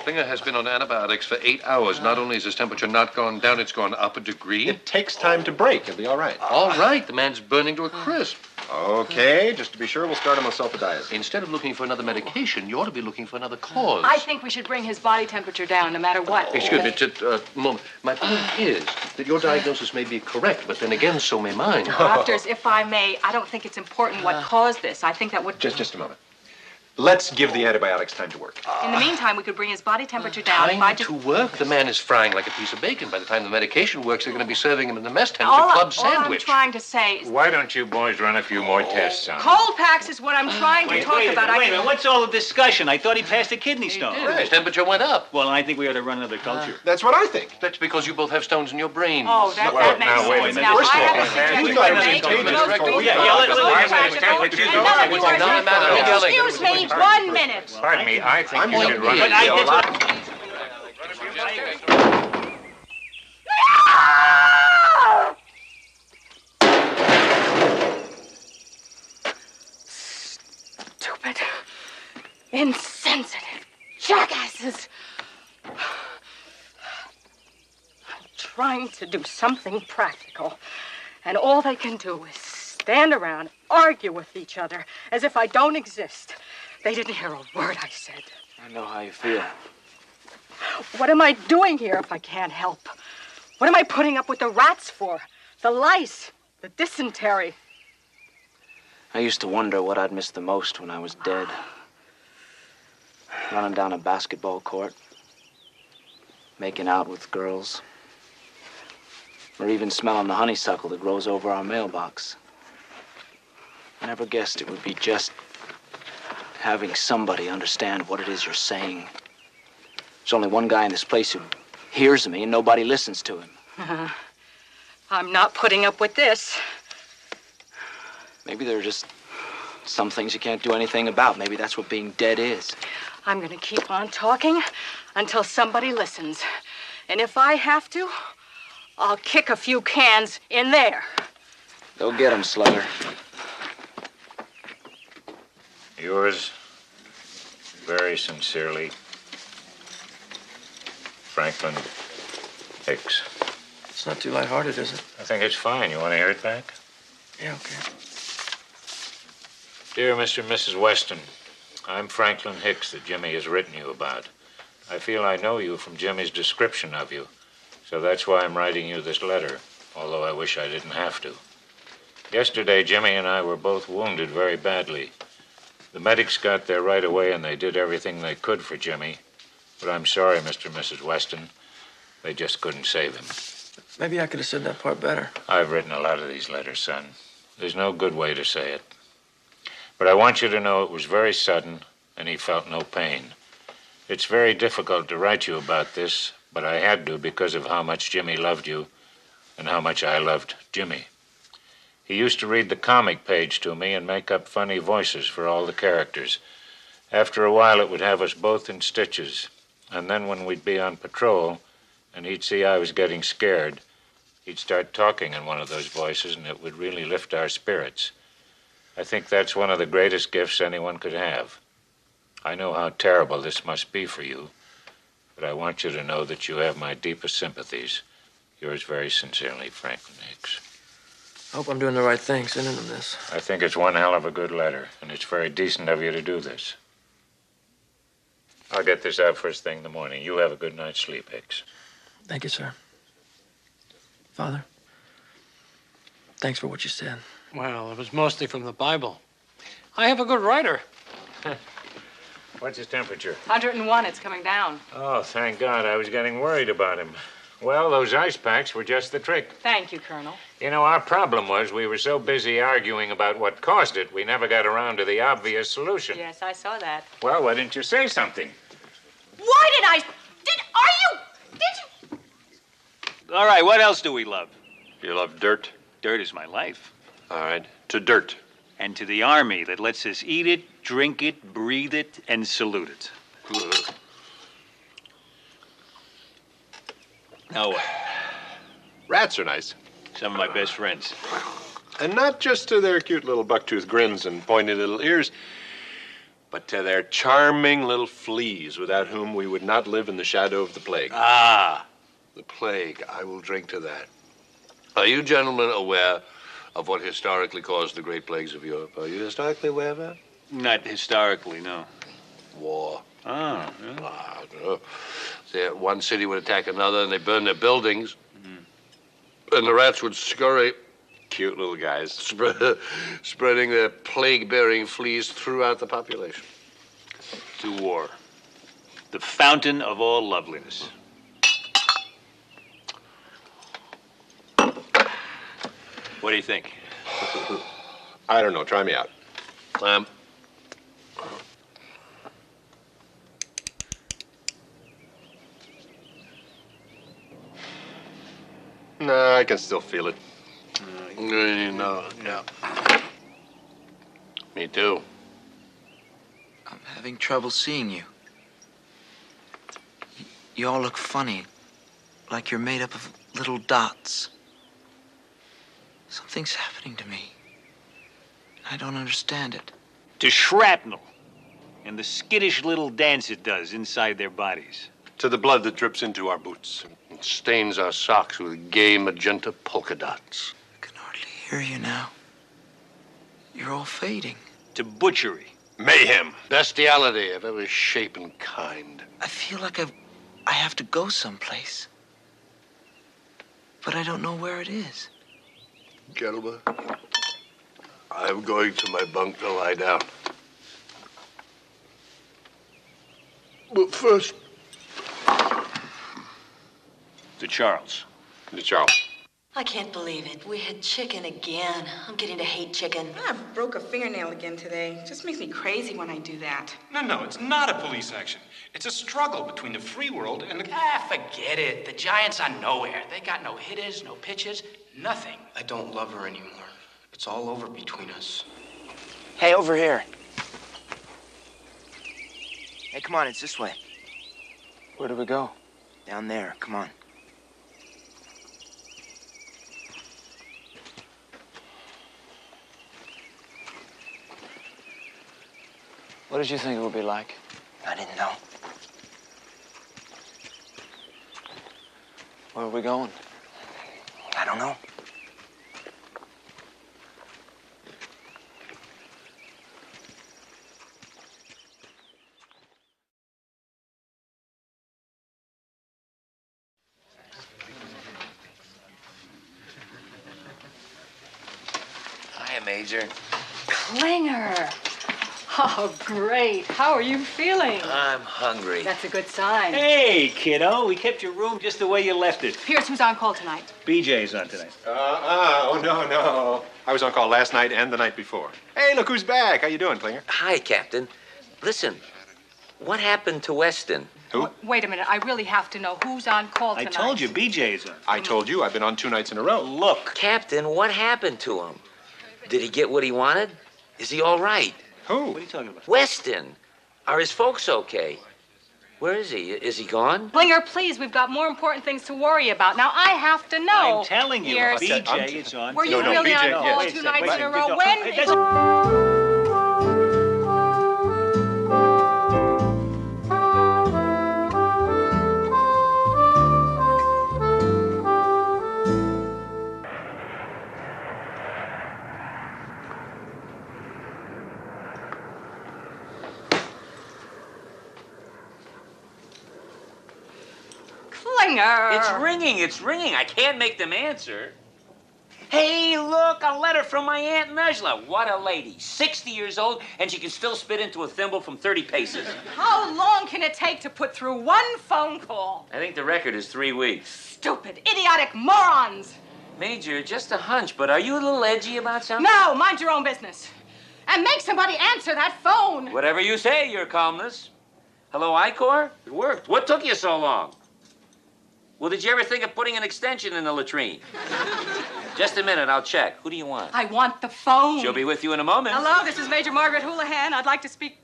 Klinger has been on antibiotics for 8 hours. Not only has his temperature not gone down, it's gone up a degree. It takes time to break. He'll be all right. All right, the man's burning to a crisp. Okay, just to be sure, we'll start him on sulfadiazide. Instead of looking for another medication, you ought to be looking for another cause. I think we should bring his body temperature down no matter what. Excuse me, just a moment. My point is that your diagnosis may be correct, but then again, so may mine. Doctors, if I may, I don't think it's important what caused this. I think that would... Just a moment. Let's give the antibiotics time to work. In the meantime, we could bring his body temperature down if I just... to work? The man is frying like a piece of bacon. By the time the medication works, they're going to be serving him in the mess tent as a club All I'm sandwich. trying to say is... Why don't you boys run a few more tests on him? Cold packs is what I'm trying to talk about. Wait a minute, what's all the discussion? I thought he passed a kidney stone. His temperature went up. Well, I think we ought to run another culture. That's what I think. That's because you both have stones in your brains. Oh, that makes sense. Now, I have a suggestion. Excuse me, 1 minute. Pardon me, I think you should run Stupid, insensitive jackasses. I'm trying to do something practical, and all they can do is stand around, argue with each other as if I don't exist. They didn't hear a word I said. I know how you feel. What am I doing here if I can't help? What am I putting up with the rats for? The lice, the dysentery. I used to wonder what I'd miss the most when I was dead. Running down a basketball court, making out with girls, or even smelling the honeysuckle that grows over our mailbox. I never guessed it would be just having somebody understand what it is you're saying. There's only one guy in this place who hears me, and nobody listens to him. I'm not putting up with this. Maybe there are just some things you can't do anything about. Maybe that's what being dead is. I'm going to keep on talking until somebody listens. And if I have to, I'll kick a few cans in there. Go get him, Slugger. Yours, very sincerely, Franklin Hicks. It's not too lighthearted, is it? I think it's fine. You want to hear it back? Yeah, okay. Dear Mr. and Mrs. Weston, I'm Franklin Hicks that Jimmy has written you about. I feel I know you from Jimmy's description of you, so that's why I'm writing you this letter, although I wish I didn't have to. Yesterday, Jimmy and I were both wounded very badly. The medics got there right away, and they did everything they could for Jimmy. But I'm sorry, Mr. and Mrs. Weston. They just couldn't save him. Maybe I could have said that part better. I've written a lot of these letters, son. There's no good way to say it. But I want you to know it was very sudden, and he felt no pain. It's very difficult to write you about this, but I had to because of how much Jimmy loved you and how much I loved Jimmy. He used to read the comic page to me and make up funny voices for all the characters. After a while, it would have us both in stitches. And then when we'd be on patrol and he'd see I was getting scared, he'd start talking in one of those voices, and it would really lift our spirits. I think that's one of the greatest gifts anyone could have. I know how terrible this must be for you, but I want you to know that you have my deepest sympathies. Yours very sincerely, Franklin Hicks. I hope I'm doing the right thing sending him this. I think it's one hell of a good letter, and it's very decent of you to do this. I'll get this out first thing in the morning. You have a good night's sleep, Hicks. Thank you, sir. Father, thanks for what you said. Well, it was mostly from the Bible. I have a good writer. What's his temperature? 101, it's coming down. Oh, thank God. I was getting worried about him. Well, those ice packs were just the trick. Thank you, Colonel. You know, our problem was we were so busy arguing about what caused it, we never got around to the obvious solution. Yes, I saw that. Well, why didn't you say something? Why did I? Did you? All right, what else do we love? You love dirt? Dirt is my life. All right, to dirt. And to the Army that lets us eat it, drink it, breathe it, and salute it. Now what? Rats are nice. Some of my best friends. And not just to their cute little bucktooth grins and pointy little ears, but to their charming little fleas, without whom we would not live in the shadow of the plague. Ah. The plague. I will drink to that. Are you gentlemen aware of what historically caused the great plagues of Europe? Are you historically aware of that? Not historically, no. War. Oh, yeah. No. See, one city would attack another, and they burn their buildings, and the rats would scurry. Cute little guys. Spreading their plague-bearing fleas throughout the population. To war. The fountain of all loveliness. What do you think? I don't know. Try me out. No, I can still feel it. No, yeah. Me too. I'm having trouble seeing you. You all look funny, like you're made up of little dots. Something's happening to me. I don't understand it. To shrapnel and the skittish little dance it does inside their bodies. To the blood that drips into our boots. It stains our socks with gay magenta polka dots. I can hardly hear you now. You're all fading. To butchery. Mayhem. Bestiality of every shape and kind. I feel like I have to go someplace. But I don't know where it is. Gentlemen, I'm going to my bunk to lie down. But first... To Charles. To Charles. I can't believe it. We had chicken again. I'm getting to hate chicken. I broke a fingernail again today. It just makes me crazy when I do that. No, it's not a police action. It's a struggle between the free world and the... Forget it. The Giants are nowhere. They got no hitters, no pitchers, nothing. I don't love her anymore. It's all over between us. Hey, over here. Hey, come on, it's this way. Where do we go? Down there, come on. What did you think it would be like? I didn't know. Where are we going? I don't know. Hiya, Major. Klinger. Oh, great. How are you feeling? I'm hungry. That's a good sign. Hey, kiddo, we kept your room just the way you left it. Here's who's on call tonight. BJ's on tonight. Oh, no. I was on call last night and the night before. Hey, look who's back. How you doing, Klinger? Hi, Captain. Listen, what happened to Weston? Who? Wait a minute. I really have to know who's on call I tonight. told you, BJ's on. I told you I've been on 2 nights in a row. Look. Captain, what happened to him? Did he get what he wanted? Is he all right? Who? What are you talking about? Weston. Are his folks okay? Where is he? Is he gone? Klinger, please. We've got more important things to worry about. Now, I have to know. I'm telling you, Here's- BJ is on. Were you really BJ, on call yes. 2 nights Wait, in a wait, row? no, When? it doesn't- Klinger. It's ringing. I can't make them answer. Hey, look, a letter from my Aunt Nejla. What a lady. 60 years old, and she can still spit into a thimble from 30 paces. How long can it take to put through one phone call? I think the record is 3 weeks. Stupid, idiotic morons. Major, just a hunch, but are you a little edgy about something? No, mind your own business. And make somebody answer that phone. Whatever you say, Your Calmness. Hello, Icor? It worked. What took you so long? Well, did you ever think of putting an extension in the latrine? Just a minute, I'll check. Who do you want? I want the phone. She'll be with you in a moment. Hello, this is Major Margaret Houlihan. I'd like to speak.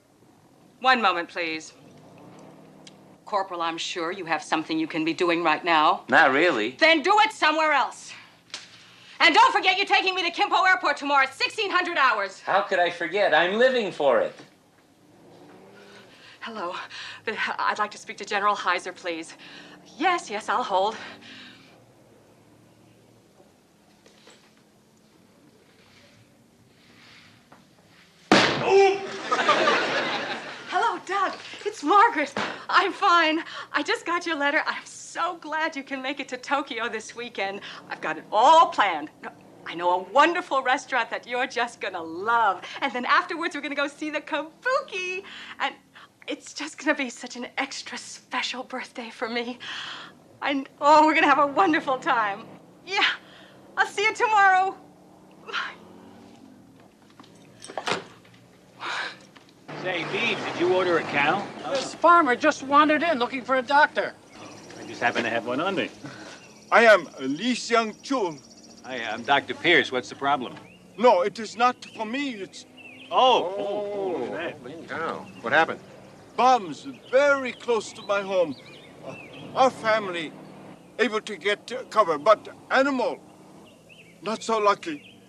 One moment, please. Corporal, I'm sure you have something you can be doing right now. Not really. Then do it somewhere else. And don't forget you're taking me to Kimpo Airport tomorrow at 1600 hours. How could I forget? I'm living for it. Hello. I'd like to speak to General Heiser, please. Yes, I'll hold. Hello, Doug. It's Margaret. I'm fine. I just got your letter. I'm so glad you can make it to Tokyo this weekend. I've got it all planned. I know a wonderful restaurant that you're just gonna love. And then afterwards, we're gonna go see the kabuki. And it's just gonna be such an extra special birthday for me. We're gonna have a wonderful time. Yeah, I'll see you tomorrow. Say, Beeb, did you order a cow? This farmer just wandered in looking for a doctor. I just happen to have one on me. I am Lee Seung-chul. Hi, I'm Dr. Pierce. What's the problem? No, it is not for me. It's Oh, look at that. Cow. What happened? bombs very close to my home. Our family able to get cover, but animal not so lucky.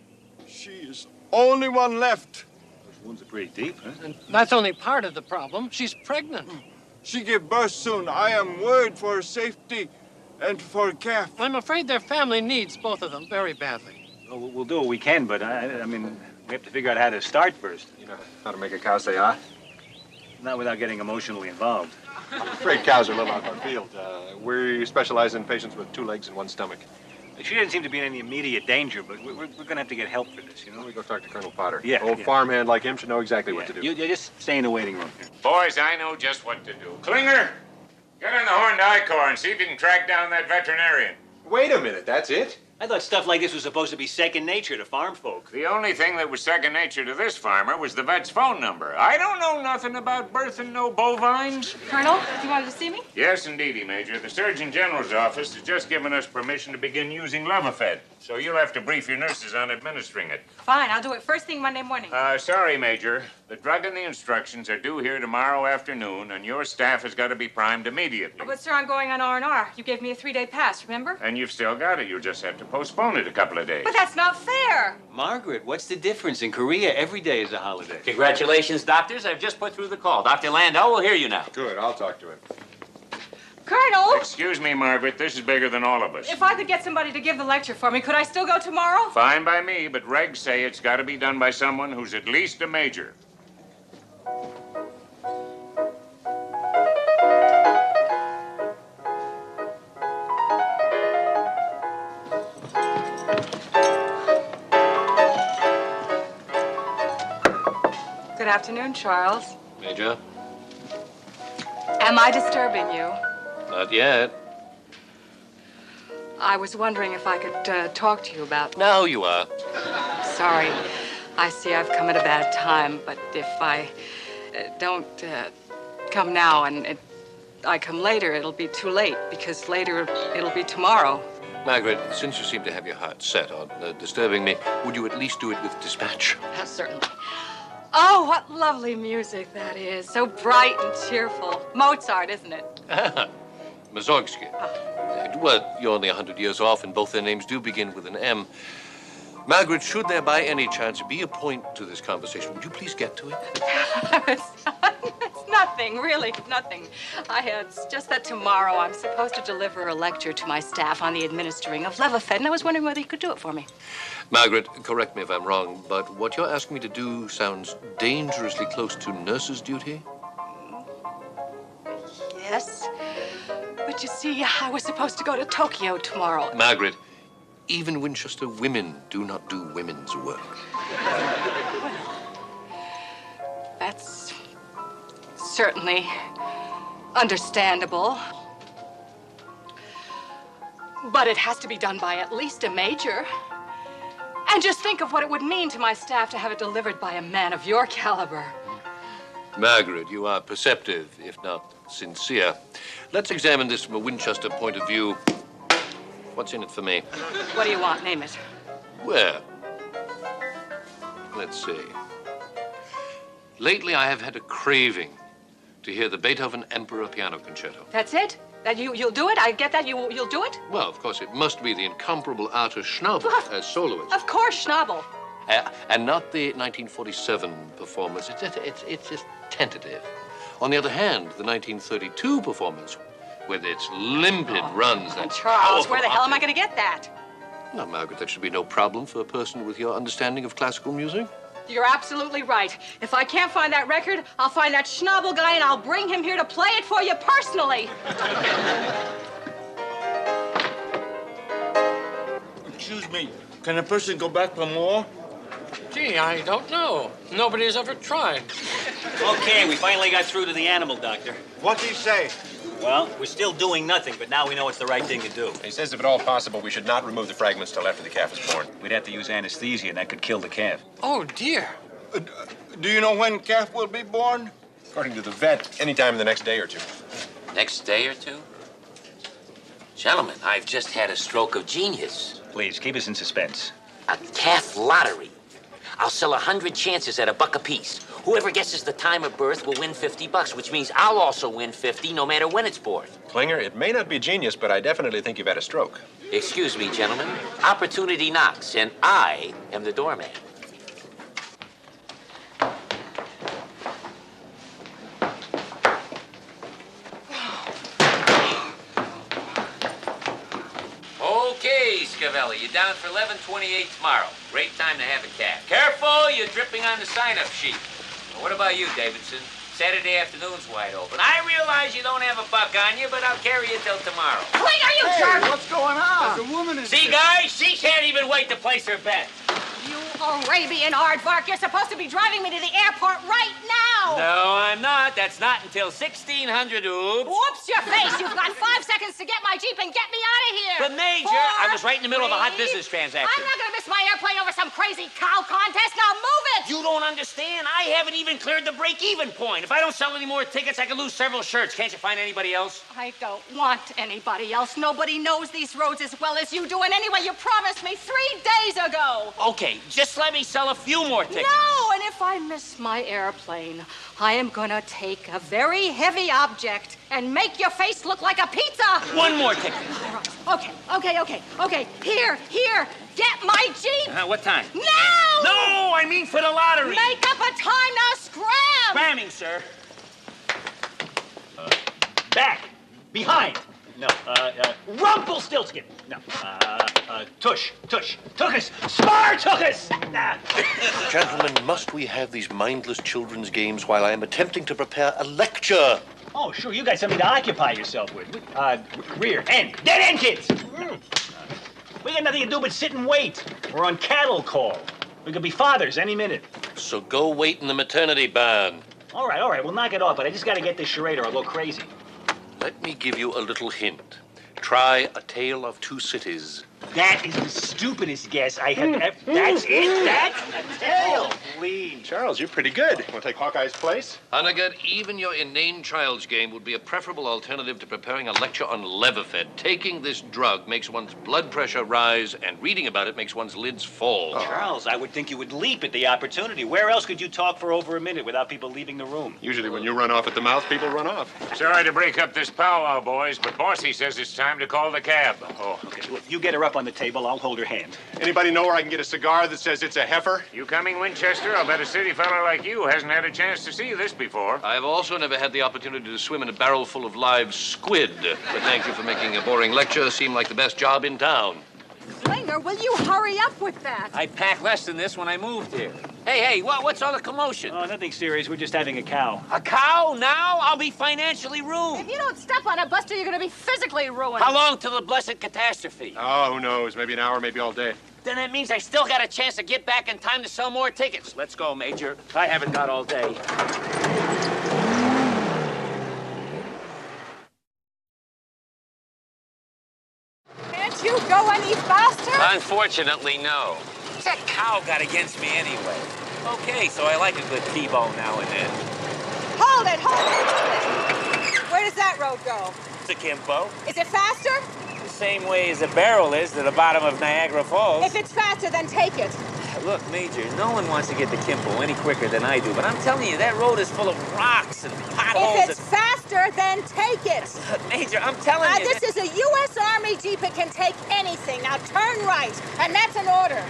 She is only one left. Those wounds are pretty deep, huh? And that's only part of the problem. She's pregnant. She give birth soon. I am worried for her safety and for her calf. I'm afraid their family needs both of them very badly. Well, we'll do what we can, but I mean, we have to figure out how to start first. You know how to make a cow say ah? Not without getting emotionally involved. I'm afraid cows are a little out of our field. We specialize in patients with 2 legs and 1 stomach. She didn't seem to be in any immediate danger, but we're going to have to get help for this, you know? We go talk to Colonel Potter. Yeah. Old farmhand like him should know exactly what to do. You just stay in the waiting room here. Boys, I know just what to do. Klinger, get on the horn to I-Corps and see if you can track down that veterinarian. Wait a minute, that's it? I thought stuff like this was supposed to be second nature to farm folk. The only thing that was second nature to this farmer was the vet's phone number. I don't know nothing about birthing no bovines. Colonel, you wanted to see me? Yes, indeedy, Major. The Surgeon General's office has just given us permission to begin using Levofed, so you'll have to brief your nurses on administering it. Fine, I'll do it first thing Monday morning. Sorry, Major. The drug and the instructions are due here tomorrow afternoon, and your staff has got to be primed immediately. But, sir, I'm going on R&R. You gave me a 3-day pass, remember? And you've still got it. You'll just have to postpone it a couple of days. But that's not fair. Margaret, what's the difference? In Korea, every day is a holiday. Congratulations, doctors. I've just put through the call. Dr. Landau will hear you now. Good, I'll talk to him. Colonel! Excuse me, Margaret. This is bigger than all of us. If I could get somebody to give the lecture for me, could I still go tomorrow? Fine by me, but regs say it's got to be done by someone who's at least a major. Good afternoon, Charles. Major? Am I disturbing you? Not yet. I was wondering if I could talk to you about... Now you are. Sorry. I see I've come at a bad time, but if I don't come now and I come later, it'll be too late, because later it'll be tomorrow. Margaret, since you seem to have your heart set on disturbing me, would you at least do it with dispatch? Certainly. Oh, what lovely music that is. So bright and cheerful. Mozart, isn't it? Mussorgsky. Well, you're only 100 years off, and both their names do begin with an M. Margaret, should there by any chance be a point to this conversation, would you please get to it? It's nothing, really, nothing. It's just that tomorrow I'm supposed to deliver a lecture to my staff on the administering of Levophed, and I was wondering whether you could do it for me. Margaret, correct me if I'm wrong, but what you're asking me to do sounds dangerously close to nurse's duty? Yes. But you see, I was supposed to go to Tokyo tomorrow. Margaret, even Winchester women do not do women's work. That's certainly understandable. But it has to be done by at least a major. And just think of what it would mean to my staff to have it delivered by a man of your caliber. Margaret, you are perceptive, if not sincere. Let's examine this from a Winchester point of view. What's in it for me? What do you want? Name it. Well, let's see. Lately, I have had a craving to hear the Beethoven Emperor Piano Concerto. That's it? That you'll do it? I get that. You'll do it? Well, of course, it must be the incomparable Arthur Schnabel as soloist. Of course, Schnabel. And not the 1947 performance. It's just tentative. On the other hand, the 1932 performance, with its limpid runs and Charles, where the hell am I going to get that? Now, Margaret, that should be no problem for a person with your understanding of classical music. You're absolutely right. If I can't find that record, I'll find that Schnabel guy and I'll bring him here to play it for you personally. Excuse me, can a person go back for more? Gee, I don't know. Nobody's ever tried. Okay, we finally got through to the animal doctor. What'd he say? Well, we're still doing nothing, but now we know it's the right thing to do. He says if at all possible, we should not remove the fragments till after the calf is born. We'd have to use anesthesia, and that could kill the calf. Oh, dear. Do you know when calf will be born? According to the vet, anytime in the next day or two. Next day or two? Gentlemen, I've just had a stroke of genius. Please, keep us in suspense. A calf lottery. I'll sell 100 chances at $1 apiece. Whoever guesses the time of birth will win $50, which means I'll also win 50 no matter when it's born. Klinger, it may not be genius, but I definitely think you've had a stroke. Excuse me, gentlemen. Opportunity knocks, and I am the doorman. Okay, Scavelli, you're down for 11:28 tomorrow. Great time to have a calf. Careful, you're dripping on the sign-up sheet. Well, what about you, Davidson? Saturday afternoon's wide open. I realize you don't have a buck on you, but I'll carry you till tomorrow. Klinger, you jerk! What's going on? There's a woman in See, guys, she can't even wait to place her bet. You Arabian aardvark, you're supposed to be driving me to the airport right now! No, I'm not. That's not until 1600 oops. Whoops your face! You've got 5 seconds to get my Jeep and get me out of here! But, Major, I was right in the middle of a hot business transaction. I'm not gonna miss my airplane over some crazy cow contest. Now move it! You don't understand. I haven't even cleared the break-even point. If I don't sell any more tickets, I could lose several shirts. Can't you find anybody else? I don't want anybody else. Nobody knows these roads as well as you do. And anyway, you promised me 3 days ago. Okay, just let me sell a few more tickets. No, and if I miss my airplane, I am gonna take a very heavy object and make your face look like a pizza. One more ticket. Okay. Here. Get my Jeep. What time? Now! No, I mean for the lottery. Make up a time now. Scram! Scramming, sir. Back. Behind. No. Rumpelstiltskin. No. Tush. Tuchus. Spartacus. Nah. Gentlemen, must we have these mindless children's games while I am attempting to prepare a lecture? Oh, sure. You got something to occupy yourself with. Rear end. Dead end, kids. We got nothing to do but sit and wait. We're on cattle call. We could be fathers any minute. So go wait in the maternity barn. All right. We'll knock it off, but I just got to get this charade or I'll go crazy. Let me give you a little hint. Try A Tale of Two Cities. That is the stupidest guess I have ever... That's it? That's a tale? Lean. Charles, you're pretty good. Want to take Hawkeye's place? Honegger, even your inane child's game would be a preferable alternative to preparing a lecture on Levofed. Taking this drug makes one's blood pressure rise, and reading about it makes one's lids fall. Oh. Charles, I would think you would leap at the opportunity. Where else could you talk for over a minute without people leaving the room? Usually when you run off at the mouth, people run off. Sorry to break up this powwow, boys, but Bossy says it's time to call the cab. Oh, okay. Well, you get her up on the table, I'll hold her hand. Anybody know where I can get a cigar that says it's a heifer? You coming, Winchester? I'll bet a city fella like you hasn't had a chance to see this before. I've also never had the opportunity to swim in a barrel full of live squid. But thank you for making a boring lecture seem like the best job in town. Klinger, will you hurry up with that? I packed less than this when I moved here. Hey, what's all the commotion? Oh, nothing serious. We're just having a cow. A cow? Now? I'll be financially ruined. If you don't step on it, Buster, you're going to be physically ruined. How long till the blessed catastrophe? Oh, who knows? Maybe an hour, maybe all day. Then that means I still got a chance to get back in time to sell more tickets. Let's go, Major. I haven't got all day. Can't you go any faster? Unfortunately, no. What's that cow got against me anyway? Okay, so I like a good T-bone now and then. Hold it! Where does that road go? It's a Kimpo. Is it faster? The same way as a barrel is to the bottom of Niagara Falls. If it's faster, then take it. Look, Major, no one wants to get to Kimpo any quicker than I do, but I'm telling you, that road is full of rocks and potholes. If it's faster, then take it. Look, Major, I'm telling you. This is a U.S. Army Jeep. It can take anything. Now turn right, and that's an order.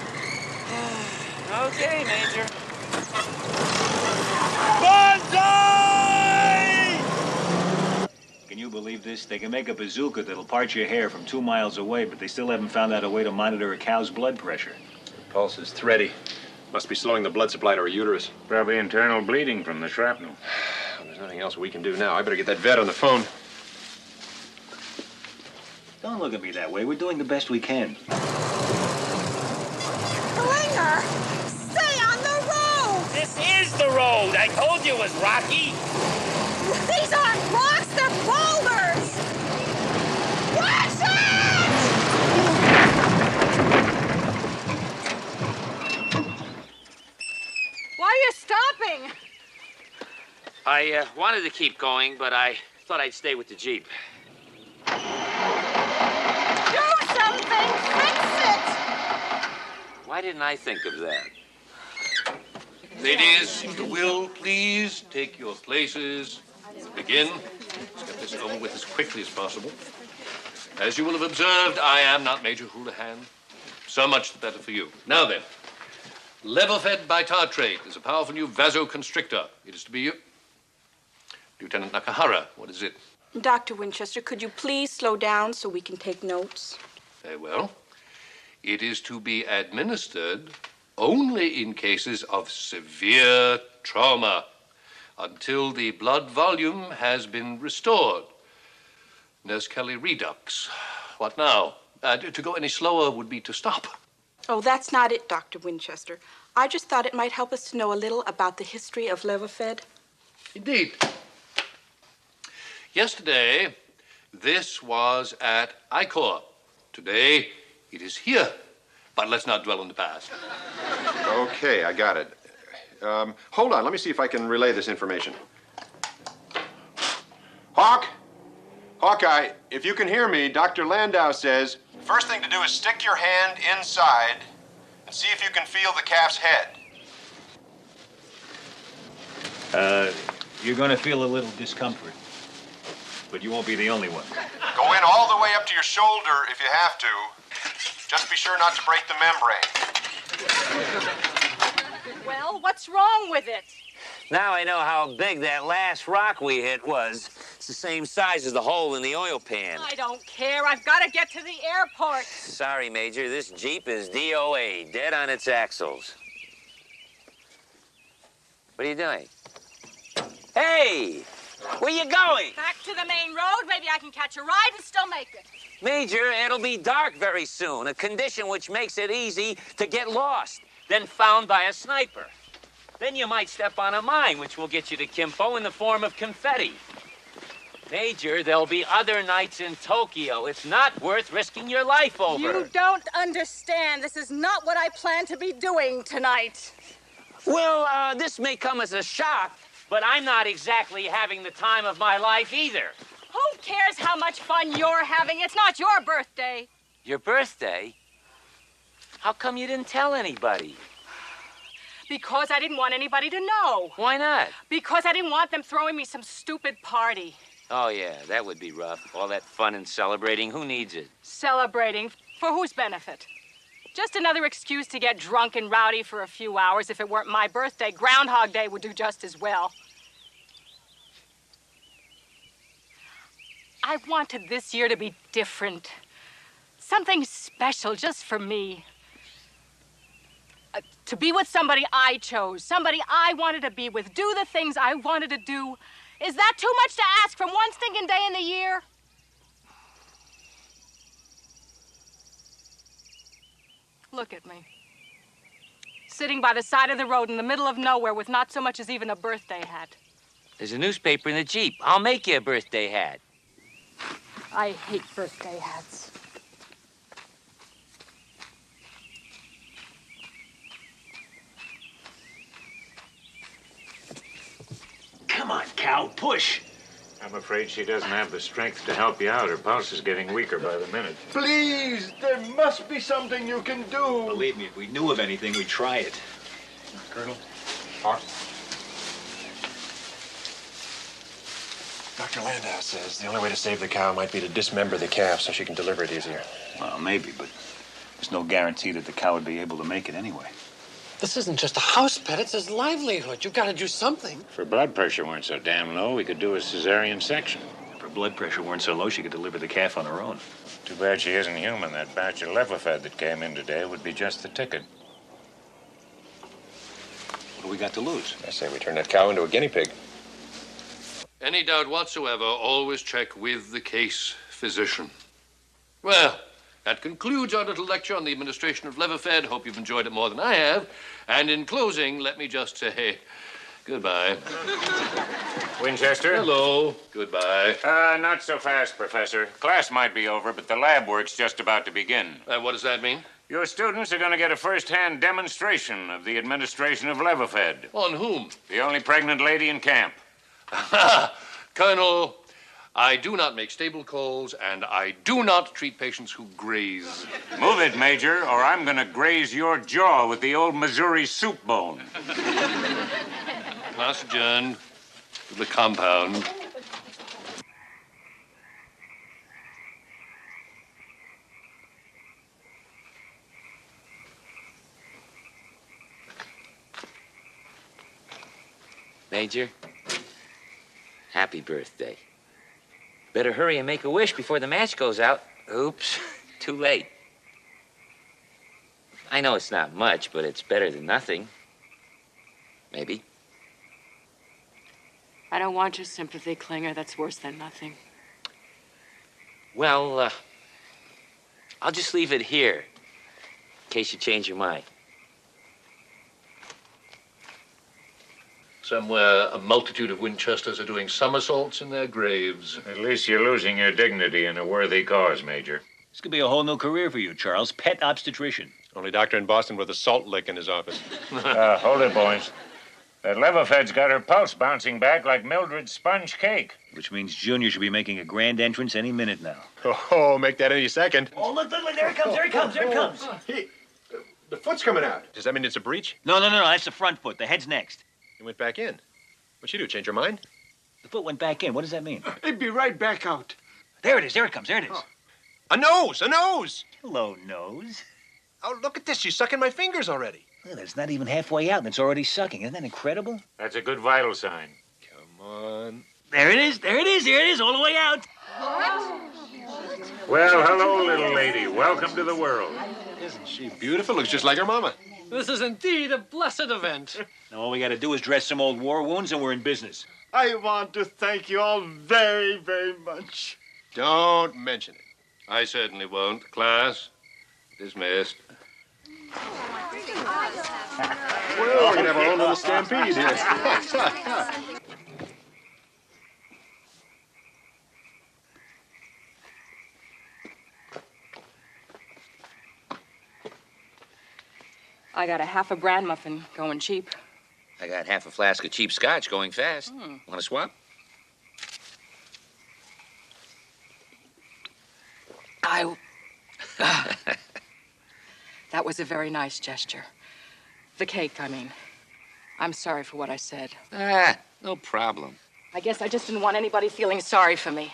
Okay, Major. Can you believe this? They can make a bazooka that'll part your hair from 2 miles away, but they still haven't found out a way to monitor a cow's blood pressure. The pulse is thready. Must be slowing the blood supply to her uterus. Probably internal bleeding from the shrapnel. There's nothing else we can do now. I better get that vet on the phone. Don't look at me that way. We're doing the best we can. Klinger, stay on the road! This is the road. I told you it was rocky. These aren't rocks, they're boulders! Watch it! Why are you stopping? I wanted to keep going, but I thought I'd stay with the Jeep. Do something! Fix it! Why didn't I think of that? Ladies, if you will, please take your places. Begin. Let's get this over with as quickly as possible. As you will have observed, I am not Major Houlihan. So much the better for you. Now then, Levofed by tartrate is a powerful new vasoconstrictor. It is to be... Lieutenant Nakahara, what is it? Dr. Winchester, could you please slow down so we can take notes? Very well. It is to be administered only in cases of severe trauma until the blood volume has been restored. Nurse Kelly redux. What now? To go any slower would be to stop. Oh, that's not it, Dr. Winchester. I just thought it might help us to know a little about the history of Levofed. Indeed. Yesterday, this was at Icor. Today, it is here. But let's not dwell on the past. Okay, I got it. Hold on, let me see if I can relay this information. Hawkeye, if you can hear me, Dr. Landau says, first thing to do is stick your hand inside and see if you can feel the calf's head. You're going to feel a little discomfort, but you won't be the only one. Go in all the way up to your shoulder if you have to. Just be sure not to break the membrane. Well, what's wrong with it? Now I know how big that last rock we hit was. It's the same size as the hole in the oil pan. I don't care. I've got to get to the airport. Sorry, Major. This Jeep is DOA, dead on its axles. What are you doing? Hey! Where you going? Back to the main road. Maybe I can catch a ride and still make it. Major, it'll be dark very soon, a condition which makes it easy to get lost, then found by a sniper. Then you might step on a mine, which will get you to Kimpo in the form of confetti. Major, there'll be other nights in Tokyo. It's not worth risking your life over. You don't understand. This is not what I plan to be doing tonight. Well, this may come as a shock, but I'm not exactly having the time of my life either. Who cares how much fun you're having? It's not your birthday. Your birthday? How come you didn't tell anybody? Because I didn't want anybody to know. Why not? Because I didn't want them throwing me some stupid party. Oh, yeah, that would be rough. All that fun and celebrating. Who needs it? Celebrating? For whose benefit? Just another excuse to get drunk and rowdy for a few hours. If it weren't my birthday, Groundhog Day would do just as well. I wanted this year to be different. Something special just for me. To be with somebody I chose, somebody I wanted to be with, do the things I wanted to do. Is that too much to ask from one stinking day in the year? Look at me. Sitting by the side of the road in the middle of nowhere with not so much as even a birthday hat. There's a newspaper in the Jeep. I'll make you a birthday hat. I hate birthday hats. Come on, cow, push. I'm afraid she doesn't have the strength to help you out. Her pulse is getting weaker by the minute. Please, there must be something you can do. Believe me, if we knew of anything, we'd try it. Colonel? Dr. Landau says the only way to save the cow might be to dismember the calf so she can deliver it easier. Well, maybe, but there's no guarantee that the cow would be able to make it anyway. This isn't just a house pet, it's his livelihood. You've got to do something. If her blood pressure weren't so damn low, we could do a cesarean section. If her blood pressure weren't so low, she could deliver the calf on her own. Too bad she isn't human. That batch of Levofed that came in today would be just the ticket. What do we got to lose? I say we turn that cow into a guinea pig. Any doubt whatsoever, always check with the case physician. Well, that concludes our little lecture on the administration of Levofed. Hope you've enjoyed it more than I have. And in closing, let me just say goodbye. Winchester? Hello. Goodbye. Not so fast, Professor. Class might be over, but the lab work's just about to begin. What does that mean? Your students are going to get a first-hand demonstration of the administration of Levofed. On whom? The only pregnant lady in camp. Colonel, I do not make stable calls, and I do not treat patients who graze. Move it, Major, or I'm going to graze your jaw with the old Missouri soup bone. Class adjourned to the compound. Major, happy birthday. Better hurry and make a wish before the match goes out. Oops, too late. I know it's not much, but it's better than nothing. Maybe. I don't want your sympathy, Klinger. That's worse than nothing. Well, I'll just leave it here, in case you change your mind. Somewhere, a multitude of Winchesters are doing somersaults in their graves. At least you're losing your dignity in a worthy cause, Major. This could be a whole new career for you, Charles. Pet obstetrician. Only doctor in Boston with a salt lick in his office. Hold it, boys. That Levofed's got her pulse bouncing back like Mildred's sponge cake. Which means Junior should be making a grand entrance any minute now. Oh, make that any second. Oh, look, there it comes, there it comes, there it comes. Hey, the foot's coming out. Does that mean it's a breach? No, that's the front foot. The head's next. It went back in. What'd you do, change your mind? The foot went back in. What does that mean? It'd be right back out. There it is, there it comes, there it is. Oh. A nose, a nose! Hello, nose. Oh, look at this. She's sucking my fingers already. Well, it's not even halfway out and it's already sucking. Isn't that incredible? That's a good vital sign. Come on. There it is, all the way out. Well, hello, little lady. Welcome to the world. Isn't she beautiful? Looks just like her mama. This is indeed a blessed event. Now, all we got to do is dress some old war wounds and we're in business. I want to thank you all very, very much. Don't mention it. I certainly won't. Class, dismissed. Well, we can have our own little stampede here. I got a half a bran muffin going cheap. I got half a flask of cheap scotch going fast. Want to swap? That was a very nice gesture. The cake, I mean. I'm sorry for what I said. No problem. I guess I just didn't want anybody feeling sorry for me.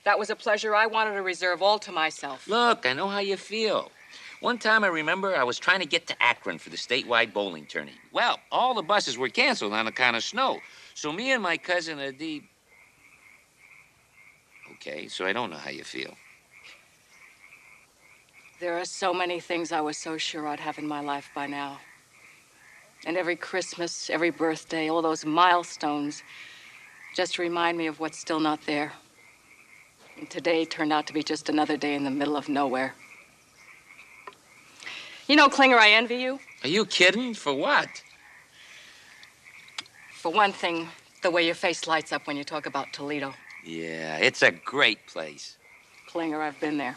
That was a pleasure I wanted to reserve all to myself. Look, I know how you feel. One time I remember I was trying to get to Akron for the statewide bowling tourney. Well, all the buses were canceled on account of snow. So me and my cousin Adib... Okay, so I don't know how you feel. There are so many things I was so sure I'd have in my life by now. And every Christmas, every birthday, all those milestones just remind me of what's still not there. And today turned out to be just another day in the middle of nowhere. You know, Klinger, I envy you. Are you kidding? For what? For one thing, the way your face lights up when you talk about Toledo. Yeah, it's a great place. Klinger, I've been there.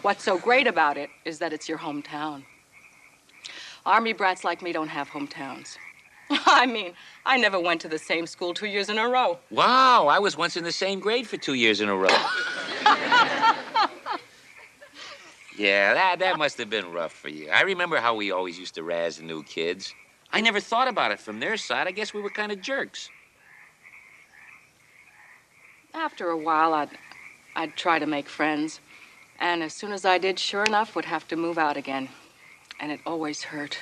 What's so great about it is that it's your hometown. Army brats like me don't have hometowns. I mean, I never went to the same school 2 years in a row. Wow, I was once in the same grade for 2 years in a row. Yeah, that must have been rough for you. I remember how we always used to razz the new kids. I never thought about it from their side. I guess we were kind of jerks. After a while, I'd try to make friends. And as soon as I did, sure enough, would have to move out again. And it always hurt.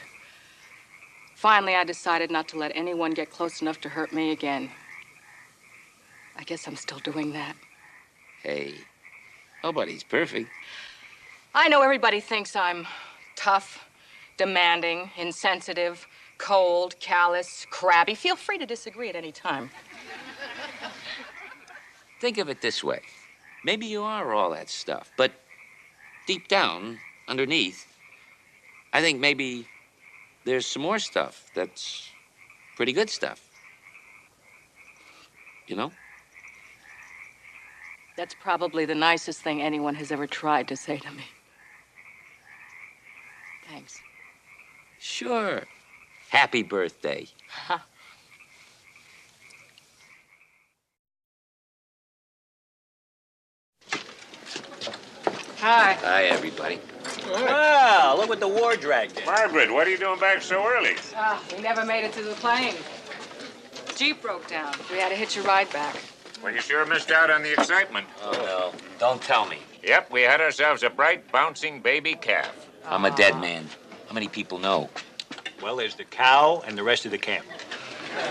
Finally, I decided not to let anyone get close enough to hurt me again. I guess I'm still doing that. Hey, nobody's perfect. I know everybody thinks I'm tough, demanding, insensitive, cold, callous, crabby. Feel free to disagree at any time. Think of it this way. Maybe you are all that stuff, but deep down, underneath, I think maybe there's some more stuff that's pretty good stuff. You know? That's probably the nicest thing anyone has ever tried to say to me. Thanks. Sure. Happy birthday. Hi. Hi, everybody. Well, look what the war dragged in. Margaret, what are you doing back so early? We never made it to the plane. Jeep broke down. We had to hitch a ride back. Well, you sure missed out on the excitement. Oh, no. Don't tell me. Yep, we had ourselves a bright, bouncing baby calf. I'm a dead man. How many people know? Well, there's the cow and the rest of the camp.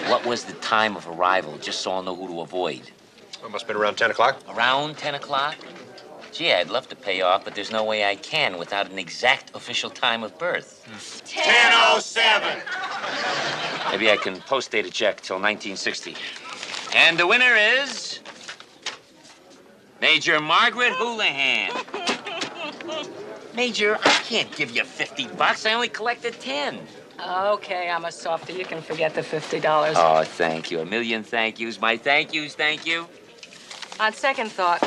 What was the time of arrival, just so I'll know who to avoid? It must have been around 10 o'clock. Around 10 o'clock? Gee, I'd love to pay off, but there's no way I can without an exact official time of birth. 10:07. Maybe I can post-date a check till 1960. And the winner is... Major Margaret Houlihan. Major, I can't give you $50. I only collected 10. Okay, I'm a softie. You can forget the $50. Oh, thank you. A million thank yous. My thank yous, thank you. On second thought,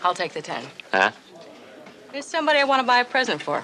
I'll take the 10. Huh? There's somebody I want to buy a present for.